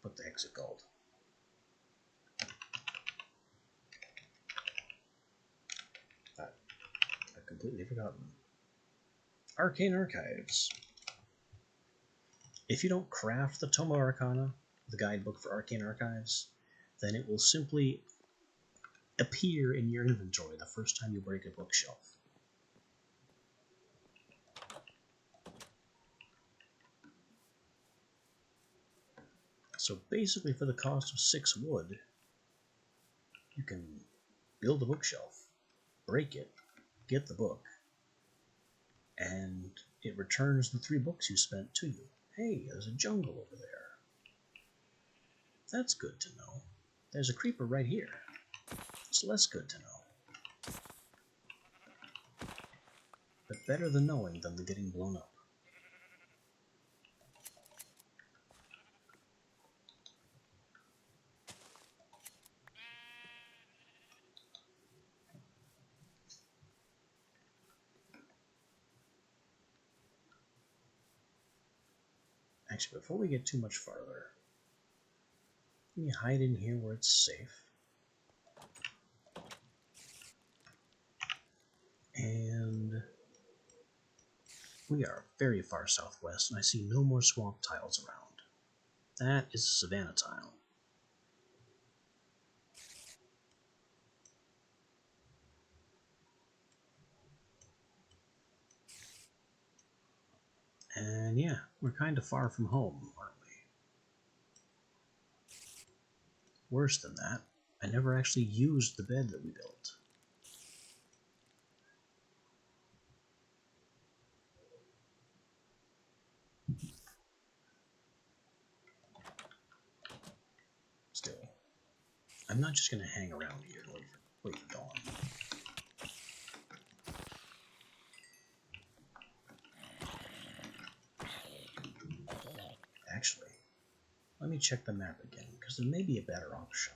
what the heck's it called? I've completely forgotten. Arcane Archives. If you don't craft the Tome of Arcana, the guidebook for Arcane Archives, then it will simply appear in your inventory the first time you break a bookshelf. So basically for the cost of 6 wood, you can build a bookshelf, break it, get the book, and it returns the 3 books you spent to you. Hey, there's a jungle over there. That's good to know. There's a creeper right here. It's less good to know. But better the knowing than the getting blown up. Actually, before we get too much farther, let me hide in here where it's safe. And we are very far southwest, and I see no more swamp tiles around. That is a savanna tile. And yeah, we're kind of far from home, aren't we? Worse than that, I never actually used the bed that we built. Still, I'm not just going to hang around here and wait for dawn. Actually, let me check the map again, because there may be a better option.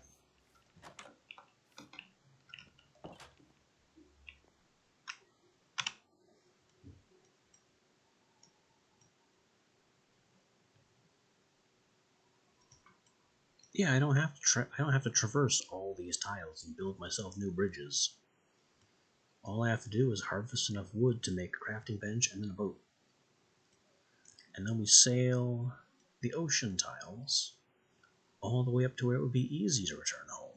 Yeah, I don't have to traverse all these tiles and build myself new bridges. All I have to do is harvest enough wood to make a crafting bench and then a boat. And then we sail the ocean tiles all the way up to where it would be easy to return home.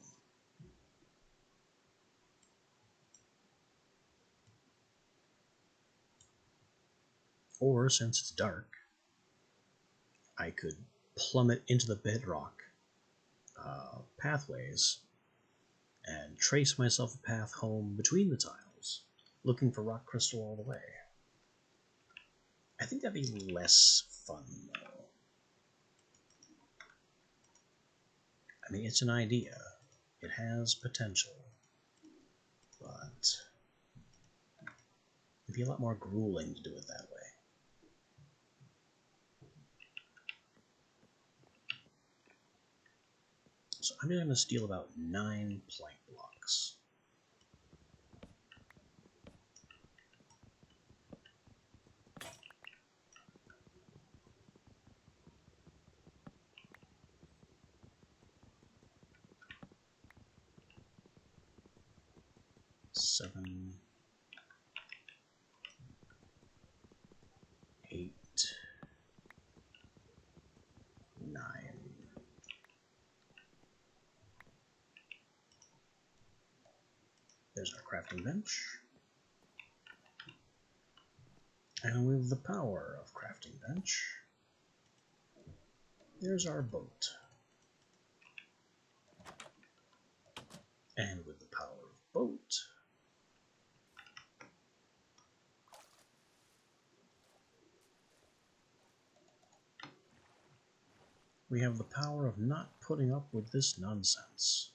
Or, since it's dark, I could plummet into the bedrock pathways and trace myself a path home between the tiles, looking for rock crystal all the way. I think that'd be less fun, though. I mean, it's an idea. It has potential. But it'd be a lot more grueling to do it that way. So I'm going to steal about 9 plank blocks. Seven, 8, 9. There's our crafting bench. And with the power of crafting bench, there's our boat. And with the power of boat, we have the power of not putting up with this nonsense.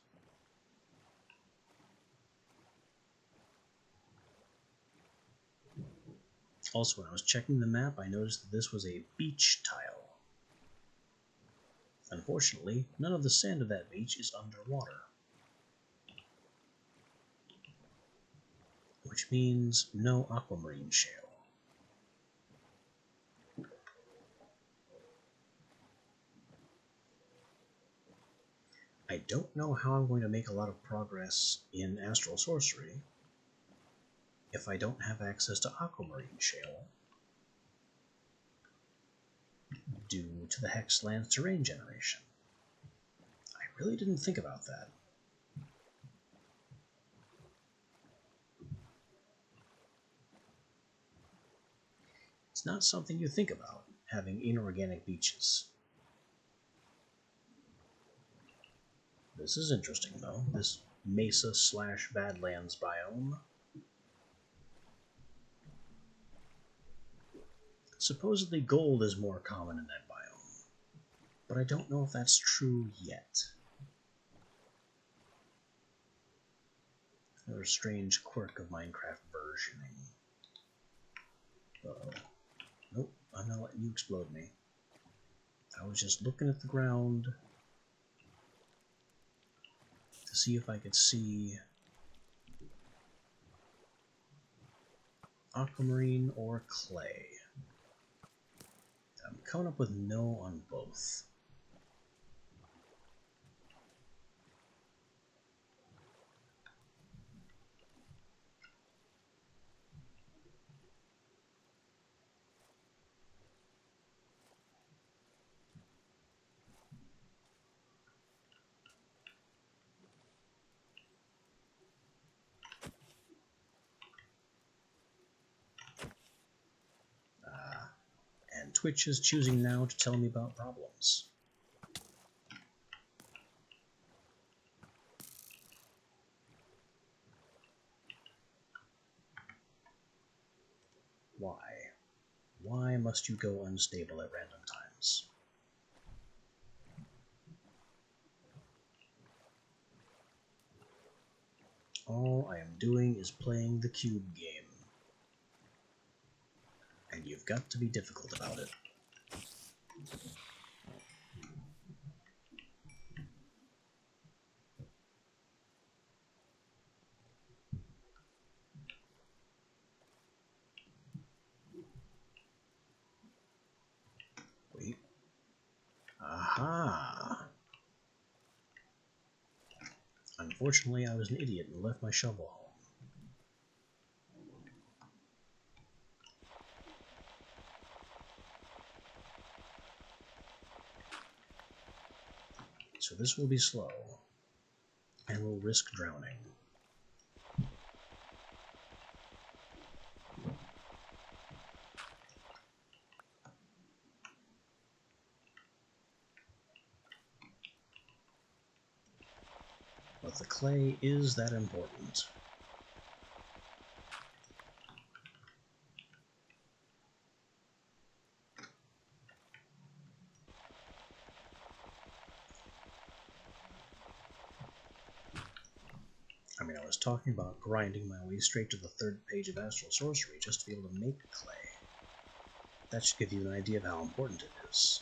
Also, when I was checking the map, I noticed that this was a beach tile. Unfortunately, none of the sand of that beach is underwater. Which means no aquamarine shale. I don't know how I'm going to make a lot of progress in astral sorcery if I don't have access to aquamarine shale due to the Hexland's terrain generation. I really didn't think about that. It's not something you think about, having inorganic beaches. This is interesting, though, this mesa/badlands biome. Supposedly gold is more common in that biome, but I don't know if that's true yet. Another strange quirk of Minecraft versioning. Uh-oh. Nope, I'm not letting you explode me. I was just looking at the ground to see if I could see aquamarine or clay. I'm coming up with no on both. And Twitch is choosing now to tell me about problems. Why? Why must you go unstable at random times? All I am doing is playing the cube game. And you've got to be difficult about it. Wait. Aha! Unfortunately, I was an idiot and left my shovel home. so this will be slow, and we'll risk drowning. But the clay is that important. I mean, I was talking about grinding my way straight to the 3rd page of Astral Sorcery just to be able to make clay. That should give you an idea of how important it is.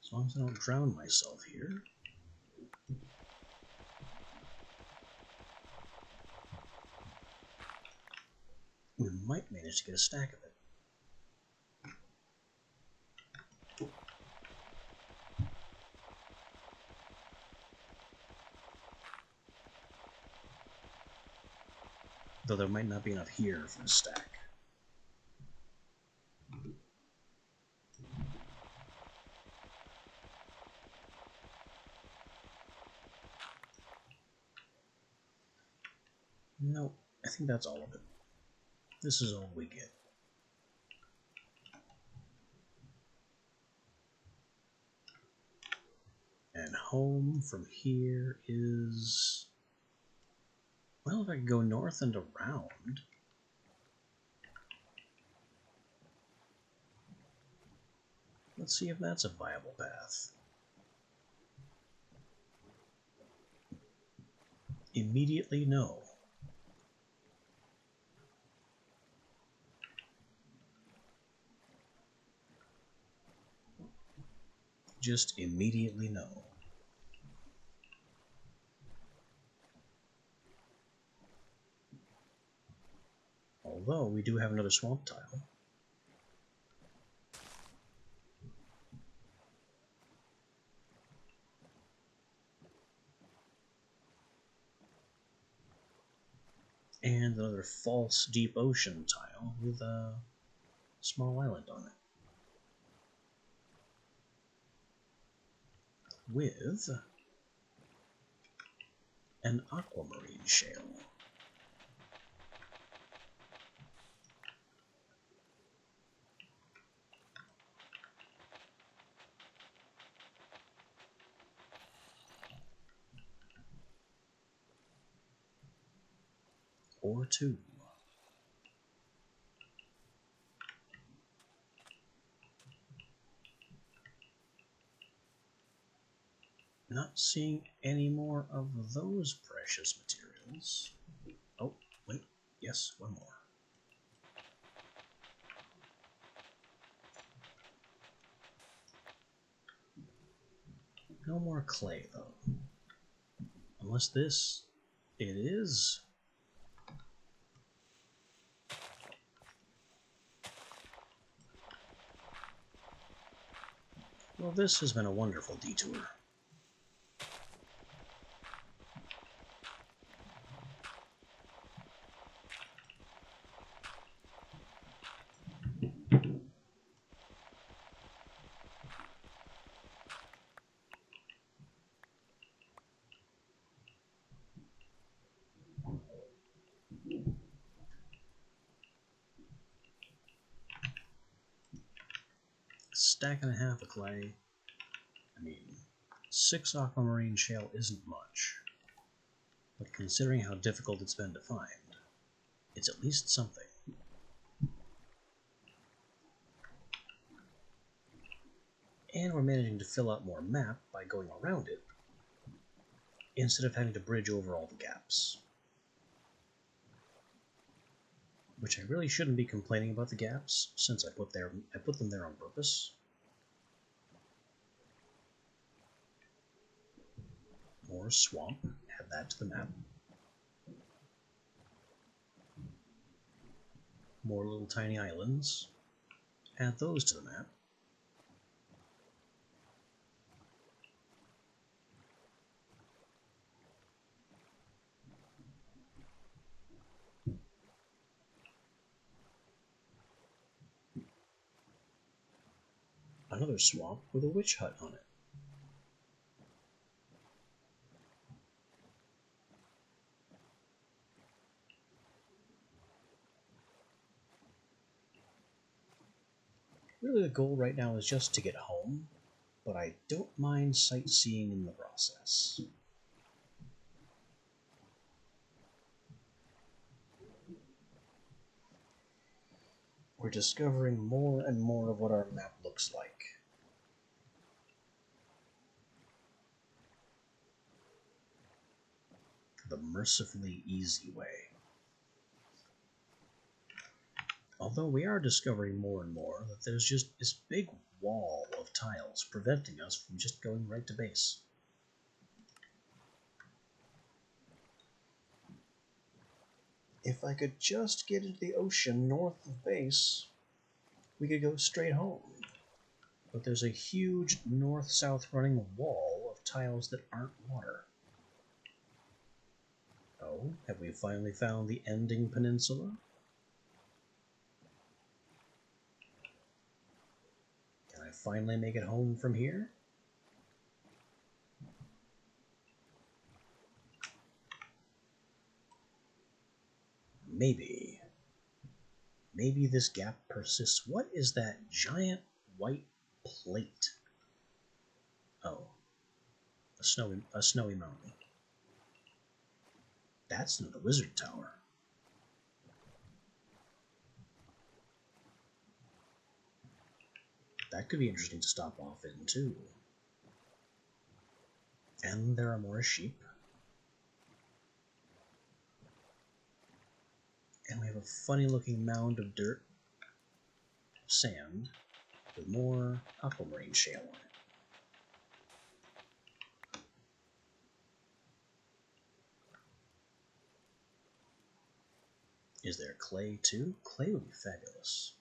As long as I don't drown myself here. We might manage to get a stack of it. Though there might not be enough here for a stack. No, I think that's all of it. This is all we get. And home from here is... Well, if I could go north and around... Let's see if that's a viable path. Immediately no. Just immediately no. Although we do have another swamp tile. And another false deep ocean tile with a small island on it. With an aquamarine shale. Or 2. Not seeing any more of those precious materials. Oh, wait, yes, one more. No more clay, though. Unless this... It is... Well, this has been a wonderful detour. Stack and a half of clay. I mean, 6 aquamarine shale isn't much, but considering how difficult it's been to find, it's at least something. And we're managing to fill out more map by going around it, instead of having to bridge over all the gaps. Which I really shouldn't be complaining about the gaps, since I put them there on purpose. More swamp, add that to the map. more little tiny islands. Add those to the map. Another swamp with a witch hut on it. Really, the goal right now is just to get home, but I don't mind sightseeing in the process. We're discovering more and more of what our map looks like. The mercifully easy way. Although we are discovering more and more that there's just this big wall of tiles preventing us from just going right to base. If I could just get into the ocean north of base, we could go straight home. But there's a huge north-south running wall of tiles that aren't water. Oh, have we finally found the ending peninsula? Can I finally make it home from here? Maybe. Maybe this gap persists. What is that giant white plate? Oh, a snowy mountain. That's not the wizard tower. That could be interesting to stop off in, too. And there are more sheep. And we have a funny-looking mound of dirt, sand, with more aquamarine shale on it. Is there clay, too? Clay would be fabulous.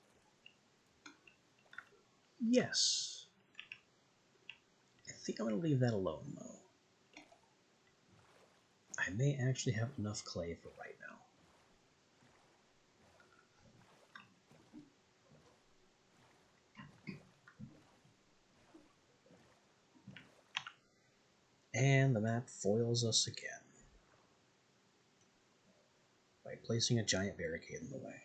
Yes. I think I'm going to leave that alone, though. I may actually have enough clay for right now. And the map foils us again by placing a giant barricade in the way.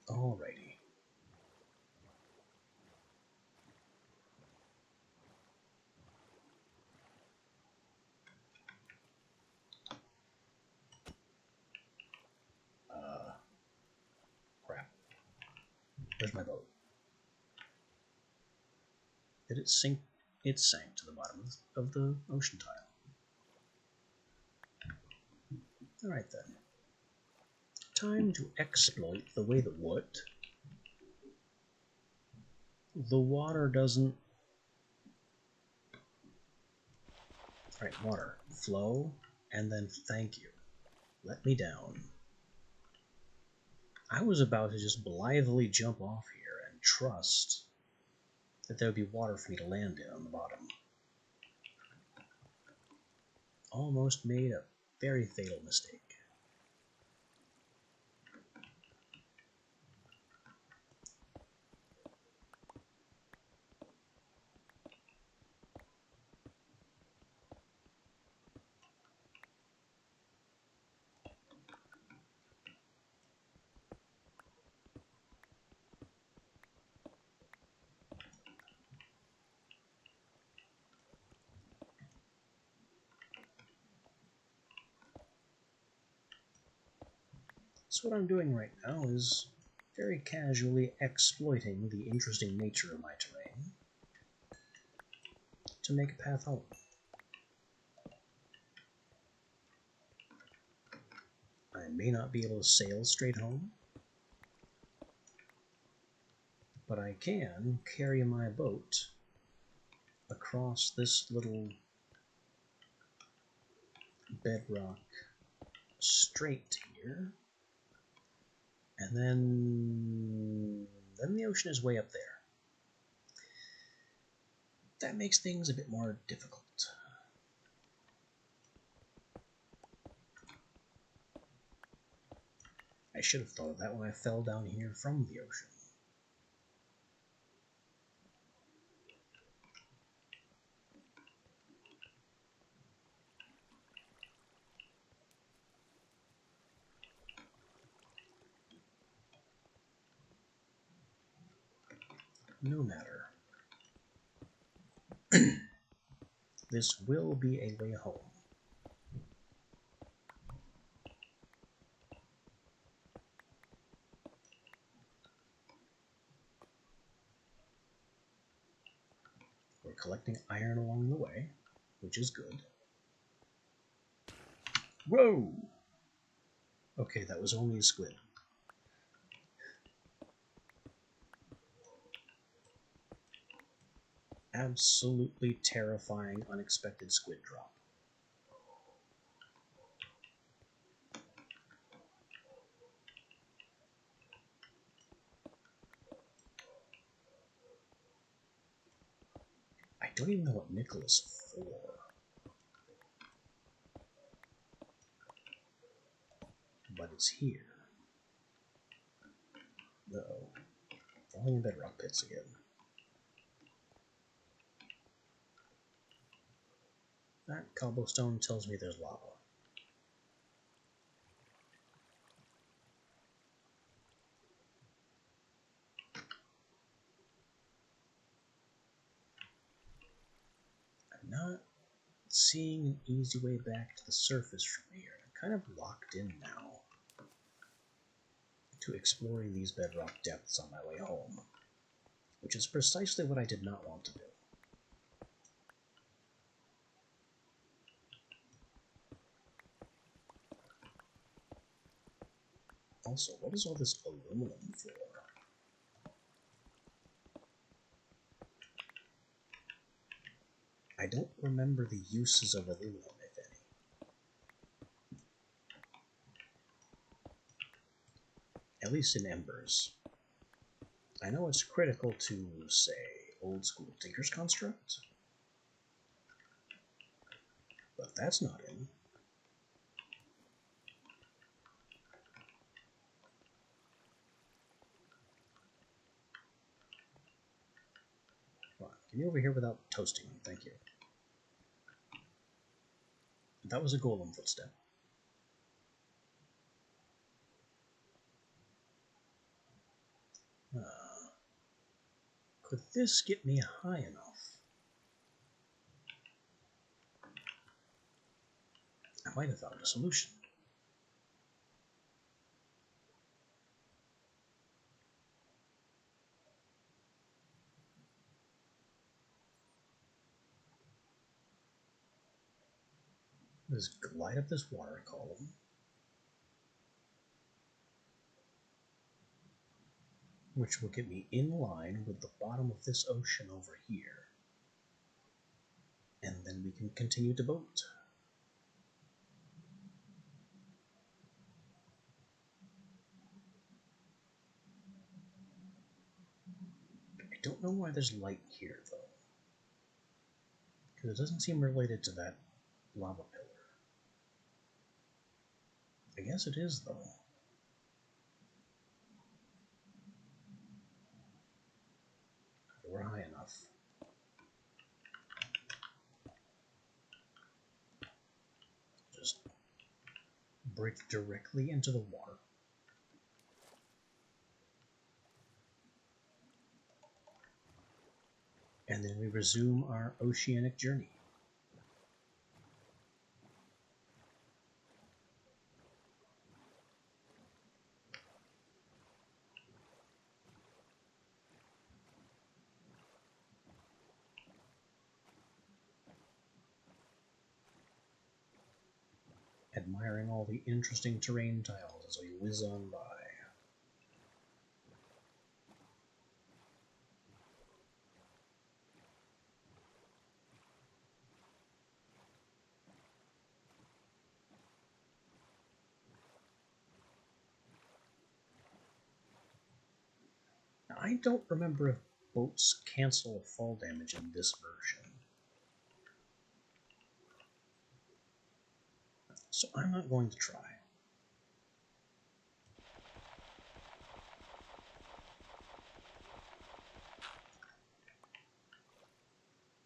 Alrighty. Crap. Where's my boat? Did it sink? It sank to the bottom of the ocean tile. Alright then. Time to exploit the way that what? The water doesn't... Alright, water. Flow, and then thank you. Let me down. I was about to just blithely jump off here and trust that there would be water for me to land in on the bottom. Almost made a very fatal mistake. So what I'm doing right now is very casually exploiting the interesting nature of my terrain to make a path home. I may not be able to sail straight home, but I can carry my boat across this little bedrock stream. straight here. And then the ocean is way up there. That makes things a bit more difficult. I should have thought of that when I fell down here from the ocean. No matter. This will be a way home. We're collecting iron along the way, which is good. Whoa! Okay, that was only a squid. Absolutely terrifying, unexpected squid drop. I don't even know what nickel is for. But it's here. Uh-oh. Falling in bedrock pits again. That cobblestone tells me there's lava. I'm not seeing an easy way back to the surface from here. I'm kind of locked in now to exploring these bedrock depths on my way home, which is precisely what I did not want to do. Also, what is all this aluminum for? I don't remember the uses of aluminum, if any. At least in embers. I know it's critical to, say, old school Tinker's Construct, but that's not in. Come on, get me over here without toasting me, thank you. That was a golem footstep. Could this get me high enough? I might have found a solution. Let's glide up this water column. Which will get me in line with the bottom of this ocean over here. And then we can continue to boat. I don't know why there's light here, though. Because it doesn't seem related to that lava pillar. I guess it is, though. We're high enough. Just break directly into the water. And then we resume our oceanic journey. Admiring all the interesting terrain tiles as we whiz on by. I don't remember if boats cancel fall damage in this version. So I'm not going to try.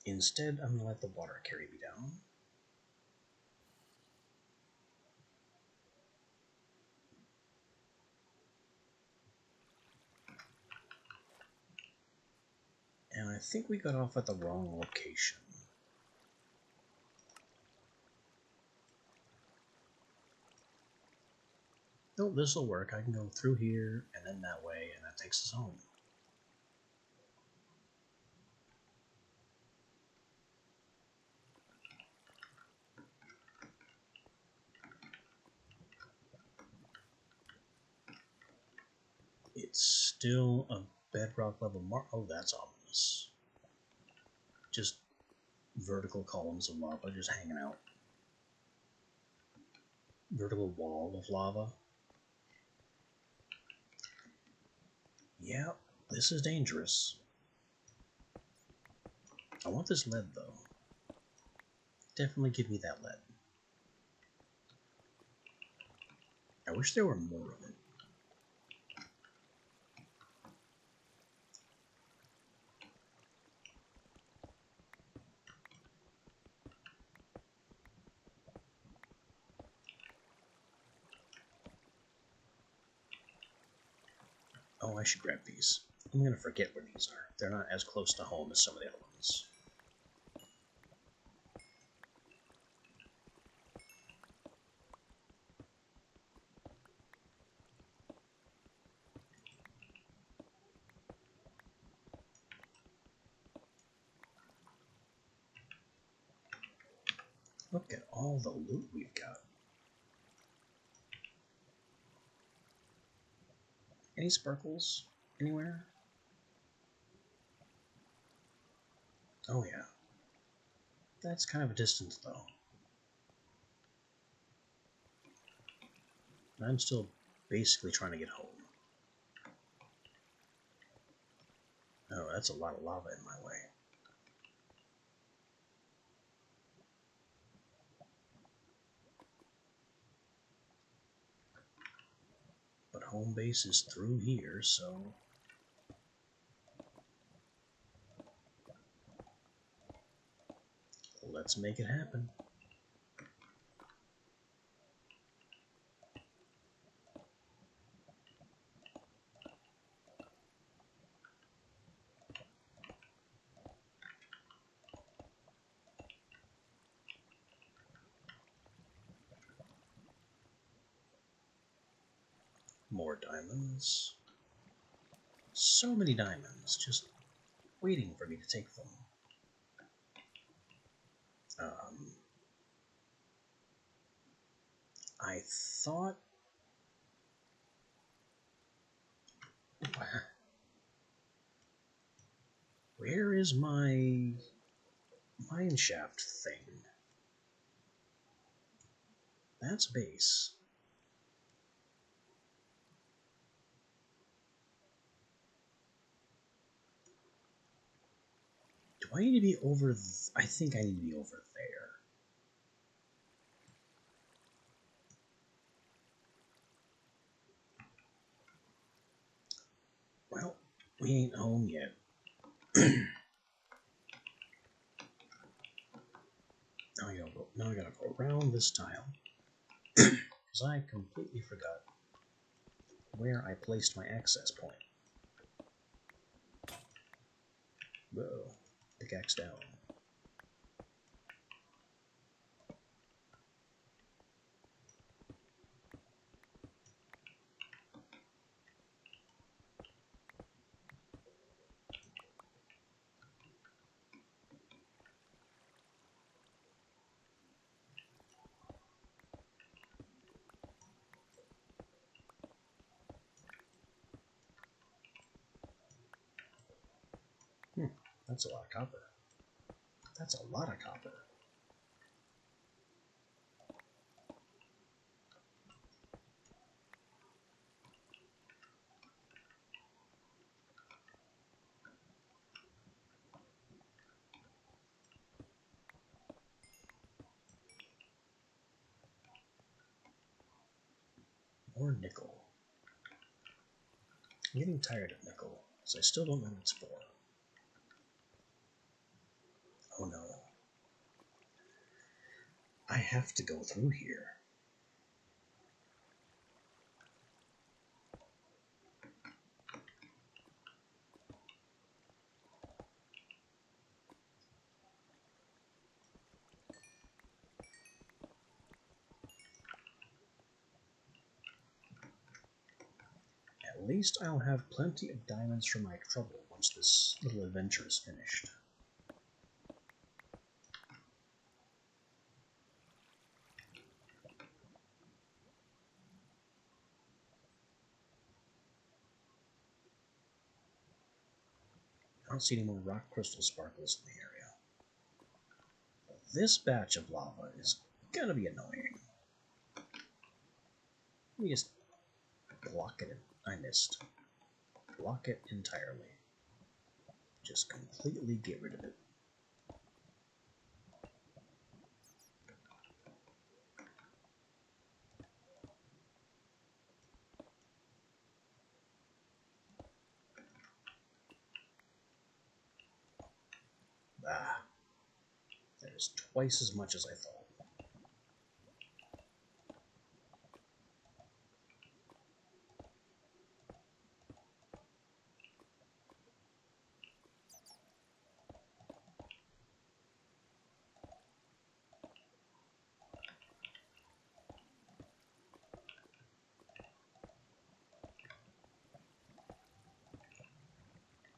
Instead, I'm going to let the water carry me down. And I think we got off at the wrong location. Nope, this will work. I can go through here and then that way, and that takes us home. It's still a bedrock level mark. Oh, that's ominous. Just vertical columns of lava just hanging out. Vertical wall of lava. Yeah, this is dangerous. I want this lead, though. Definitely give me that lead. I wish there were more of it. Oh, I should grab these. I'm gonna forget where these are. They're not as close to home as some of the other ones. Look at all the loot we've got. Any sparkles anywhere? Oh yeah. That's kind of a distance though. I'm still basically trying to get home. Oh, that's a lot of lava in my way. But home base is through here, so... let's make it happen. More diamonds. So many diamonds, just waiting for me to take them. I thought... Where is my mineshaft thing? That's base. Do I need to be over... I think I need to be over there. Well, we ain't home yet. Now I gotta go around this tile. Because I completely forgot where I placed my access point. Whoa. Pickaxe down. That's a lot of copper. That's a lot of copper. Or nickel. I'm getting tired of nickel, because I still don't know what it's for. Oh no. I have to go through here. At least I'll have plenty of diamonds for my trouble once this little adventure is finished. I don't see any more rock crystal sparkles in the area. This batch of lava is gonna be annoying. Let me just block it. I missed. Block it entirely. Just completely get rid of it. Ah, that is twice as much as I thought.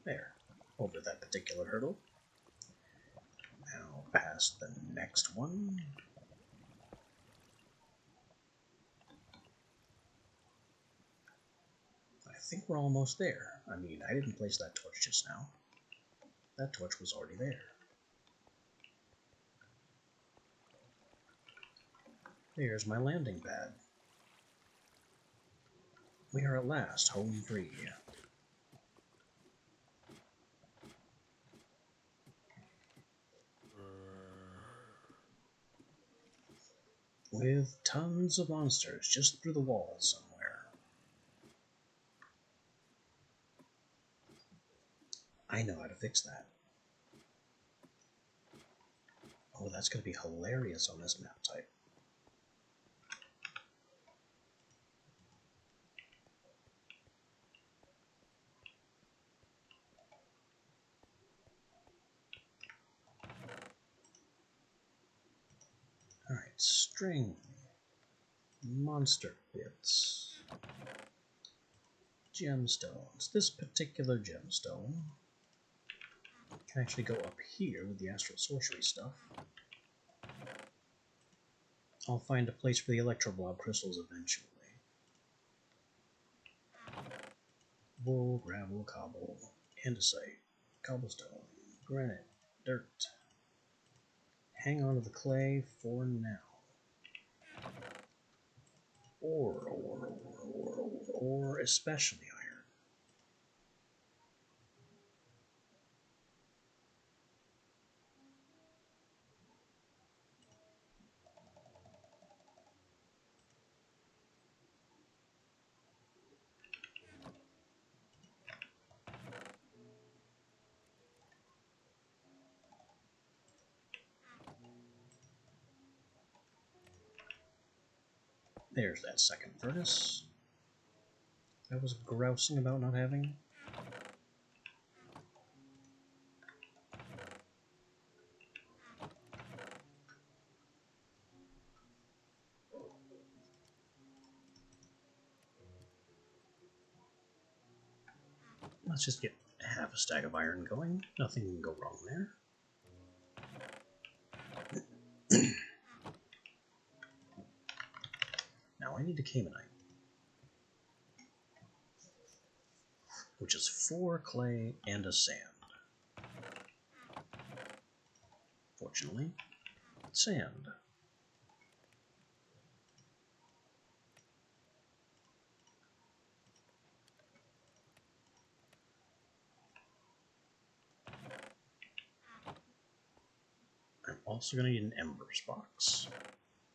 There, over that particular hurdle. Now past the next one. I think we're almost there. I mean, I didn't place that torch just now. That torch was already there. There's my landing pad. We are at last home free. With tons of monsters just through the walls somewhere. I know how to fix that. Oh, that's going to be hilarious on this map type. Alright, string. Monster bits. Gemstones. This particular gemstone can actually go up here with the astral sorcery stuff. I'll find a place for the electroblob crystals eventually. Wool, gravel, cobble, andesite, cobblestone, granite, dirt. Hang on to the clay for now. Or especially iron. There's that second furnace I was grousing about not having. Let's just get half a stack of iron going. Nothing can go wrong there. Now I need a Caymanite, which is 4 clay and a sand. Fortunately, sand. I'm also going to need an embers box.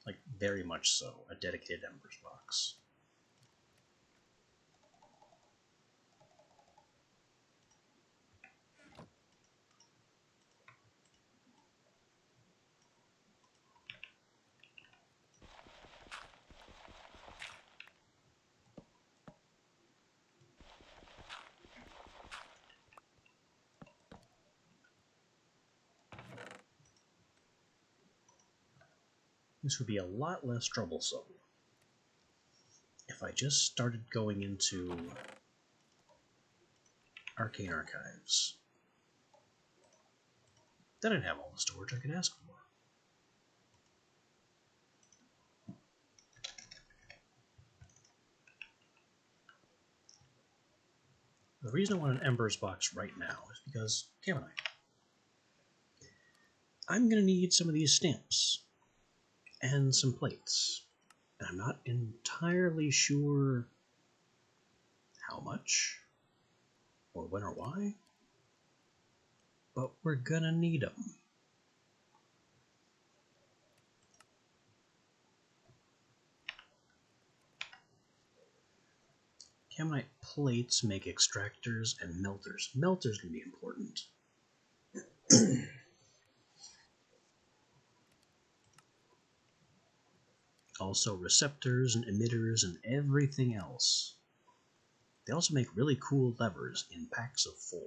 Like, very much so. A dedicated embers box. This would be a lot less troublesome if I just started going into Arcane Archives. Then I'd have all the storage I could ask for. The reason I want an Embers box right now is because Camonite. I'm going to need some of these stamps and some plates. And I'm not entirely sure how much or when or why, but we're going to need them. Camonite plates make extractors and melters. Melters can be important. Also receptors and emitters and everything else. They also make really cool levers in packs of 4.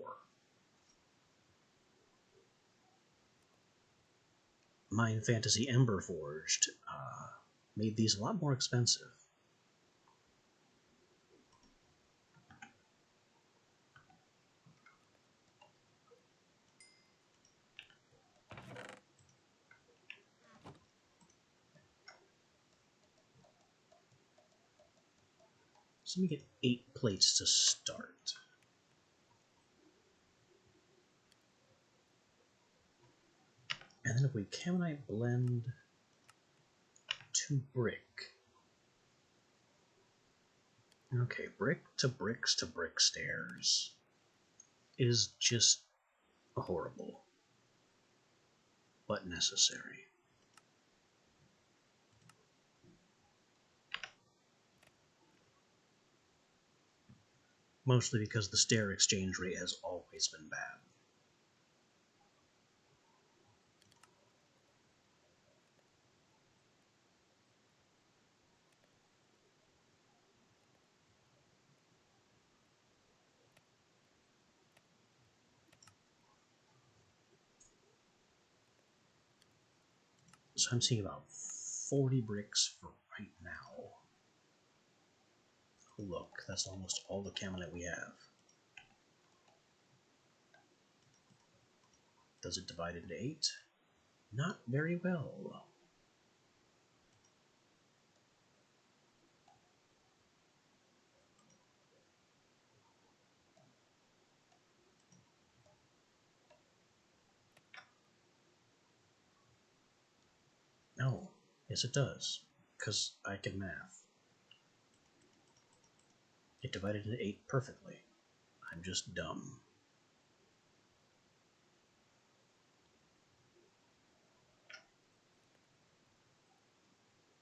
Mine Fantasy Ember Forged made these a lot more expensive. So let me get 8 plates to start. And then if we Camonite blend to brick. Okay, brick to bricks to brick stairs is just horrible, but necessary. Mostly because the stair exchange rate has always been bad. So I'm seeing about 40 bricks for right now. Look, that's almost all the Camonite we have. Does it divide into 8? Not very well. No, yes it does, because I can math. It divided into 8 perfectly. I'm just dumb.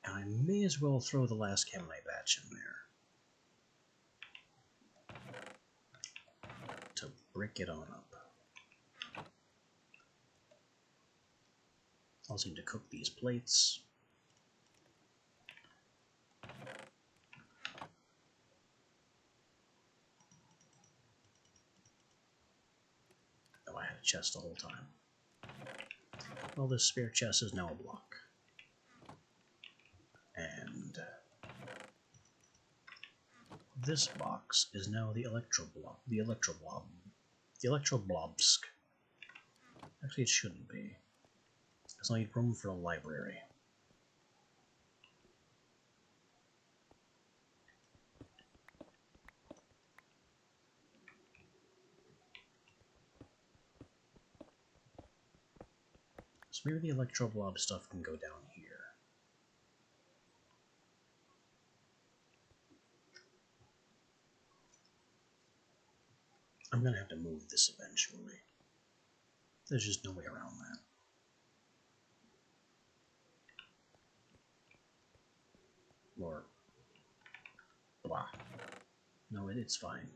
And I may as well throw the last Camonite batch in there to brick it on up. I also need to cook these plates. Oh, I had a chest the whole time. Well, this spare chest is now a block. And this box is now the Electroblobsk. Actually, it shouldn't be. It's only room for a library. So maybe the Electroblob stuff can go down here. I'm gonna have to move this eventually. There's just no way around that. Or blah. No, it's fine.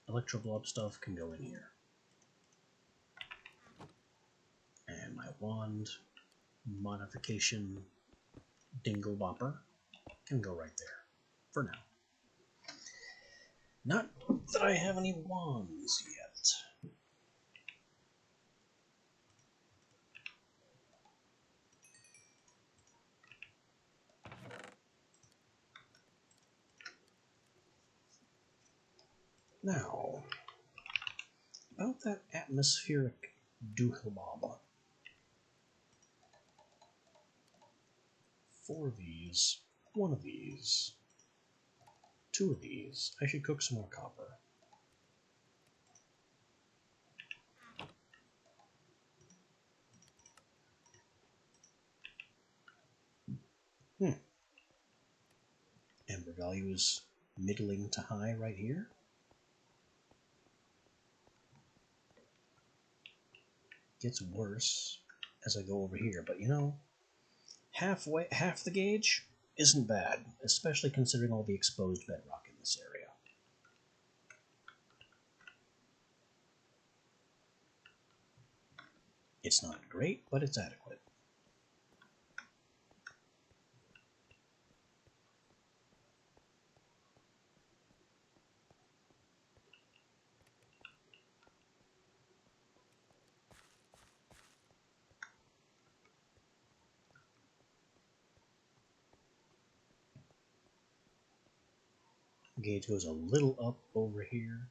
Electroblob stuff can go in here. And my wand modification dingle bopper can go right there. For now. Not that I have any wands yet. Now, about that atmospheric doodlebob. 4 of these, 1 of these, 2 of these. I should cook some more copper. Ember value is middling to high right here. Gets worse as I go over here, but you know, half the gauge isn't bad, especially considering all the exposed bedrock in this area. It's not great, but it's adequate. Gauge goes a little up over here.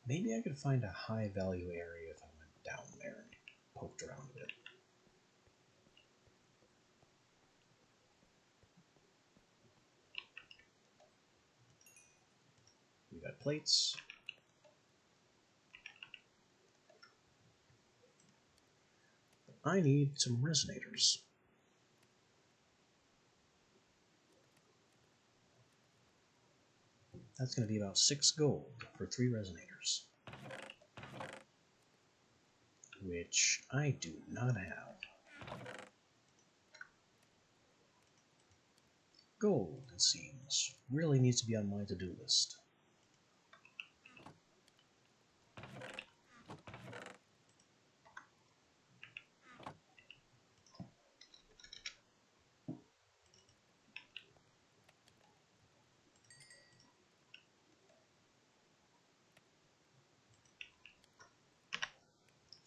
Maybe I could find a high value area if I went down there and poked around a bit. We got plates. I need some resonators. That's going to be about 6 gold for 3 resonators, which I do not have. Gold, it seems, really needs to be on my to-do list.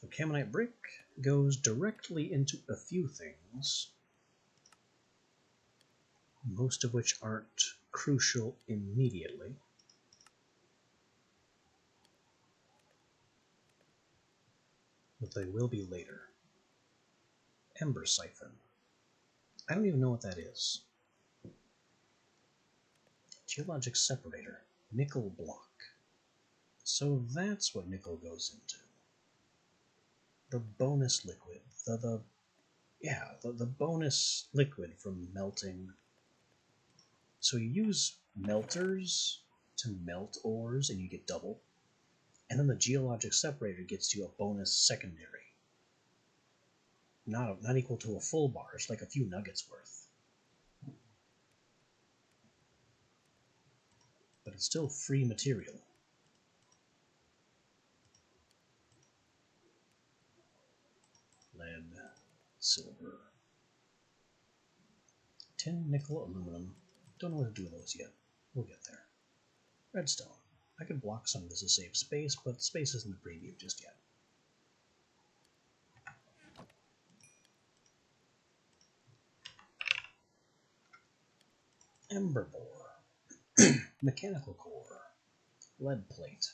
So Camonite brick goes directly into a few things, most of which aren't crucial immediately. But they will be later. Ember siphon. I don't even know what that is. Geologic separator. Nickel block. So that's what nickel goes into. The bonus liquid. The bonus liquid from melting. So you use melters to melt ores and you get double. And then the geologic separator gets you a bonus secondary. Not equal to a full bar, it's like a few nuggets worth. But it's still free material. Lead, silver, tin, nickel, aluminum. Don't know what to do with those yet. We'll get there. Redstone. I could block some of this to save space, but space isn't the preview just yet. Ember bore. Mechanical core. Lead plate.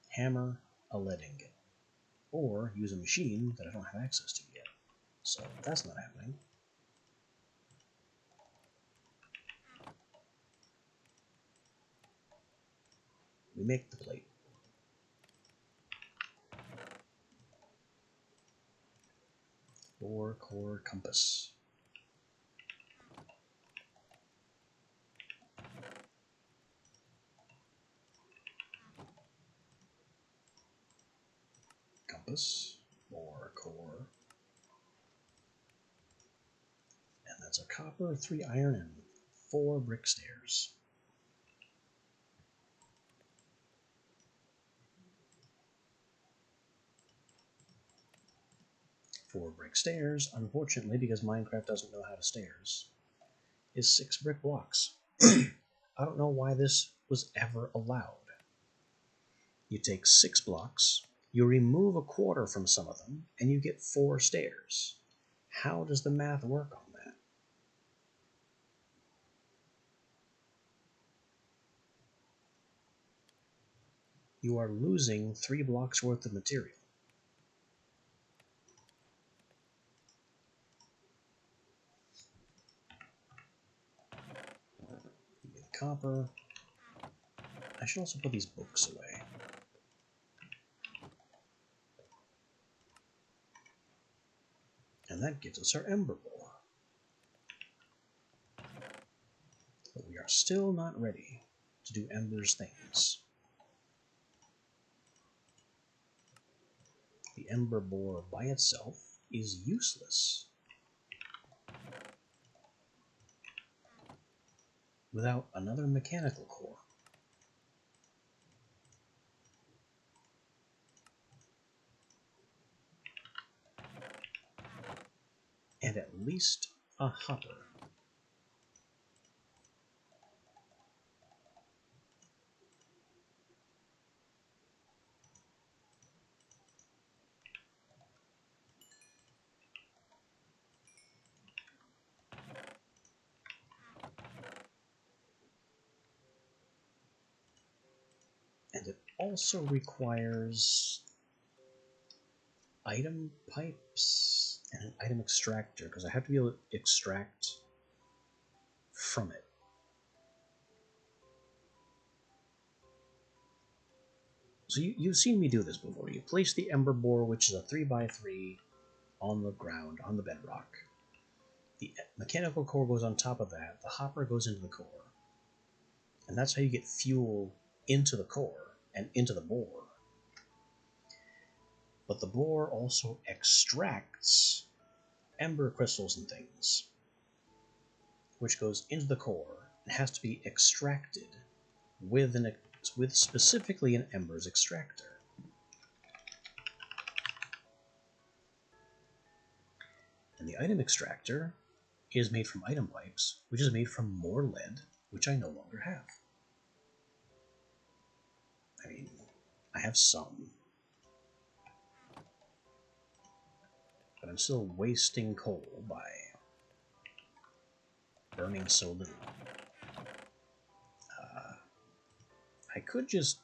Hammer, a lead ingot. Or use a machine that I don't have access to yet. So that's not happening. We make the plate. Ore core compass. Compass, ore core. And that's a copper, 3 iron, and 4 brick stairs. 4 brick stairs, unfortunately, because Minecraft doesn't know how to stairs, is 6 brick blocks. I don't know why this was ever allowed. You take 6 blocks, You remove a quarter from some of them, and you get 4 stairs. How does the math work on that? You are losing 3 blocks worth of material. You get copper. I should also put these books away. And that gives us our Ember Boar. But we are still not ready to do Ember's things. The Ember Boar by itself is useless without another mechanical core. And at least a hopper. And it also requires item pipes and an item extractor, because I have to be able to extract from it. So you've seen me do this before. You place the Ember Boar, which is a 3x3, on the ground, on the bedrock. The mechanical core goes on top of that. The hopper goes into the core. And that's how you get fuel into the core and into the boar. But the boar also extracts ember crystals and things, which goes into the core and has to be extracted with specifically an embers extractor. And the item extractor is made from item pipes, which is made from more lead, which I no longer have. I mean, I have some, but I'm still wasting coal by burning so little. I could just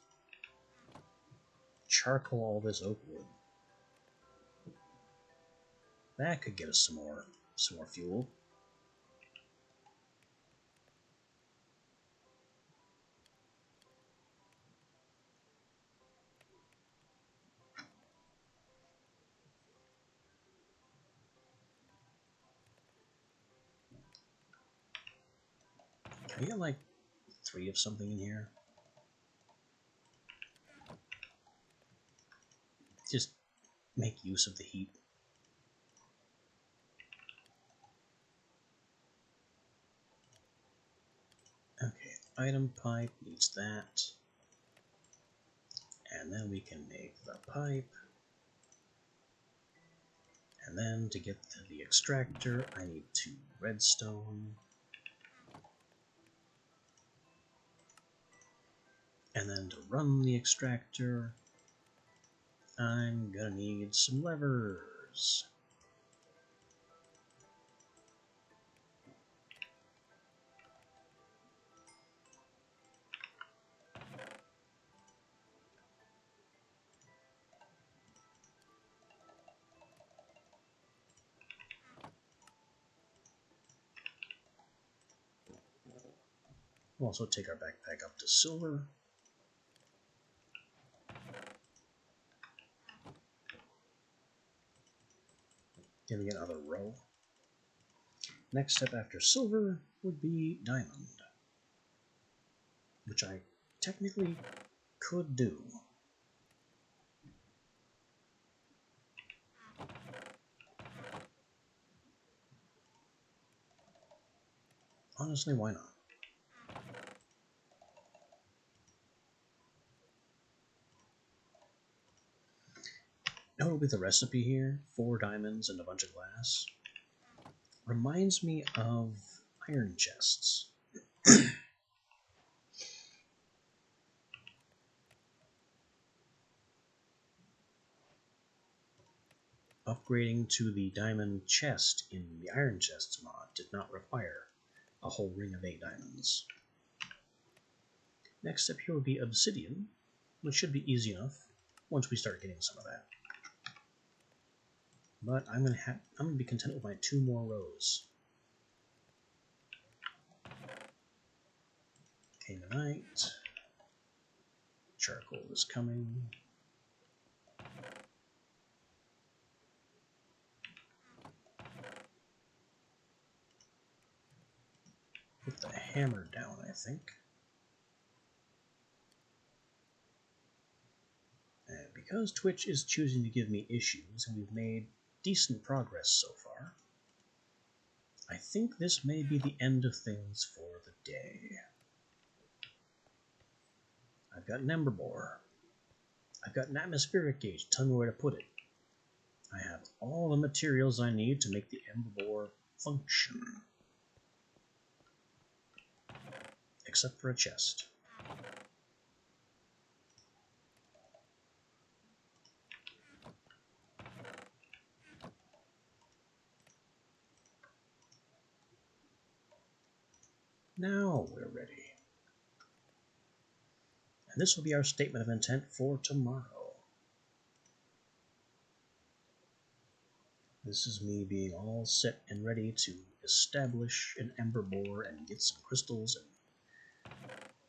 charcoal all this oak wood. That could get us some more fuel. Can I get like 3 of something in here? Just make use of the heat. Okay, item pipe needs that. And then we can make the pipe. And then to get to the extractor, I need 2 redstone. And then to run the extractor, I'm gonna need some levers. We'll also take our backpack up to silver. Getting another row. Next step after silver would be diamond, which I technically could do. Honestly, why not? Notably, the recipe here, 4 diamonds and a bunch of glass, reminds me of iron chests. Upgrading to the diamond chest in the iron chests mod did not require a whole ring of 8 diamonds. Next step here would be obsidian, which should be easy enough once we start getting some of that. But I'm gonna be content with my 2 more rows. Canaanite. Charcoal is coming. Put the hammer down, I think. And because Twitch is choosing to give me issues, and we've made decent progress so far, I think this may be the end of things for the day. I've got an ember bore. I've got an atmospheric gauge. Tell me where to put it. I have all the materials I need to make the ember bore function. Except for a chest. Now we're ready. And this will be our statement of intent for tomorrow. This is me being all set and ready to establish an ember bore and get some crystals and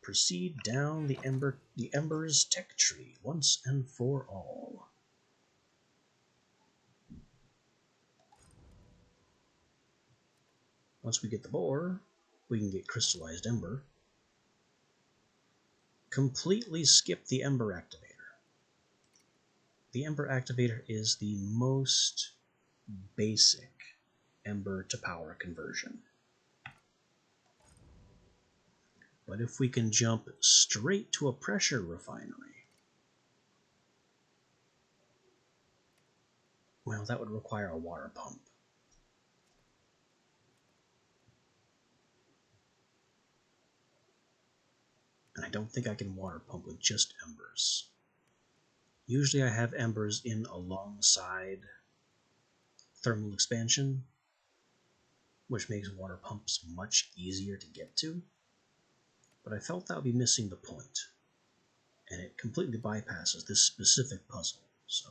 proceed down the ember's tech tree once and for all. Once we get the bore, we can get crystallized ember. Completely skip the ember activator. The ember activator is the most basic ember to power conversion. But if we can jump straight to a pressure refinery, well, that would require a water pump. And I don't think I can water pump with just embers. Usually I have embers in alongside thermal expansion, which makes water pumps much easier to get to. But I felt that would be missing the point, and it completely bypasses this specific puzzle. So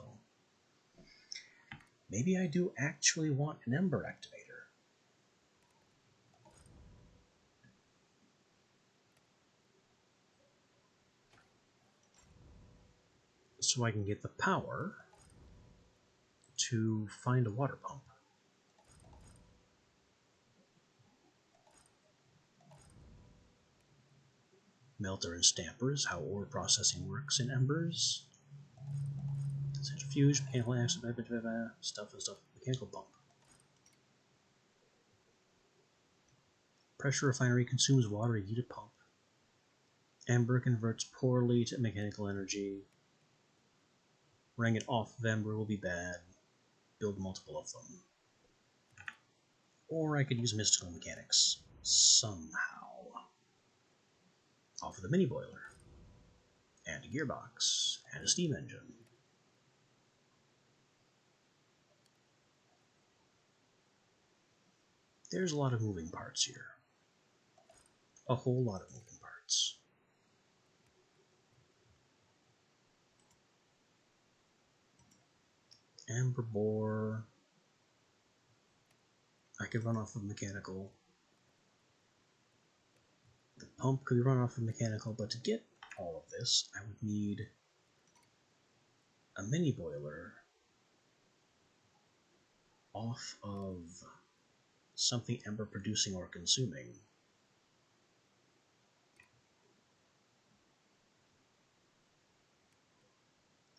maybe I do actually want an ember activator. So I can get the power to find a water pump. Melter and stampers, how ore processing works in embers. Centrifuge, mechanical stuff and stuff. Mechanical pump. Pressure refinery consumes water, you need a pump. Ember converts poorly to mechanical energy. Running it off of ember will be bad. Build multiple of them. Or I could use mystical mechanics somehow. Off of the mini boiler. And a gearbox. And a steam engine. There's a lot of moving parts here. A whole lot of moving parts. Amber bore. I could run off of mechanical. The pump could be run off of mechanical, but to get all of this, I would need a mini boiler off of something ember producing or consuming.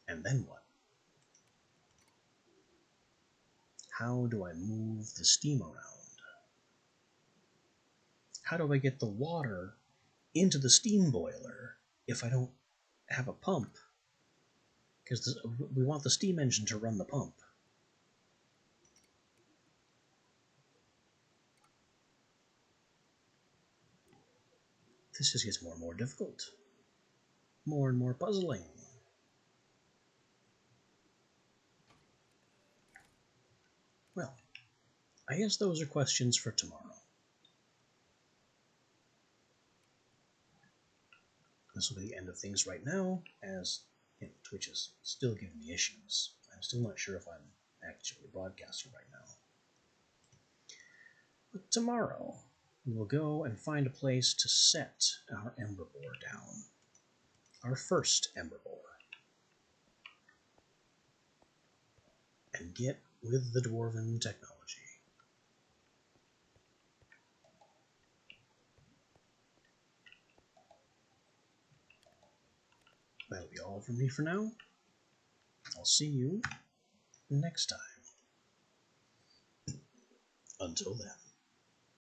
And then what? How do I move the steam around? How do I get the water into the steam boiler if I don't have a pump? Because we want the steam engine to run the pump. This just gets more and more difficult. More and more puzzling. I guess those are questions for tomorrow. This will be the end of things right now, as Twitch is still giving me issues. I'm still not sure if I'm actually broadcasting right now. But tomorrow, we will go and find a place to set our Ember Boar down. Our first Ember Boar. And get with the Dwarven technology. That'll be all from me for now. I'll see you next time. Until then.